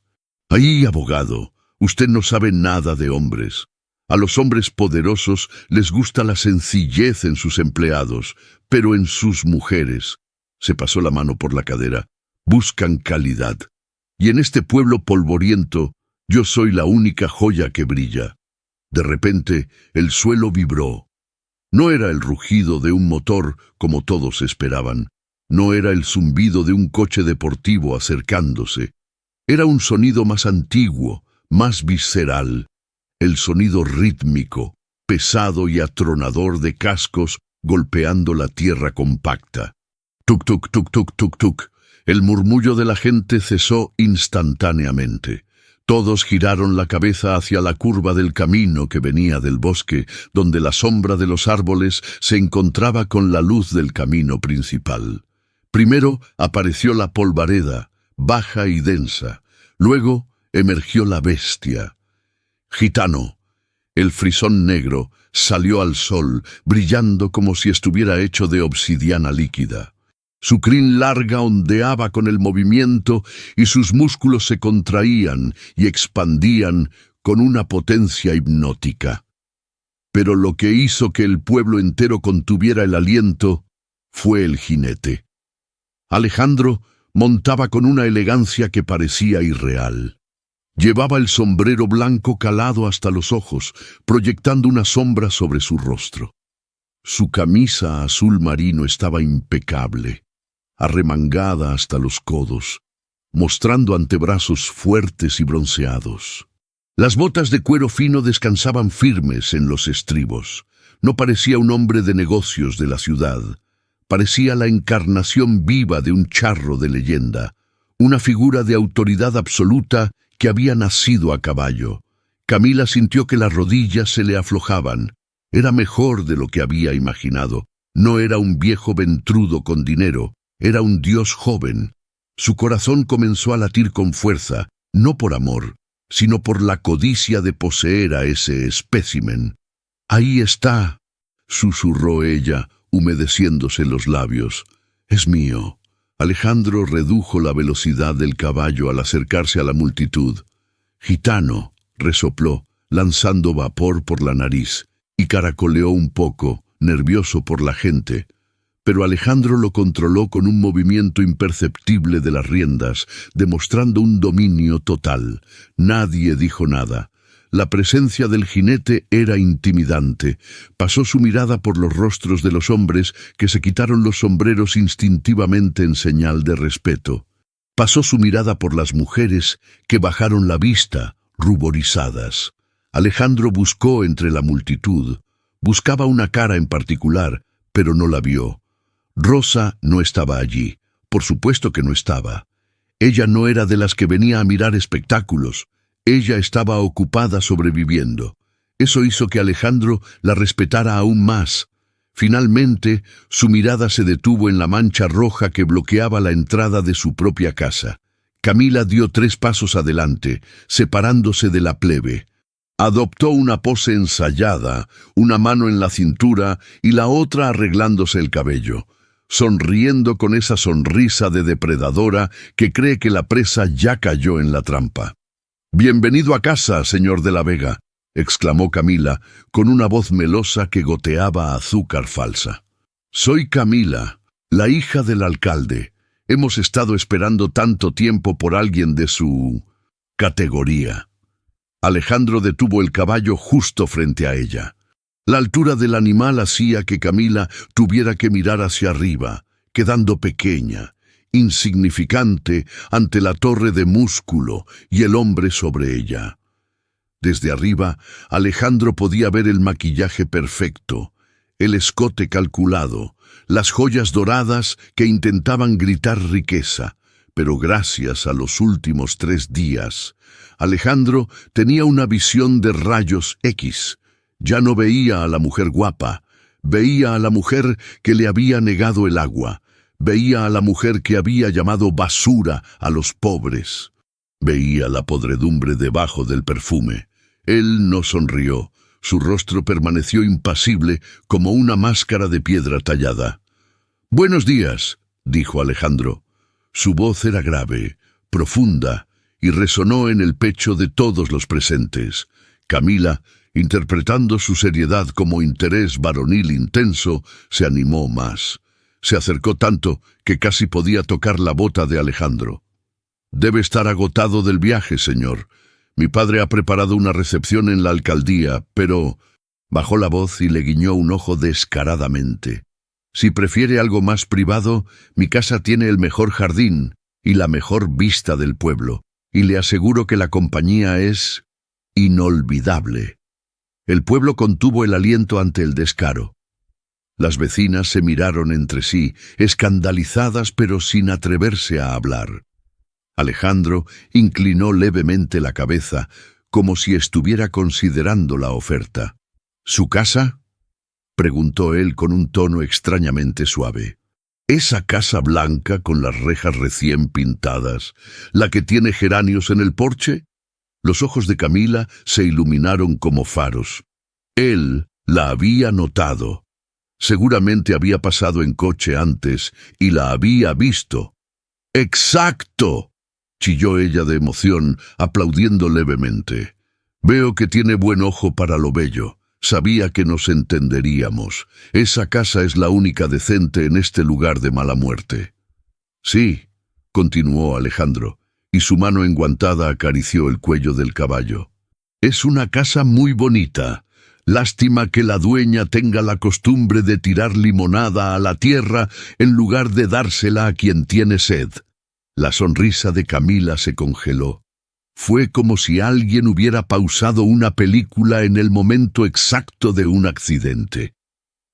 S1: «Ay, abogado, usted no sabe nada de hombres. A los hombres poderosos les gusta la sencillez en sus empleados, pero en sus mujeres», se pasó la mano por la cadera, «buscan calidad. Y en este pueblo polvoriento, yo soy la única joya que brilla». De repente, el suelo vibró. No era el rugido de un motor, como todos esperaban. No era el zumbido de un coche deportivo acercándose. Era un sonido más antiguo, más visceral. El sonido rítmico, pesado y atronador de cascos golpeando la tierra compacta. Tuc, tuc, tuc, tuc, tuc, tuc. El murmullo de la gente cesó instantáneamente. Todos giraron la cabeza hacia la curva del camino que venía del bosque, donde la sombra de los árboles se encontraba con la luz del camino principal. Primero apareció la polvareda, baja y densa. Luego emergió la bestia. Gitano, el frisón negro, salió al sol, brillando como si estuviera hecho de obsidiana líquida. Su crin larga ondeaba con el movimiento y sus músculos se contraían y expandían con una potencia hipnótica. Pero lo que hizo que el pueblo entero contuviera el aliento fue el jinete. Alejandro montaba con una elegancia que parecía irreal. Llevaba el sombrero blanco calado hasta los ojos, proyectando una sombra sobre su rostro. Su camisa azul marino estaba impecable, arremangada hasta los codos, mostrando antebrazos fuertes y bronceados. Las botas de cuero fino descansaban firmes en los estribos. No parecía un hombre de negocios de la ciudad. Parecía la encarnación viva de un charro de leyenda. una figura de autoridad absoluta que había nacido a caballo. Camila sintió que las rodillas se le aflojaban. Era mejor de lo que había imaginado. No era un viejo ventrudo con dinero, era un dios joven. Su corazón comenzó a latir con fuerza, no por amor, sino por la codicia de poseer a ese espécimen. «Ahí está», susurró ella, humedeciéndose los labios. «Es mío». Alejandro redujo la velocidad del caballo al acercarse a la multitud. «Gitano», resopló, lanzando vapor por la nariz, y caracoleó un poco, nervioso por la gente. Pero Alejandro lo controló con un movimiento imperceptible de las riendas, demostrando un dominio total. Nadie dijo nada. La presencia del jinete era intimidante. Pasó su mirada por los rostros de los hombres que se quitaron los sombreros instintivamente en señal de respeto. Pasó su mirada por las mujeres que bajaron la vista, ruborizadas. Alejandro buscó entre la multitud. Buscaba una cara en particular, pero no la vio. Rosa no estaba allí. Por supuesto que no estaba. Ella no era de las que venía a mirar espectáculos. Ella estaba ocupada sobreviviendo. Eso hizo que Alejandro la respetara aún más. Finalmente, su mirada se detuvo en la mancha roja que bloqueaba la entrada de su propia casa. Camila dio 3 pasos adelante, separándose de la plebe. Adoptó una pose ensayada, una mano en la cintura y la otra arreglándose el cabello, sonriendo con esa sonrisa de depredadora que cree que la presa ya cayó en la trampa. «Bienvenido a casa, señor de la Vega», exclamó Camila, con una voz melosa que goteaba azúcar falsa. «Soy Camila, la hija del alcalde. Hemos estado esperando tanto tiempo por alguien de su categoría». Alejandro detuvo el caballo justo frente a ella. La altura del animal hacía que Camila tuviera que mirar hacia arriba, quedando pequeña, insignificante ante la torre de músculo y el hombre sobre ella. Desde arriba, Alejandro podía ver el maquillaje perfecto, el escote calculado, las joyas doradas que intentaban gritar riqueza, pero gracias a los últimos 3 días, Alejandro tenía una visión de rayos X. Ya no veía a la mujer guapa, veía a la mujer que le había negado el agua, veía a la mujer que había llamado basura a los pobres. Veía la podredumbre debajo del perfume. Él no sonrió. Su rostro permaneció impasible como una máscara de piedra tallada. «Buenos días», dijo Alejandro. Su voz era grave, profunda, y resonó en el pecho de todos los presentes. Camila, interpretando su seriedad como interés varonil intenso, se animó más. Se acercó tanto que casi podía tocar la bota de Alejandro. «Debe estar agotado del viaje, señor. Mi padre ha preparado una recepción en la alcaldía, pero...» Bajó la voz y le guiñó un ojo descaradamente. «Si prefiere algo más privado, mi casa tiene el mejor jardín y la mejor vista del pueblo, y le aseguro que la compañía es inolvidable». El pueblo contuvo el aliento ante el descaro. Las vecinas se miraron entre sí, escandalizadas pero sin atreverse a hablar. Alejandro inclinó levemente la cabeza, como si estuviera considerando la oferta. «¿Su casa?», preguntó él con un tono extrañamente suave. «¿Esa casa blanca con las rejas recién pintadas, la que tiene geranios en el porche?» Los ojos de Camila se iluminaron como faros. Él la había notado. Seguramente había pasado en coche antes y la había visto. «¡Exacto!», chilló ella de emoción, aplaudiendo levemente. «Veo que tiene buen ojo para lo bello. Sabía que nos entenderíamos. Esa casa es la única decente en este lugar de mala muerte». «Sí», continuó Alejandro, y su mano enguantada acarició el cuello del caballo. «Es una casa muy bonita. Lástima que la dueña tenga la costumbre de tirar limonada a la tierra en lugar de dársela a quien tiene sed». La sonrisa de Camila se congeló. Fue como si alguien hubiera pausado una película en el momento exacto de un accidente.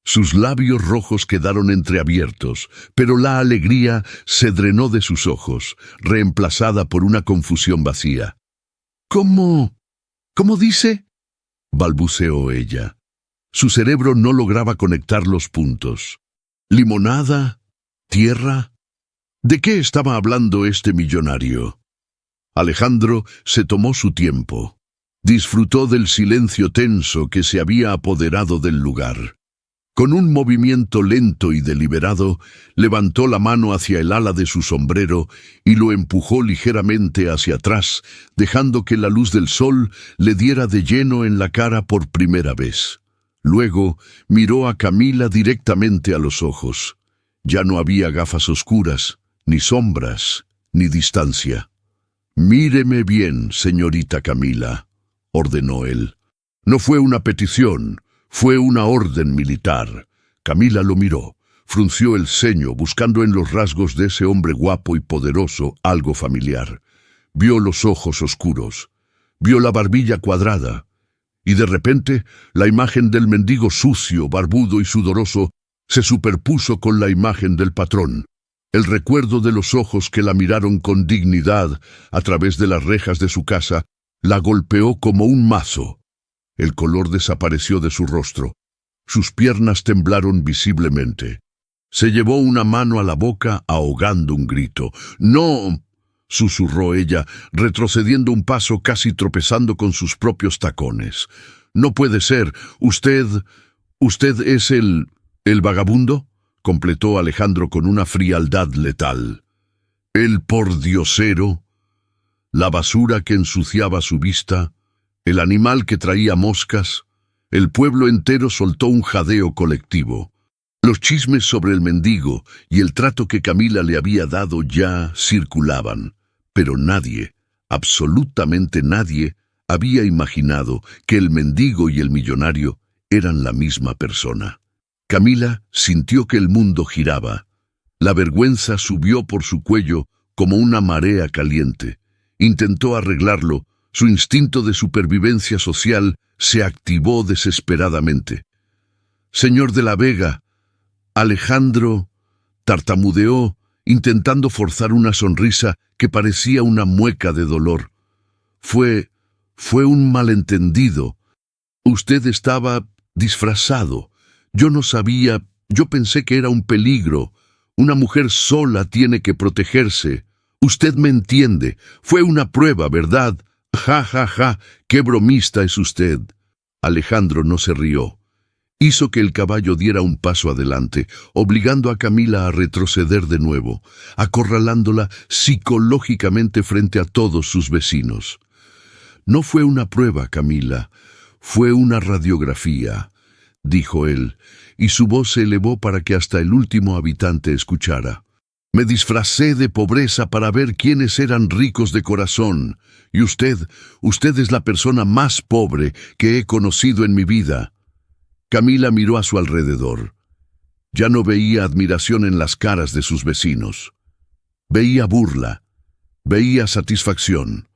S1: Sus labios rojos quedaron entreabiertos, pero la alegría se drenó de sus ojos, reemplazada por una confusión vacía. ¿Cómo dice?, balbuceó ella. Su cerebro no lograba conectar los puntos. ¿Limonada? ¿Tierra? ¿De qué estaba hablando este millonario? Alejandro se tomó su tiempo. Disfrutó del silencio tenso que se había apoderado del lugar. Con un movimiento lento y deliberado, levantó la mano hacia el ala de su sombrero y lo empujó ligeramente hacia atrás, dejando que la luz del sol le diera de lleno en la cara por primera vez. Luego miró a Camila directamente a los ojos. Ya no había gafas oscuras, ni sombras, ni distancia. «Míreme bien, señorita Camila», ordenó él. No fue una petición. Fue una orden militar. Camila lo miró, frunció el ceño, buscando en los rasgos de ese hombre guapo y poderoso algo familiar. Vio los ojos oscuros, vio la barbilla cuadrada, y de repente la imagen del mendigo sucio, barbudo y sudoroso se superpuso con la imagen del patrón. El recuerdo de los ojos que la miraron con dignidad a través de las rejas de su casa la golpeó como un mazo. El color desapareció de su rostro. Sus piernas temblaron visiblemente. Se llevó una mano a la boca ahogando un grito. «¡No!», susurró ella, retrocediendo un paso, casi tropezando con sus propios tacones. «No puede ser. ¿Usted es el vagabundo?», completó Alejandro con una frialdad letal. «El pordiosero, la basura que ensuciaba su vista, el animal que traía moscas». El pueblo entero soltó un jadeo colectivo. Los chismes sobre el mendigo y el trato que Camila le había dado ya circulaban, pero nadie, absolutamente nadie, había imaginado que el mendigo y el millonario eran la misma persona. Camila sintió que el mundo giraba. La vergüenza subió por su cuello como una marea caliente. Intentó arreglarlo. Su instinto de supervivencia social se activó desesperadamente. «Señor de la Vega», Alejandro tartamudeó, intentando forzar una sonrisa que parecía una mueca de dolor. Fue un malentendido. Usted estaba disfrazado. Yo no sabía, yo pensé que era un peligro. Una mujer sola tiene que protegerse. Usted me entiende. Fue una prueba, ¿verdad? Ja, ja, ja, qué bromista es usted». Alejandro no se rió. Hizo que el caballo diera un paso adelante, obligando a Camila a retroceder de nuevo, acorralándola psicológicamente frente a todos sus vecinos. «No fue una prueba, Camila, fue una radiografía», dijo él, y su voz se elevó para que hasta el último habitante escuchara. «Me disfracé de pobreza para ver quiénes eran ricos de corazón, y usted es la persona más pobre que he conocido en mi vida». Camila miró a su alrededor. Ya no veía admiración en las caras de sus vecinos. Veía burla, veía satisfacción,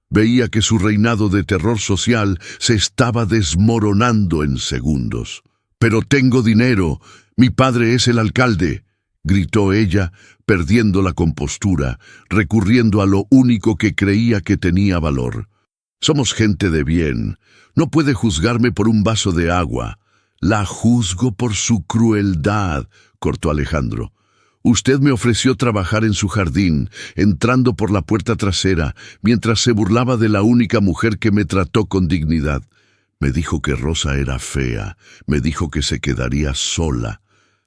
S1: veía que su reinado de terror social se estaba desmoronando en segundos. «Pero tengo dinero, mi padre es el alcalde», gritó ella, perdiendo la compostura, recurriendo a lo único que creía que tenía valor. «Somos gente de bien. No puede juzgarme por un vaso de agua». «La juzgo por su crueldad», cortó Alejandro. «Usted me ofreció trabajar en su jardín, entrando por la puerta trasera, mientras se burlaba de la única mujer que me trató con dignidad. Me dijo que Rosa era fea, me dijo que se quedaría sola».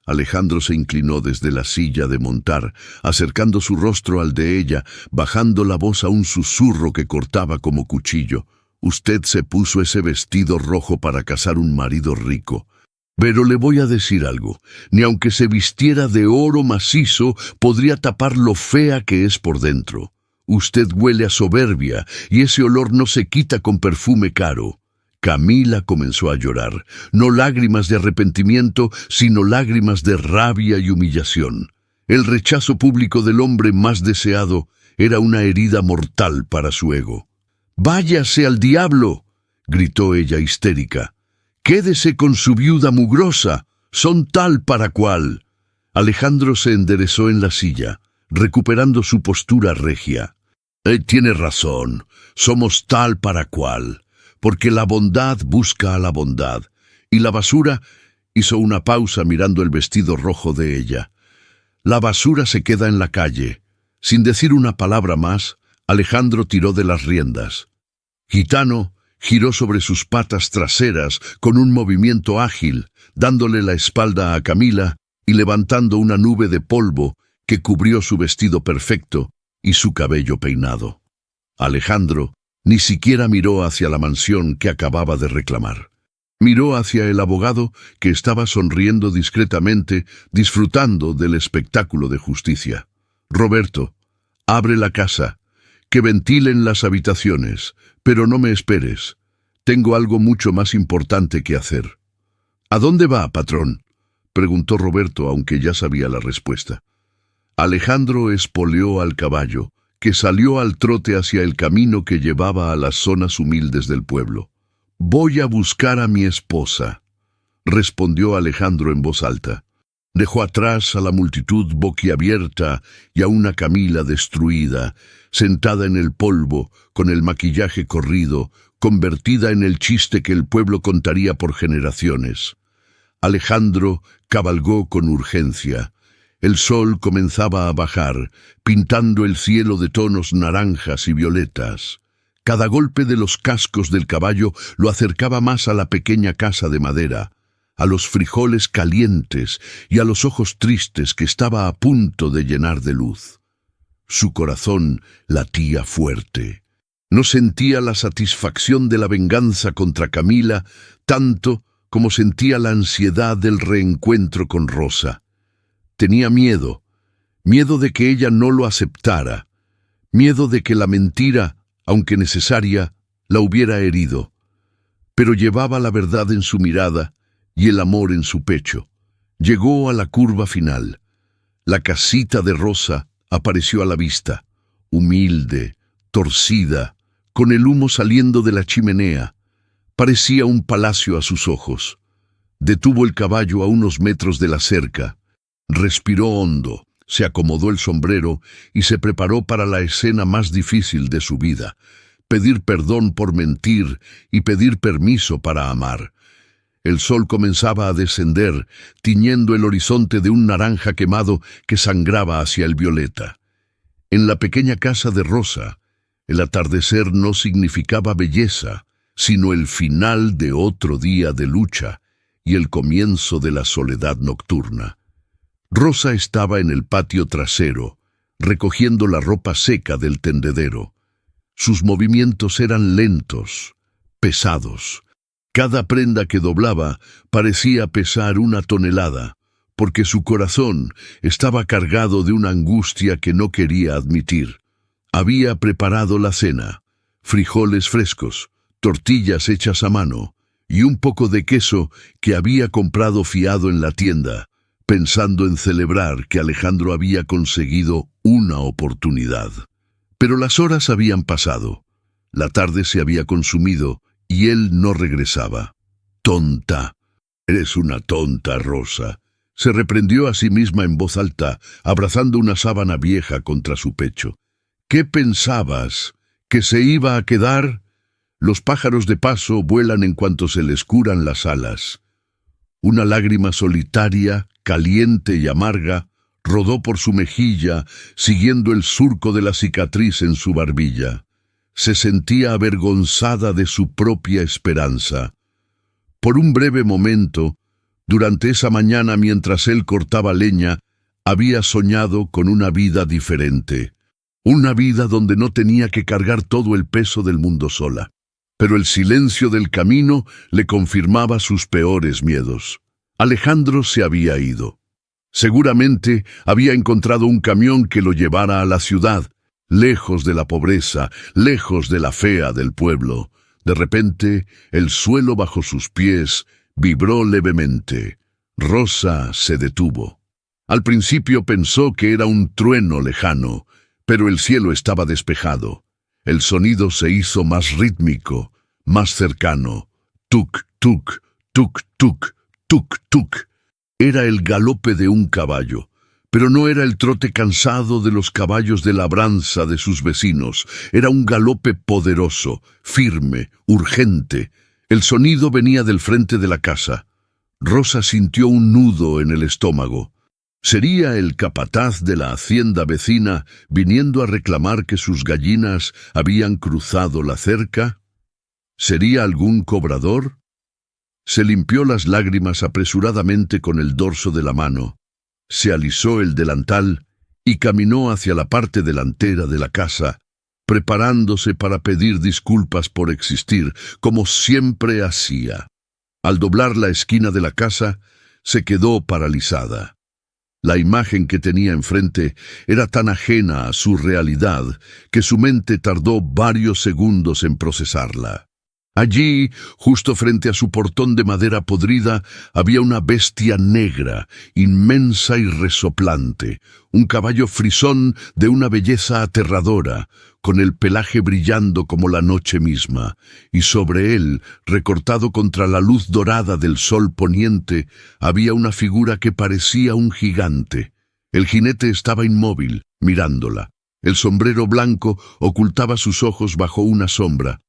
S1: Alejandro se inclinó desde la silla de montar, acercando su rostro al de ella, bajando la voz a un susurro que cortaba como cuchillo. «Usted se puso ese vestido rojo para casar un marido rico. Pero le voy a decir algo, ni aunque se vistiera de oro macizo, podría tapar lo fea que es por dentro. Usted huele a soberbia, y ese olor no se quita con perfume caro». Camila comenzó a llorar, no lágrimas de arrepentimiento, sino lágrimas de rabia y humillación. El rechazo público del hombre más deseado era una herida mortal para su ego. «Váyase al diablo», gritó ella histérica. «Quédese con su viuda mugrosa. Son tal para cual. Alejandro se enderezó en la silla, recuperando su postura regia. Tiene razón, somos tal para cual, porque la bondad busca a la bondad. Y la basura hizo una pausa mirando el vestido rojo de ella. La basura se queda en la calle. Sin decir una palabra más, Alejandro tiró de las riendas. Gitano giró sobre sus patas traseras con un movimiento ágil, dándole la espalda a Camila y levantando una nube de polvo que cubrió su vestido perfecto y su cabello peinado. Alejandro ni siquiera miró hacia la mansión que acababa de reclamar. Miró hacia el abogado que estaba sonriendo discretamente, disfrutando del espectáculo de justicia. Roberto, abre la casa, que ventilen las habitaciones, pero no me esperes. Tengo algo mucho más importante que hacer. ¿A dónde va, patrón?, preguntó Roberto, aunque ya sabía la respuesta. Alejandro espoleó al caballo, que salió al trote hacia el camino que llevaba a las zonas humildes del pueblo. «Voy a buscar a mi esposa», respondió Alejandro en voz alta. Dejó atrás a la multitud boquiabierta y a una Camila destruida, sentada en el polvo, con el maquillaje corrido, convertida en el chiste que el pueblo contaría por generaciones. Alejandro cabalgó con urgencia. El sol comenzaba a bajar, pintando el cielo de tonos naranjas y violetas. Cada golpe de los cascos del caballo lo acercaba más a la pequeña casa de madera, a los frijoles calientes y a los ojos tristes que estaba a punto de llenar de luz. Su corazón latía fuerte. No sentía la satisfacción de la venganza contra Camila tanto como sentía la ansiedad del reencuentro con Rosa. Tenía miedo de que ella no lo aceptara, miedo de que la mentira, aunque necesaria, la hubiera herido. Pero llevaba la verdad en su mirada y el amor en su pecho. Llegó a la curva final. La casita de Rosa apareció a la vista, humilde, torcida, con el humo saliendo de la chimenea. Parecía un palacio a sus ojos. Detuvo el caballo a unos metros de la cerca. Respiró hondo, se acomodó el sombrero y se preparó para la escena más difícil de su vida: pedir perdón por mentir y pedir permiso para amar. El sol comenzaba a descender, tiñendo el horizonte de un naranja quemado que sangraba hacia el violeta. En la pequeña casa de Rosa, el atardecer no significaba belleza, sino el final de otro día de lucha y el comienzo de la soledad nocturna. Rosa estaba en el patio trasero, recogiendo la ropa seca del tendedero. Sus movimientos eran lentos, pesados. Cada prenda que doblaba parecía pesar 1 tonelada, porque su corazón estaba cargado de una angustia que no quería admitir. Había preparado la cena: frijoles frescos, tortillas hechas a mano y un poco de queso que había comprado fiado en la tienda, pensando en celebrar que Alejandro había conseguido una oportunidad. Pero las horas habían pasado, la tarde se había consumido y él no regresaba. «Tonta, eres una tonta, Rosa», se reprendió a sí misma en voz alta, abrazando una sábana vieja contra su pecho. «¿Qué pensabas? ¿Que se iba a quedar? Los pájaros de paso vuelan en cuanto se les curan las alas». Una lágrima solitaria, caliente y amarga, rodó por su mejilla, siguiendo el surco de la cicatriz en su barbilla. Se sentía avergonzada de su propia esperanza. Por un breve momento, durante esa mañana mientras él cortaba leña, había soñado con una vida diferente. Una vida donde no tenía que cargar todo el peso del mundo sola. Pero el silencio del camino le confirmaba sus peores miedos. Alejandro se había ido. Seguramente había encontrado un camión que lo llevara a la ciudad, lejos de la pobreza, lejos de la fea del pueblo. De repente, el suelo bajo sus pies vibró levemente. Rosa se detuvo. Al principio pensó que era un trueno lejano, pero el cielo estaba despejado. El sonido se hizo más rítmico, más cercano. Tuk, tuk, tuk, tuk, tuk, tuk. Era el galope de un caballo, pero no era el trote cansado de los caballos de labranza de sus vecinos. Era un galope poderoso, firme, urgente. El sonido venía del frente de la casa. Rosa sintió un nudo en el estómago. ¿Sería el capataz de la hacienda vecina viniendo a reclamar que sus gallinas habían cruzado la cerca? ¿Sería algún cobrador? Se limpió las lágrimas apresuradamente con el dorso de la mano, se alisó el delantal y caminó hacia la parte delantera de la casa, preparándose para pedir disculpas por existir, como siempre hacía. Al doblar la esquina de la casa, se quedó paralizada. La imagen que tenía enfrente era tan ajena a su realidad que su mente tardó varios segundos en procesarla. Allí, justo frente a su portón de madera podrida, había una bestia negra, inmensa y resoplante, un caballo frisón de una belleza aterradora, con el pelaje brillando como la noche misma, y sobre él, recortado contra la luz dorada del sol poniente, había una figura que parecía un gigante. El jinete estaba inmóvil, mirándola. El sombrero blanco ocultaba sus ojos bajo una sombra.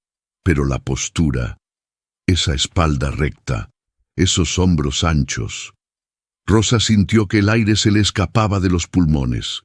S1: Pero la postura, esa espalda recta, esos hombros anchos. Rosa sintió que el aire se le escapaba de los pulmones.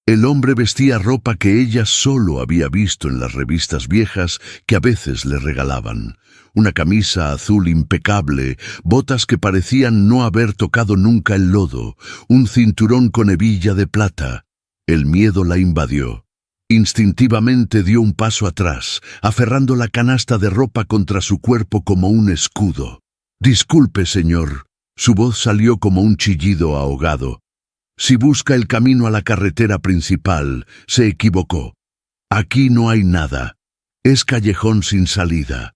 S1: El hombre vestía ropa que ella solo había visto en las revistas viejas que a veces le regalaban. Una camisa azul impecable, botas que parecían no haber tocado nunca el lodo, un cinturón con hebilla de plata. El miedo la invadió. Instintivamente dio un paso atrás, aferrando la canasta de ropa contra su cuerpo como un escudo. «Disculpe, señor». Su voz salió como un chillido ahogado. «Si busca el camino a la carretera principal, se equivocó. Aquí no hay nada. Es callejón sin salida».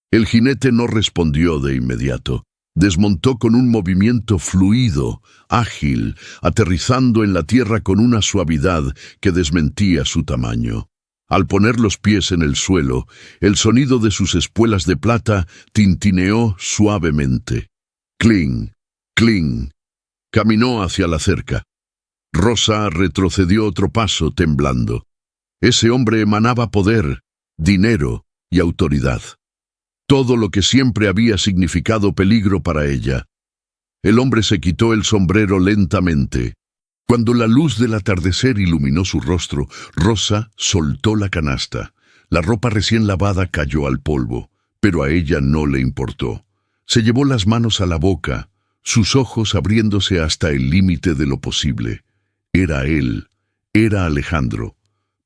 S1: El jinete no respondió de inmediato. Desmontó con un movimiento fluido, ágil, aterrizando en la tierra con una suavidad que desmentía su tamaño. Al poner los pies en el suelo, el sonido de sus espuelas de plata tintineó suavemente. Cling, cling. Caminó hacia la cerca. Rosa retrocedió otro paso temblando. Ese hombre emanaba poder, dinero y autoridad. Todo lo que siempre había significado peligro para ella. El hombre se quitó el sombrero lentamente. Cuando la luz del atardecer iluminó su rostro, Rosa soltó la canasta. La ropa recién lavada cayó al polvo, pero a ella no le importó. Se llevó las manos a la boca, sus ojos abriéndose hasta el límite de lo posible. Era él, era Alejandro,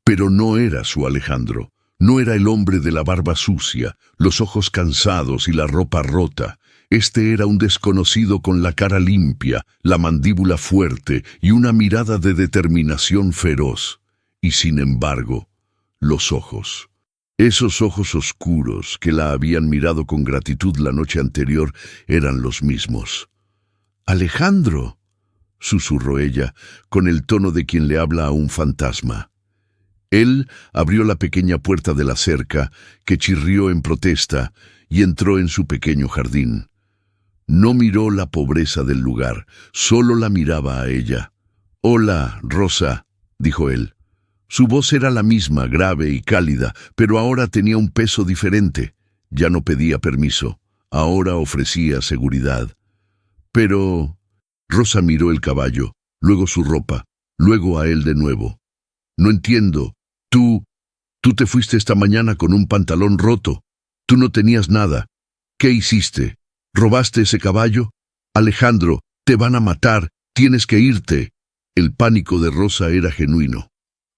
S1: pero no era su Alejandro. No era el hombre de la barba sucia, los ojos cansados y la ropa rota. Este era un desconocido con la cara limpia, la mandíbula fuerte y una mirada de determinación feroz. Y sin embargo, los ojos. Esos ojos oscuros que la habían mirado con gratitud la noche anterior eran los mismos. «Alejandro», susurró ella, con el tono de quien le habla a un fantasma. Él abrió la pequeña puerta de la cerca, que chirrió en protesta, y entró en su pequeño jardín. No miró la pobreza del lugar, solo la miraba a ella. «Hola, Rosa», dijo él. Su voz era la misma, grave y cálida, pero ahora tenía un peso diferente. Ya no pedía permiso, ahora ofrecía seguridad. Pero... Rosa miró el caballo, luego su ropa, luego a él de nuevo. «No entiendo. Tú te fuiste esta mañana con un pantalón roto. Tú no tenías nada. ¿Qué hiciste? ¿Robaste ese caballo? Alejandro, te van a matar. Tienes que irte». El pánico de Rosa era genuino.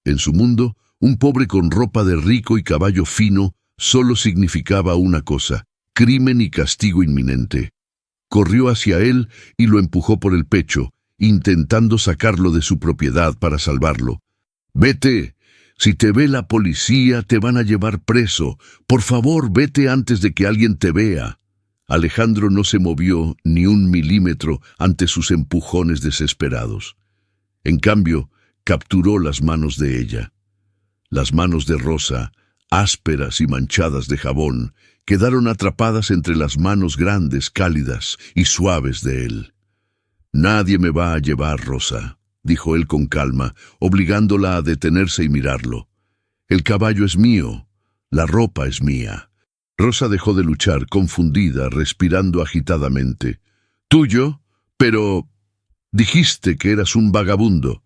S1: En su mundo, un pobre con ropa de rico y caballo fino solo significaba una cosa: crimen y castigo inminente. Corrió hacia él y lo empujó por el pecho, intentando sacarlo de su propiedad para salvarlo. «Vete. Si te ve la policía, te van a llevar preso. Por favor, vete antes de que alguien te vea». Alejandro no se movió ni un milímetro ante sus empujones desesperados. En cambio, capturó las manos de ella. Las manos de Rosa, ásperas y manchadas de jabón, quedaron atrapadas entre las manos grandes, cálidas y suaves de él. Nadie me va a llevar, Rosa, dijo él con calma, obligándola a detenerse y mirarlo. El caballo es mío, la ropa es mía. Rosa dejó de luchar, confundida, respirando agitadamente. ¿Tuyo? Pero... dijiste que eras un vagabundo.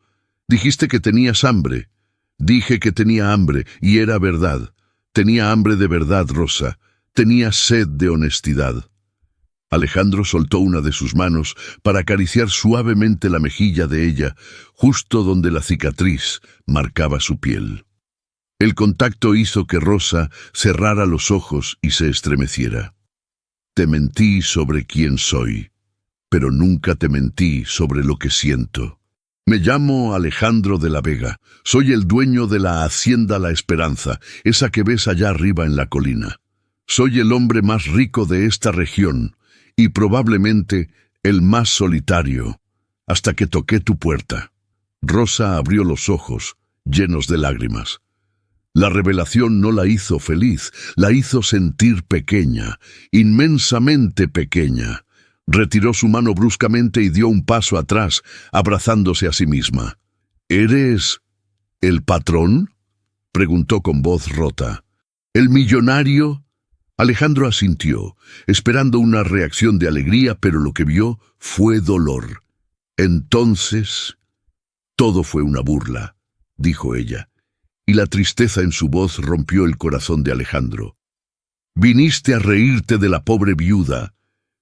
S1: Dijiste que tenías hambre. Dije que tenía hambre, y era verdad. Tenía hambre de verdad, Rosa. Tenía sed de honestidad. Alejandro soltó una de sus manos para acariciar suavemente la mejilla de ella, justo donde la cicatriz marcaba su piel. El contacto hizo que Rosa cerrara los ojos y se estremeciera. Te mentí sobre quién soy, pero nunca te mentí sobre lo que siento. Me llamo Alejandro de la Vega. Soy el dueño de la hacienda La Esperanza, esa que ves allá arriba en la colina. Soy el hombre más rico de esta región y probablemente el más solitario, hasta que toqué tu puerta. Rosa abrió los ojos, llenos de lágrimas. La revelación no la hizo feliz, la hizo sentir pequeña, inmensamente pequeña. Retiró su mano bruscamente y dio un paso atrás, abrazándose a sí misma. ¿Eres el patrón?, preguntó con voz rota. ¿El millonario? Alejandro asintió, esperando una reacción de alegría, pero lo que vio fue dolor. Entonces, todo fue una burla, dijo ella, y la tristeza en su voz rompió el corazón de Alejandro. Viniste a reírte de la pobre viuda.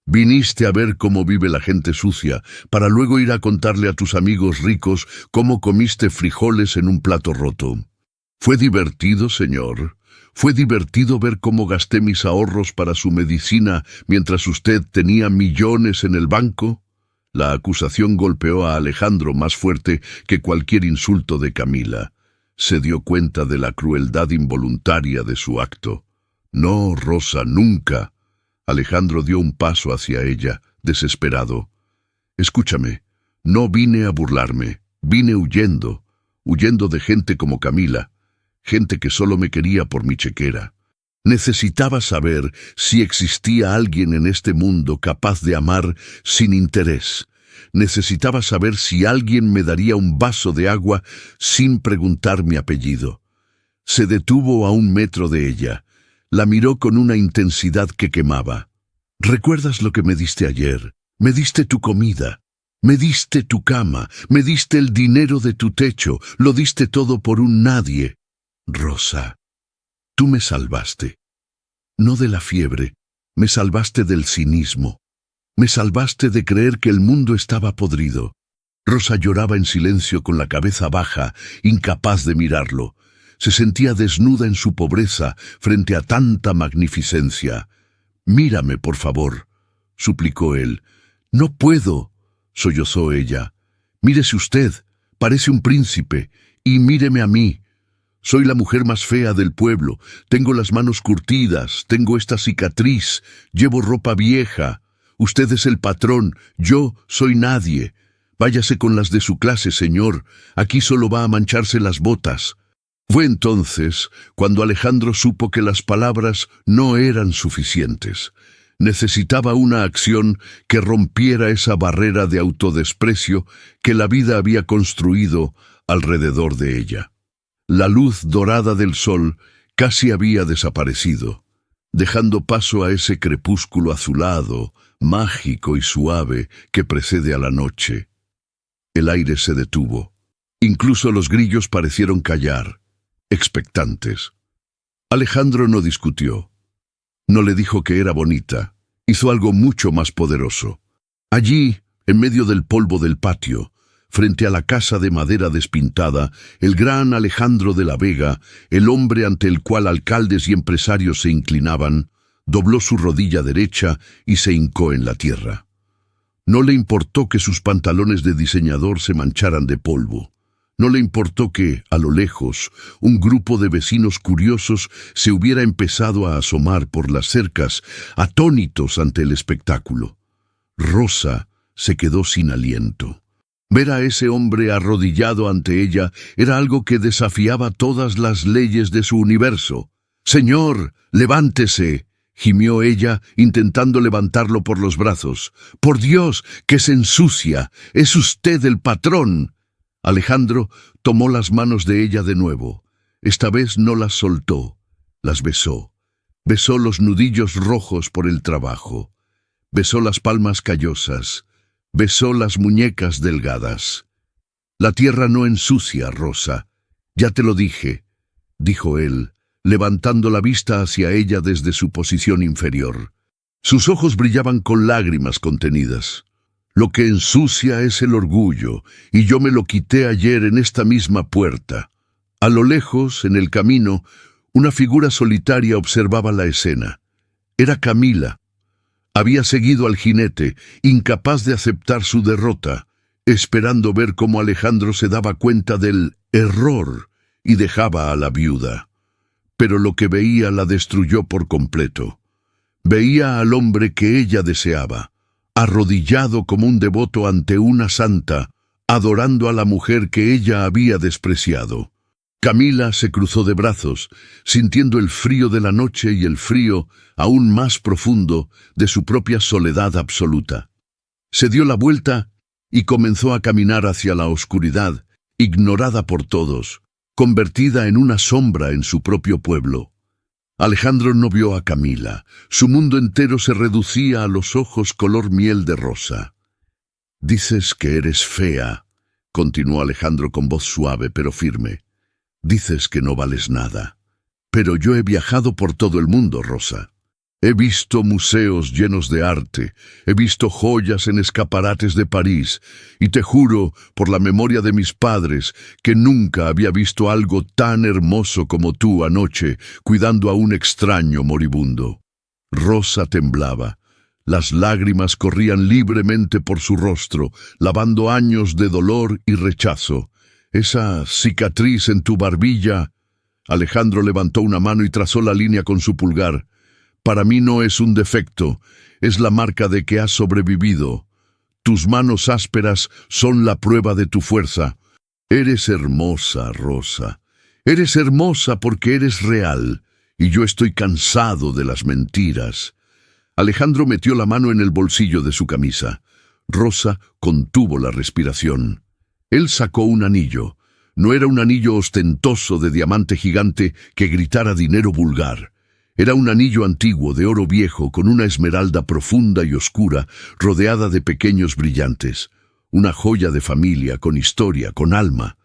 S1: Viniste a ver cómo vive la gente sucia, para luego ir a contarle a tus amigos ricos cómo comiste frijoles en un plato roto. ¿Fue divertido, señor? ¿Fue divertido ver cómo gasté mis ahorros para su medicina mientras usted tenía millones en el banco? La acusación golpeó a Alejandro más fuerte que cualquier insulto de Camila. Se dio cuenta de la crueldad involuntaria de su acto. No, Rosa, nunca. Alejandro dio un paso hacia ella, desesperado. Escúchame, no vine a burlarme, vine huyendo de gente como Camila, gente que solo me quería por mi chequera. Necesitaba saber si existía alguien en este mundo capaz de amar sin interés. Necesitaba saber si alguien me daría un vaso de agua sin preguntar mi apellido. Se detuvo a 1 metro de ella. La miró con una intensidad que quemaba. ¿Recuerdas lo que me diste ayer? Me diste tu comida, me diste tu cama, me diste el dinero de tu techo, lo diste todo por un nadie. Rosa, tú me salvaste. No de la fiebre, me salvaste del cinismo. Me salvaste de creer que el mundo estaba podrido. Rosa lloraba en silencio con la cabeza baja, incapaz de mirarlo. Se sentía desnuda en su pobreza frente a tanta magnificencia. «Mírame, por favor», suplicó él. «No puedo», sollozó ella. «Mírese usted, parece un príncipe, y míreme a mí. Soy la mujer más fea del pueblo, tengo las manos curtidas, tengo esta cicatriz, llevo ropa vieja. Usted es el patrón, yo soy nadie. Váyase con las de su clase, señor, aquí solo va a mancharse las botas». Fue entonces cuando Alejandro supo que las palabras no eran suficientes. Necesitaba una acción que rompiera esa barrera de autodesprecio que la vida había construido alrededor de ella. La luz dorada del sol casi había desaparecido, dejando paso a ese crepúsculo azulado, mágico y suave que precede a la noche. El aire se detuvo. Incluso los grillos parecieron callar, expectantes. Alejandro no discutió. No le dijo que era bonita. Hizo algo mucho más poderoso. Allí, en medio del polvo del patio, frente a la casa de madera despintada, el gran Alejandro de la Vega, el hombre ante el cual alcaldes y empresarios se inclinaban, dobló su rodilla derecha y se hincó en la tierra. No le importó que sus pantalones de diseñador se mancharan de polvo. No le importó que, a lo lejos, un grupo de vecinos curiosos se hubiera empezado a asomar por las cercas, atónitos ante el espectáculo. Rosa se quedó sin aliento. Ver a ese hombre arrodillado ante ella era algo que desafiaba todas las leyes de su universo. «Señor, levántese», gimió ella, intentando levantarlo por los brazos. «¡Por Dios, que se ensucia! ¡Es usted el patrón!». Alejandro tomó las manos de ella de nuevo. Esta vez no las soltó, las besó. Besó los nudillos rojos por el trabajo. Besó las palmas callosas. Besó las muñecas delgadas. «La tierra no ensucia, Rosa. Ya te lo dije», dijo él, levantando la vista hacia ella desde su posición inferior. Sus ojos brillaban con lágrimas contenidas. «Lo que ensucia es el orgullo, y yo me lo quité ayer en esta misma puerta». A lo lejos, en el camino, una figura solitaria observaba la escena. Era Camila. Había seguido al jinete, incapaz de aceptar su derrota, esperando ver cómo Alejandro se daba cuenta del error y dejaba a la viuda. Pero lo que veía la destruyó por completo. Veía al hombre que ella deseaba, arrodillado como un devoto ante una santa, adorando a la mujer que ella había despreciado. Camila se cruzó de brazos, sintiendo el frío de la noche y el frío, aún más profundo, de su propia soledad absoluta. Se dio la vuelta y comenzó a caminar hacia la oscuridad, ignorada por todos, convertida en una sombra en su propio pueblo. Alejandro no vio a Camila. Su mundo entero se reducía a los ojos color miel de rosa. «Dices que eres fea», continuó Alejandro con voz suave pero firme. «Dices que no vales nada. Pero yo he viajado por todo el mundo, Rosa. He visto museos llenos de arte, he visto joyas en escaparates de París, y te juro, por la memoria de mis padres, que nunca había visto algo tan hermoso como tú anoche, cuidando a un extraño moribundo». Rosa temblaba. Las lágrimas corrían libremente por su rostro, lavando años de dolor y rechazo. «Esa cicatriz en tu barbilla». Alejandro levantó una mano y trazó la línea con su pulgar. «Para mí no es un defecto, es la marca de que has sobrevivido. Tus manos ásperas son la prueba de tu fuerza. Eres hermosa, Rosa. Eres hermosa porque eres real, y yo estoy cansado de las mentiras». Alejandro metió la mano en el bolsillo de su camisa. Rosa contuvo la respiración. Él sacó un anillo. No era un anillo ostentoso de diamante gigante que gritara dinero vulgar. Era un anillo antiguo de oro viejo con una esmeralda profunda y oscura rodeada de pequeños brillantes. Una joya de familia, con historia, con alma.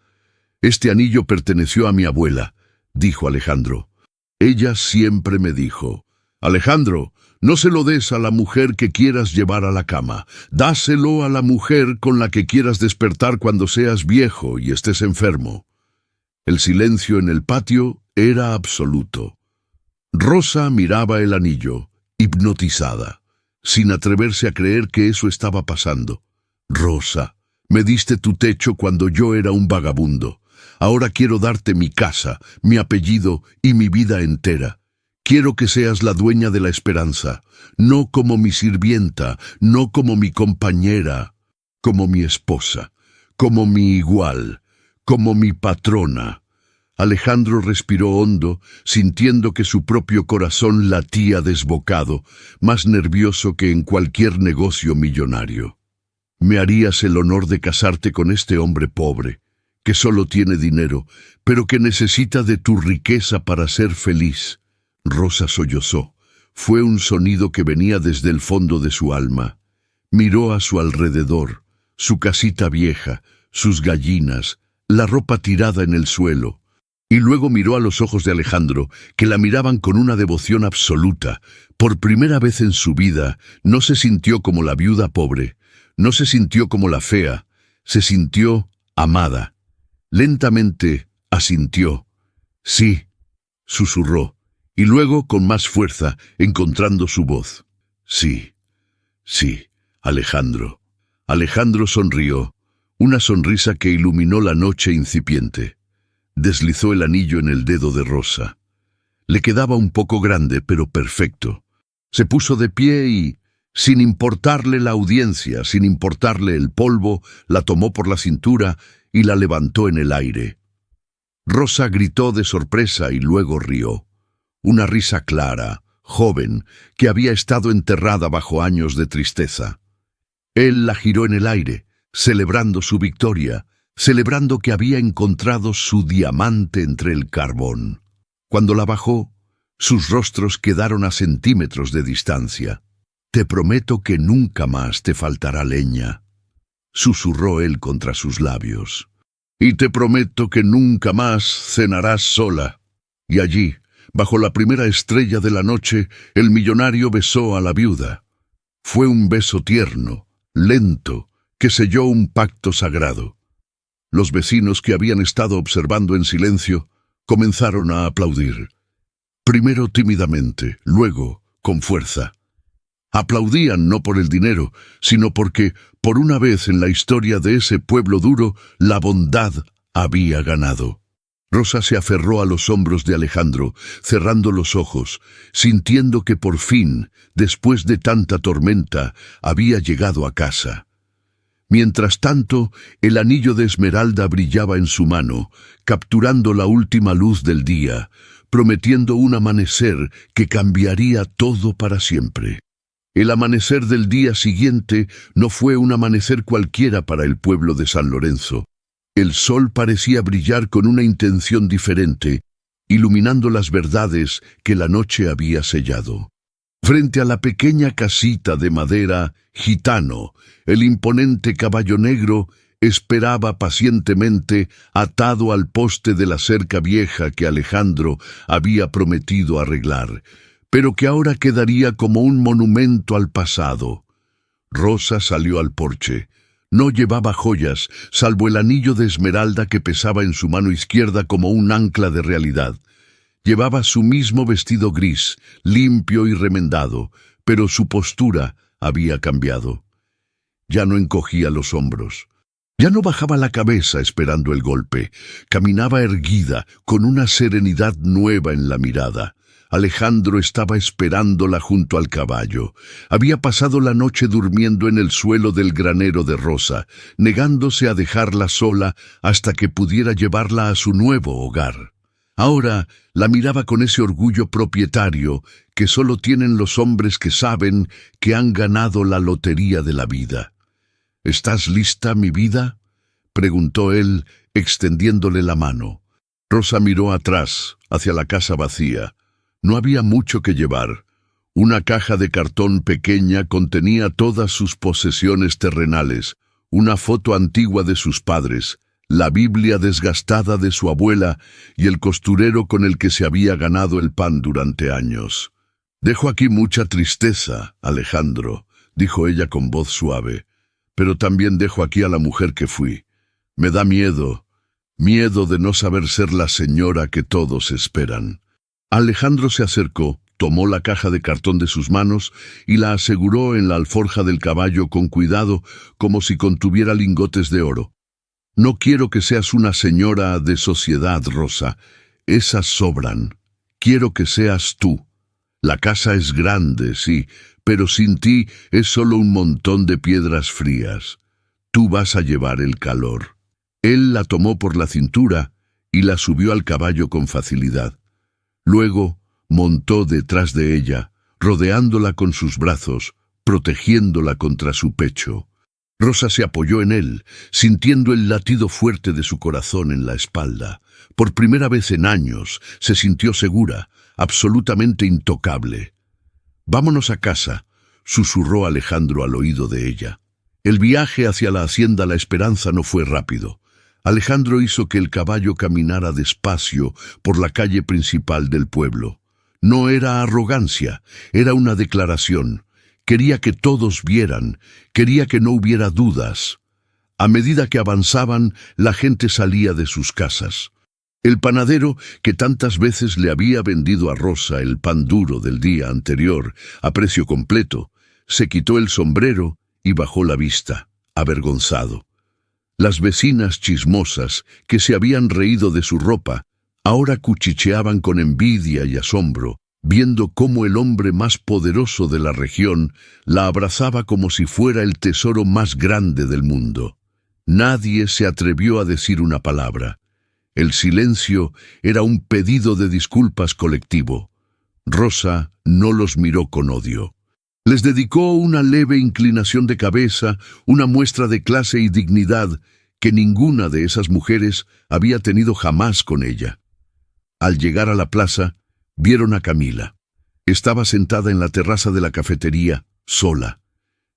S1: «Este anillo perteneció a mi abuela», dijo Alejandro. «Ella siempre me dijo: Alejandro, no se lo des a la mujer que quieras llevar a la cama. Dáselo a la mujer con la que quieras despertar cuando seas viejo y estés enfermo». El silencio en el patio era absoluto. Rosa miraba el anillo, hipnotizada, sin atreverse a creer que eso estaba pasando. «Rosa, me diste tu techo cuando yo era un vagabundo. Ahora quiero darte mi casa, mi apellido y mi vida entera. Quiero que seas la dueña de la esperanza, no como mi sirvienta, no como mi compañera, como mi esposa, como mi igual, como mi patrona». Alejandro respiró hondo, sintiendo que su propio corazón latía desbocado, más nervioso que en cualquier negocio millonario. «Me harías el honor de casarte con este hombre pobre, que solo tiene dinero, pero que necesita de tu riqueza para ser feliz». Rosa sollozó. Fue un sonido que venía desde el fondo de su alma. Miró a su alrededor, su casita vieja, sus gallinas, la ropa tirada en el suelo, y luego miró a los ojos de Alejandro, que la miraban con una devoción absoluta. Por primera vez en su vida, no se sintió como la viuda pobre, no se sintió como la fea, se sintió amada. Lentamente asintió. «Sí», susurró. Y luego, con más fuerza, encontrando su voz. «Sí, sí, Alejandro». Alejandro sonrió, una sonrisa que iluminó la noche incipiente. Deslizó el anillo en el dedo de Rosa. Le quedaba un poco grande, pero perfecto. Se puso de pie y, sin importarle la audiencia, sin importarle el polvo, la tomó por la cintura y la levantó en el aire. Rosa gritó de sorpresa y luego rió. Una risa clara, joven, que había estado enterrada bajo años de tristeza. Él la giró en el aire, celebrando su victoria, celebrando que había encontrado su diamante entre el carbón. Cuando la bajó, sus rostros quedaron a centímetros de distancia. «Te prometo que nunca más te faltará leña», susurró él contra sus labios. «Y te prometo que nunca más cenarás sola». Y allí, bajo la primera estrella de la noche, el millonario besó a la viuda. Fue un beso tierno, lento, que selló un pacto sagrado. Los vecinos que habían estado observando en silencio comenzaron a aplaudir. Primero tímidamente, luego con fuerza. Aplaudían no por el dinero, sino porque, por una vez en la historia de ese pueblo duro, la bondad había ganado. Rosa se aferró a los hombros de Alejandro, cerrando los ojos, sintiendo que por fin, después de tanta tormenta, había llegado a casa. Mientras tanto, el anillo de esmeralda brillaba en su mano, capturando la última luz del día, prometiendo un amanecer que cambiaría todo para siempre. El amanecer del día siguiente no fue un amanecer cualquiera para el pueblo de San Lorenzo. El sol parecía brillar con una intención diferente, iluminando las verdades que la noche había sellado. Frente a la pequeña casita de madera, Gitano, el imponente caballo negro, esperaba pacientemente atado al poste de la cerca vieja que Alejandro había prometido arreglar, pero que ahora quedaría como un monumento al pasado. Rosa salió al porche. No llevaba joyas, salvo el anillo de esmeralda que pesaba en su mano izquierda como un ancla de realidad. Llevaba su mismo vestido gris, limpio y remendado, pero su postura había cambiado. Ya no encogía los hombros. Ya no bajaba la cabeza esperando el golpe. Caminaba erguida, con una serenidad nueva en la mirada. Alejandro estaba esperándola junto al caballo. Había pasado la noche durmiendo en el suelo del granero de Rosa, negándose a dejarla sola hasta que pudiera llevarla a su nuevo hogar. Ahora la miraba con ese orgullo propietario que solo tienen los hombres que saben que han ganado la lotería de la vida. «¿Estás lista, mi vida?», preguntó él, extendiéndole la mano. Rosa miró atrás, hacia la casa vacía. No había mucho que llevar. Una caja de cartón pequeña contenía todas sus posesiones terrenales, una foto antigua de sus padres, la Biblia desgastada de su abuela y el costurero con el que se había ganado el pan durante años. «Dejo aquí mucha tristeza, Alejandro», dijo ella con voz suave, «pero también dejo aquí a la mujer que fui. Me da miedo de no saber ser la señora que todos esperan». Alejandro se acercó, tomó la caja de cartón de sus manos y la aseguró en la alforja del caballo con cuidado, como si contuviera lingotes de oro. «No quiero que seas una señora de sociedad, Rosa. Esas sobran. Quiero que seas tú. La casa es grande, sí, pero sin ti es solo un montón de piedras frías. Tú vas a llevar el calor». Él la tomó por la cintura y la subió al caballo con facilidad. Luego montó detrás de ella, rodeándola con sus brazos, protegiéndola contra su pecho. Rosa se apoyó en él, sintiendo el latido fuerte de su corazón en la espalda. Por primera vez en años se sintió segura, absolutamente intocable. «Vámonos a casa», susurró Alejandro al oído de ella. El viaje hacia la hacienda La Esperanza no fue rápido. Alejandro hizo que el caballo caminara despacio por la calle principal del pueblo. No era arrogancia, era una declaración. Quería que todos vieran, quería que no hubiera dudas. A medida que avanzaban, la gente salía de sus casas. El panadero, que tantas veces le había vendido a Rosa el pan duro del día anterior a precio completo, se quitó el sombrero y bajó la vista, avergonzado. Las vecinas chismosas, que se habían reído de su ropa, ahora cuchicheaban con envidia y asombro, viendo cómo el hombre más poderoso de la región la abrazaba como si fuera el tesoro más grande del mundo. Nadie se atrevió a decir una palabra. El silencio era un pedido de disculpas colectivo. Rosa no los miró con odio. Les dedicó una leve inclinación de cabeza, una muestra de clase y dignidad que ninguna de esas mujeres había tenido jamás con ella. Al llegar a la plaza, vieron a Camila. Estaba sentada en la terraza de la cafetería, sola.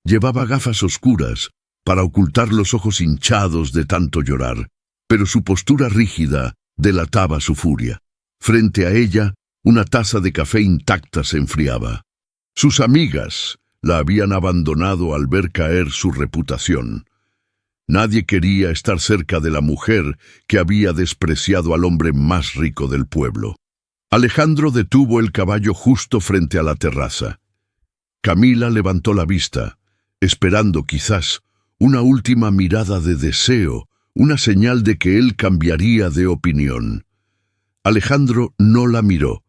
S1: Llevaba gafas oscuras para ocultar los ojos hinchados de tanto llorar, pero su postura rígida delataba su furia. Frente a ella, una taza de café intacta se enfriaba. Sus amigas la habían abandonado al ver caer su reputación. Nadie quería estar cerca de la mujer que había despreciado al hombre más rico del pueblo. Alejandro detuvo el caballo justo frente a la terraza. Camila levantó la vista, esperando quizás una última mirada de deseo, una señal de que él cambiaría de opinión. Alejandro no la miró.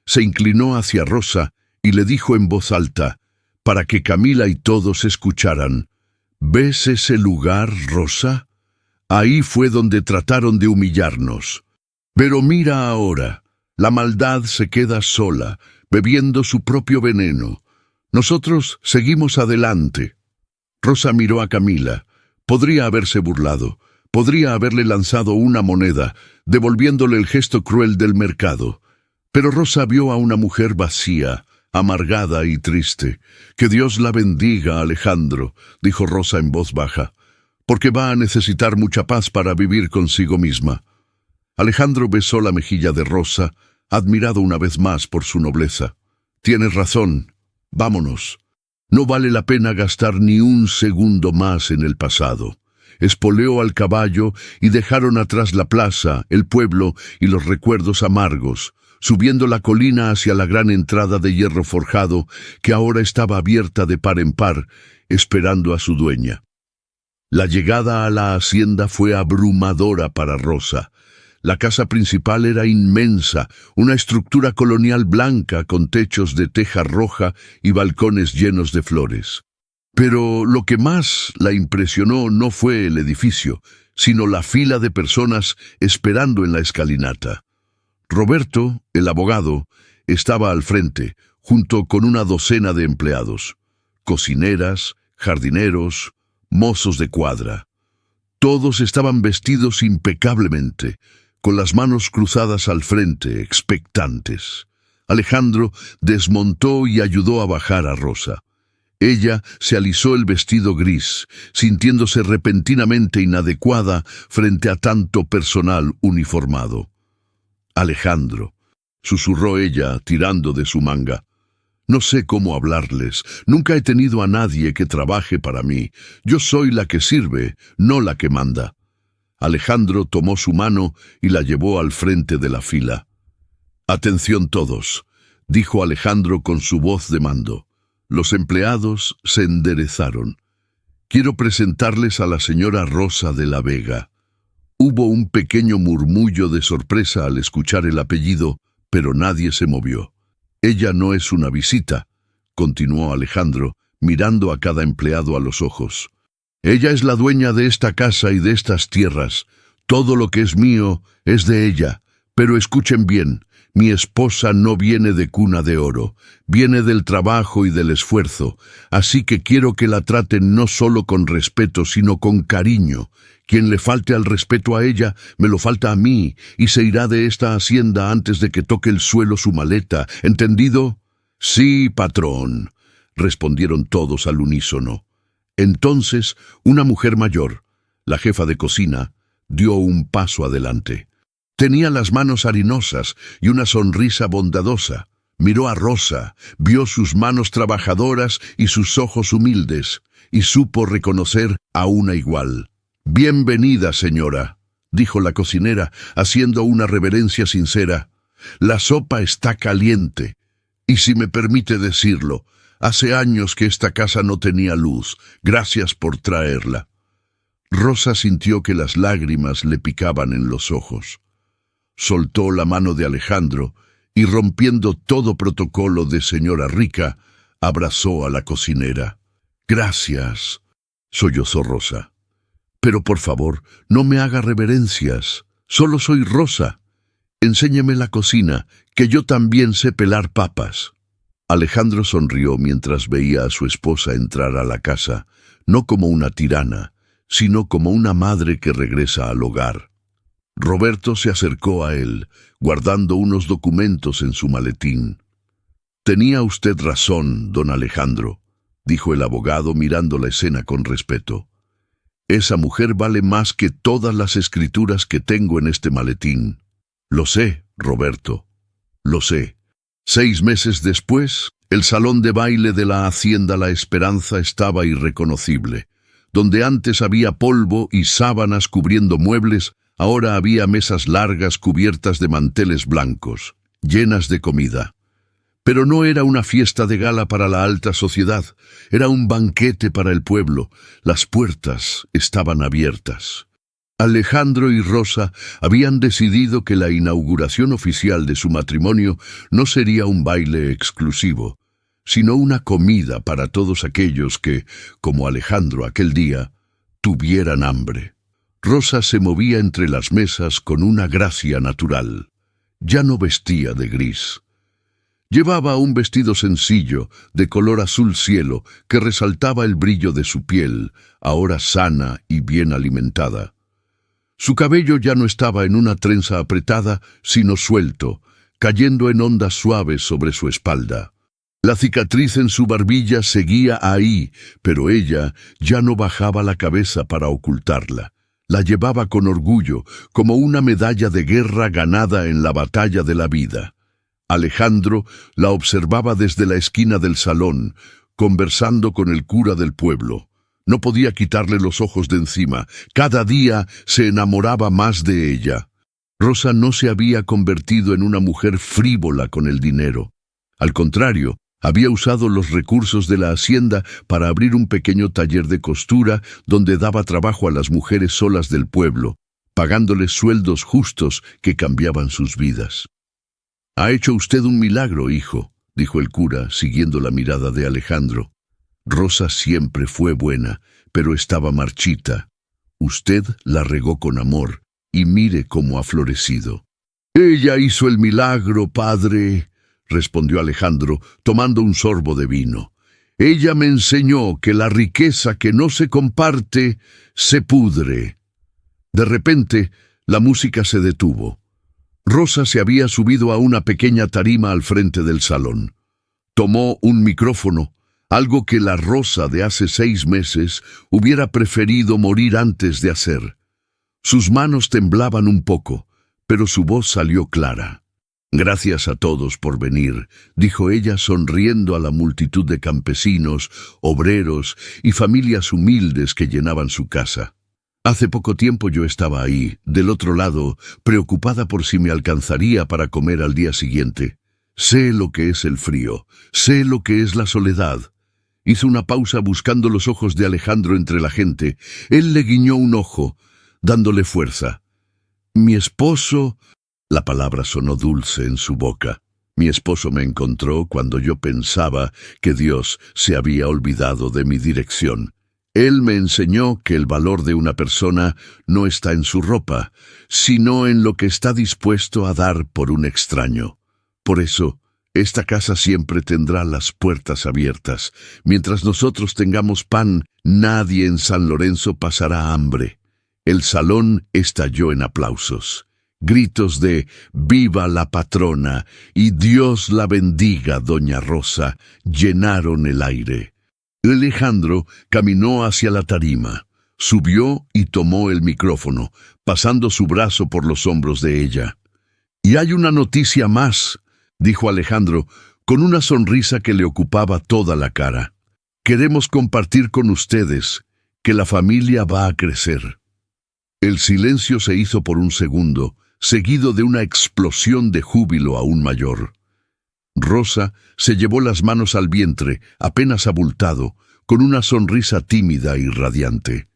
S1: Se inclinó hacia Rosa y le dijo en voz alta, para que Camila y todos escucharan: ¿Ves ese lugar, Rosa? Ahí fue donde trataron de humillarnos. Pero mira ahora, la maldad se queda sola, bebiendo su propio veneno. Nosotros seguimos adelante. Rosa miró a Camila. Podría haberse burlado, podría haberle lanzado una moneda, devolviéndole el gesto cruel del mercado. Pero Rosa vio a una mujer vacía, amargada y triste. «Que Dios la bendiga, Alejandro», dijo Rosa en voz baja, «porque va a necesitar mucha paz para vivir consigo misma». Alejandro besó la mejilla de Rosa, admirado una vez más por su nobleza. «Tienes razón. Vámonos. No vale la pena gastar ni un segundo más en el pasado». Espoleó al caballo y dejaron atrás la plaza, el pueblo y los recuerdos amargos, subiendo la colina hacia la gran entrada de hierro forjado que ahora estaba abierta de par en par, esperando a su dueña. La llegada a la hacienda fue abrumadora para Rosa. La casa principal era inmensa, una estructura colonial blanca con techos de teja roja y balcones llenos de flores. Pero lo que más la impresionó no fue el edificio, sino la fila de personas esperando en la escalinata. Roberto, el abogado, estaba al frente, junto con una docena de empleados, cocineras, jardineros, mozos de cuadra. Todos estaban vestidos impecablemente, con las manos cruzadas al frente, expectantes. Alejandro desmontó y ayudó a bajar a Rosa. Ella se alisó el vestido gris, sintiéndose repentinamente inadecuada frente a tanto personal uniformado. «Alejandro», susurró ella, tirando de su manga, «no sé cómo hablarles. Nunca he tenido a nadie que trabaje para mí. Yo soy la que sirve, no la que manda». Alejandro tomó su mano y la llevó al frente de la fila. «Atención todos», dijo Alejandro con su voz de mando. Los empleados se enderezaron. «Quiero presentarles a la señora Rosa de la Vega». Hubo un pequeño murmullo de sorpresa al escuchar el apellido, pero nadie se movió. «Ella no es una visita», continuó Alejandro, mirando a cada empleado a los ojos. «Ella es la dueña de esta casa y de estas tierras. Todo lo que es mío es de ella. Pero escuchen bien, mi esposa no viene de cuna de oro, viene del trabajo y del esfuerzo, así que quiero que la traten no solo con respeto, sino con cariño. Quien le falte al respeto a ella, me lo falta a mí, y se irá de esta hacienda antes de que toque el suelo su maleta. ¿Entendido?» «Sí, patrón», respondieron todos al unísono. Entonces, una mujer mayor, la jefa de cocina, dio un paso adelante. Tenía las manos harinosas y una sonrisa bondadosa. Miró a Rosa, vio sus manos trabajadoras y sus ojos humildes, y supo reconocer a una igual. «Bienvenida, señora», dijo la cocinera, haciendo una reverencia sincera. «La sopa está caliente, y si me permite decirlo, hace años que esta casa no tenía luz. Gracias por traerla». Rosa sintió que las lágrimas le picaban en los ojos. Soltó la mano de Alejandro y, rompiendo todo protocolo de señora rica, abrazó a la cocinera. «Gracias», sollozó Rosa. «Pero por favor, no me haga reverencias. Solo soy Rosa». Enséñeme la cocina, que yo también sé pelar papas. Alejandro sonrió mientras veía a su esposa entrar a la casa, no como una tirana, sino como una madre que regresa al hogar. Roberto se acercó a él, guardando unos documentos en su maletín. «Tenía usted razón, don Alejandro», dijo el abogado mirando la escena con respeto. «Esa mujer vale más que todas las escrituras que tengo en este maletín». «Lo sé, Roberto, lo sé». 6 meses después, el salón de baile de la Hacienda La Esperanza estaba irreconocible. Donde antes había polvo y sábanas cubriendo muebles, ahora había mesas largas cubiertas de manteles blancos, llenas de comida. Pero no era una fiesta de gala para la alta sociedad, era un banquete para el pueblo. Las puertas estaban abiertas. Alejandro y Rosa habían decidido que la inauguración oficial de su matrimonio no sería un baile exclusivo, sino una comida para todos aquellos que, como Alejandro aquel día, tuvieran hambre. Rosa se movía entre las mesas con una gracia natural. Ya no vestía de gris. Llevaba un vestido sencillo, de color azul cielo, que resaltaba el brillo de su piel, ahora sana y bien alimentada. Su cabello ya no estaba en una trenza apretada, sino suelto, cayendo en ondas suaves sobre su espalda. La cicatriz en su barbilla seguía ahí, pero ella ya no bajaba la cabeza para ocultarla. La llevaba con orgullo, como una medalla de guerra ganada en la batalla de la vida. Alejandro la observaba desde la esquina del salón, conversando con el cura del pueblo. No podía quitarle los ojos de encima. Cada día se enamoraba más de ella. Rosa no se había convertido en una mujer frívola con el dinero. Al contrario, había usado los recursos de la hacienda para abrir un pequeño taller de costura donde daba trabajo a las mujeres solas del pueblo, pagándoles sueldos justos que cambiaban sus vidas. «Ha hecho usted un milagro, hijo», dijo el cura, siguiendo la mirada de Alejandro. «Rosa siempre fue buena, pero estaba marchita. Usted la regó con amor, y mire cómo ha florecido». «Ella hizo el milagro, padre», respondió Alejandro, tomando un sorbo de vino. «Ella me enseñó que la riqueza que no se comparte se pudre». De repente, la música se detuvo. Rosa se había subido a una pequeña tarima al frente del salón. Tomó un micrófono, algo que la Rosa de hace 6 meses hubiera preferido morir antes de hacer. Sus manos temblaban un poco, pero su voz salió clara. «Gracias a todos por venir», dijo ella sonriendo a la multitud de campesinos, obreros y familias humildes que llenaban su casa. «Hace poco tiempo yo estaba ahí, del otro lado, preocupada por si me alcanzaría para comer al día siguiente. Sé lo que es el frío, sé lo que es la soledad». Hizo una pausa buscando los ojos de Alejandro entre la gente. Él le guiñó un ojo, dándole fuerza. «Mi esposo...» La palabra sonó dulce en su boca. «Mi esposo me encontró cuando yo pensaba que Dios se había olvidado de mi dirección. Él me enseñó que el valor de una persona no está en su ropa, sino en lo que está dispuesto a dar por un extraño. Por eso, esta casa siempre tendrá las puertas abiertas. Mientras nosotros tengamos pan, nadie en San Lorenzo pasará hambre». El salón estalló en aplausos. Gritos de «¡Viva la patrona!» y «Dios la bendiga, doña Rosa» llenaron el aire. Alejandro caminó hacia la tarima, subió y tomó el micrófono, pasando su brazo por los hombros de ella. «Y hay una noticia más», dijo Alejandro, con una sonrisa que le ocupaba toda la cara. «Queremos compartir con ustedes que la familia va a crecer». El silencio se hizo por un segundo, seguido de una explosión de júbilo aún mayor. Rosa se llevó las manos al vientre, apenas abultado, con una sonrisa tímida y radiante.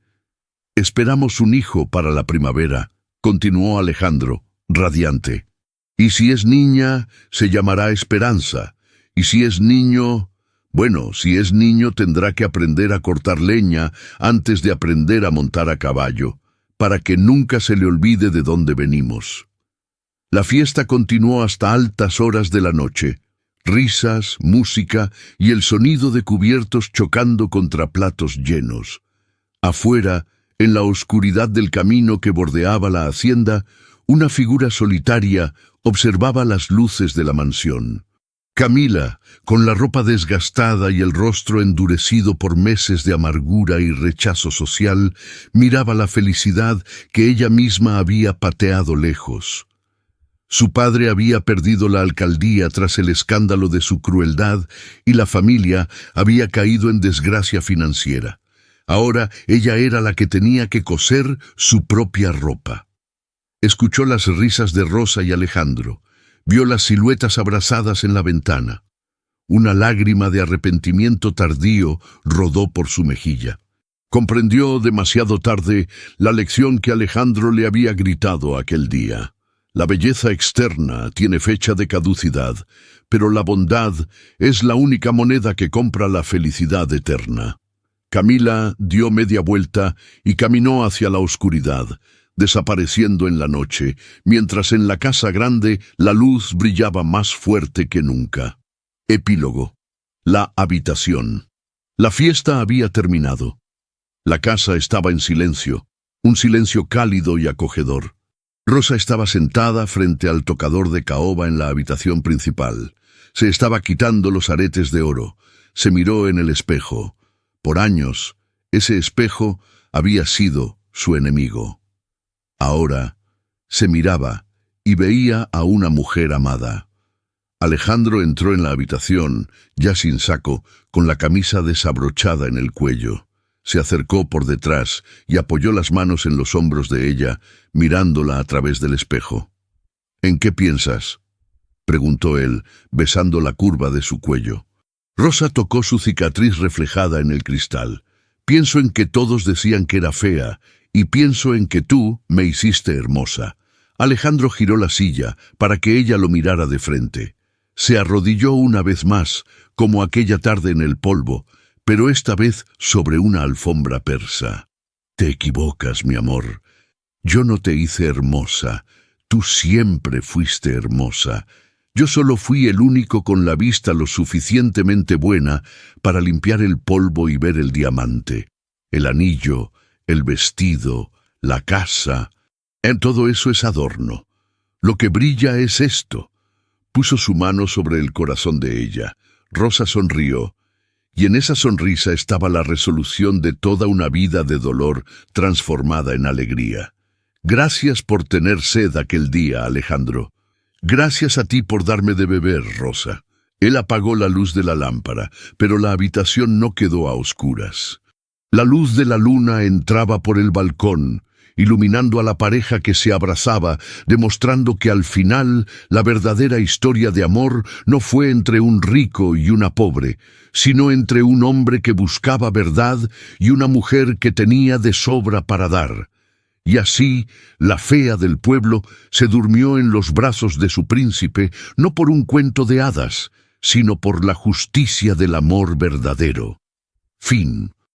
S1: «Esperamos un hijo para la primavera», continuó Alejandro, radiante. «Y si es niña, se llamará Esperanza. Y si es niño... Bueno, si es niño tendrá que aprender a cortar leña antes de aprender a montar a caballo, para que nunca se le olvide de dónde venimos». La fiesta continuó hasta altas horas de la noche. Risas, música y el sonido de cubiertos chocando contra platos llenos. Afuera, en la oscuridad del camino que bordeaba la hacienda, una figura solitaria observaba las luces de la mansión. Camila, con la ropa desgastada y el rostro endurecido por meses de amargura y rechazo social, miraba la felicidad que ella misma había pateado lejos. Su padre había perdido la alcaldía tras el escándalo de su crueldad y la familia había caído en desgracia financiera. Ahora ella era la que tenía que coser su propia ropa. Escuchó las risas de Rosa y Alejandro. Vio las siluetas abrazadas en la ventana. Una lágrima de arrepentimiento tardío rodó por su mejilla. Comprendió demasiado tarde la lección que Alejandro le había gritado aquel día. La belleza externa tiene fecha de caducidad, pero la bondad es la única moneda que compra la felicidad eterna. Camila dio media vuelta y caminó hacia la oscuridad, desapareciendo en la noche, mientras en la casa grande la luz brillaba más fuerte que nunca. Epílogo. La habitación. La fiesta había terminado. La casa estaba en silencio, un silencio cálido y acogedor. Rosa estaba sentada frente al tocador de caoba en la habitación principal. Se estaba quitando los aretes de oro. Se miró en el espejo. Por años, ese espejo había sido su enemigo. Ahora se miraba y veía a una mujer amada. Alejandro entró en la habitación, ya sin saco, con la camisa desabrochada en el cuello. Se acercó por detrás y apoyó las manos en los hombros de ella, mirándola a través del espejo. «¿En qué piensas?», preguntó él, besando la curva de su cuello. Rosa tocó su cicatriz reflejada en el cristal. «Pienso en que todos decían que era fea, y pienso en que tú me hiciste hermosa». Alejandro giró la silla para que ella lo mirara de frente. Se arrodilló una vez más, como aquella tarde en el polvo, pero esta vez sobre una alfombra persa. «Te equivocas, mi amor. Yo no te hice hermosa. Tú siempre fuiste hermosa. Yo solo fui el único con la vista lo suficientemente buena para limpiar el polvo y ver el diamante, el anillo, el vestido, la casa. En todo eso es adorno. Lo que brilla es esto». Puso su mano sobre el corazón de ella. Rosa sonrió, y en esa sonrisa estaba la resolución de toda una vida de dolor transformada en alegría. «Gracias por tener sed aquel día, Alejandro. Gracias a ti por darme de beber, Rosa». Él apagó la luz de la lámpara, pero la habitación no quedó a oscuras. La luz de la luna entraba por el balcón, iluminando a la pareja que se abrazaba, demostrando que al final la verdadera historia de amor no fue entre un rico y una pobre, sino entre un hombre que buscaba verdad y una mujer que tenía de sobra para dar. Y así, la fea del pueblo se durmió en los brazos de su príncipe, no por un cuento de hadas, sino por la justicia del amor verdadero. Fin.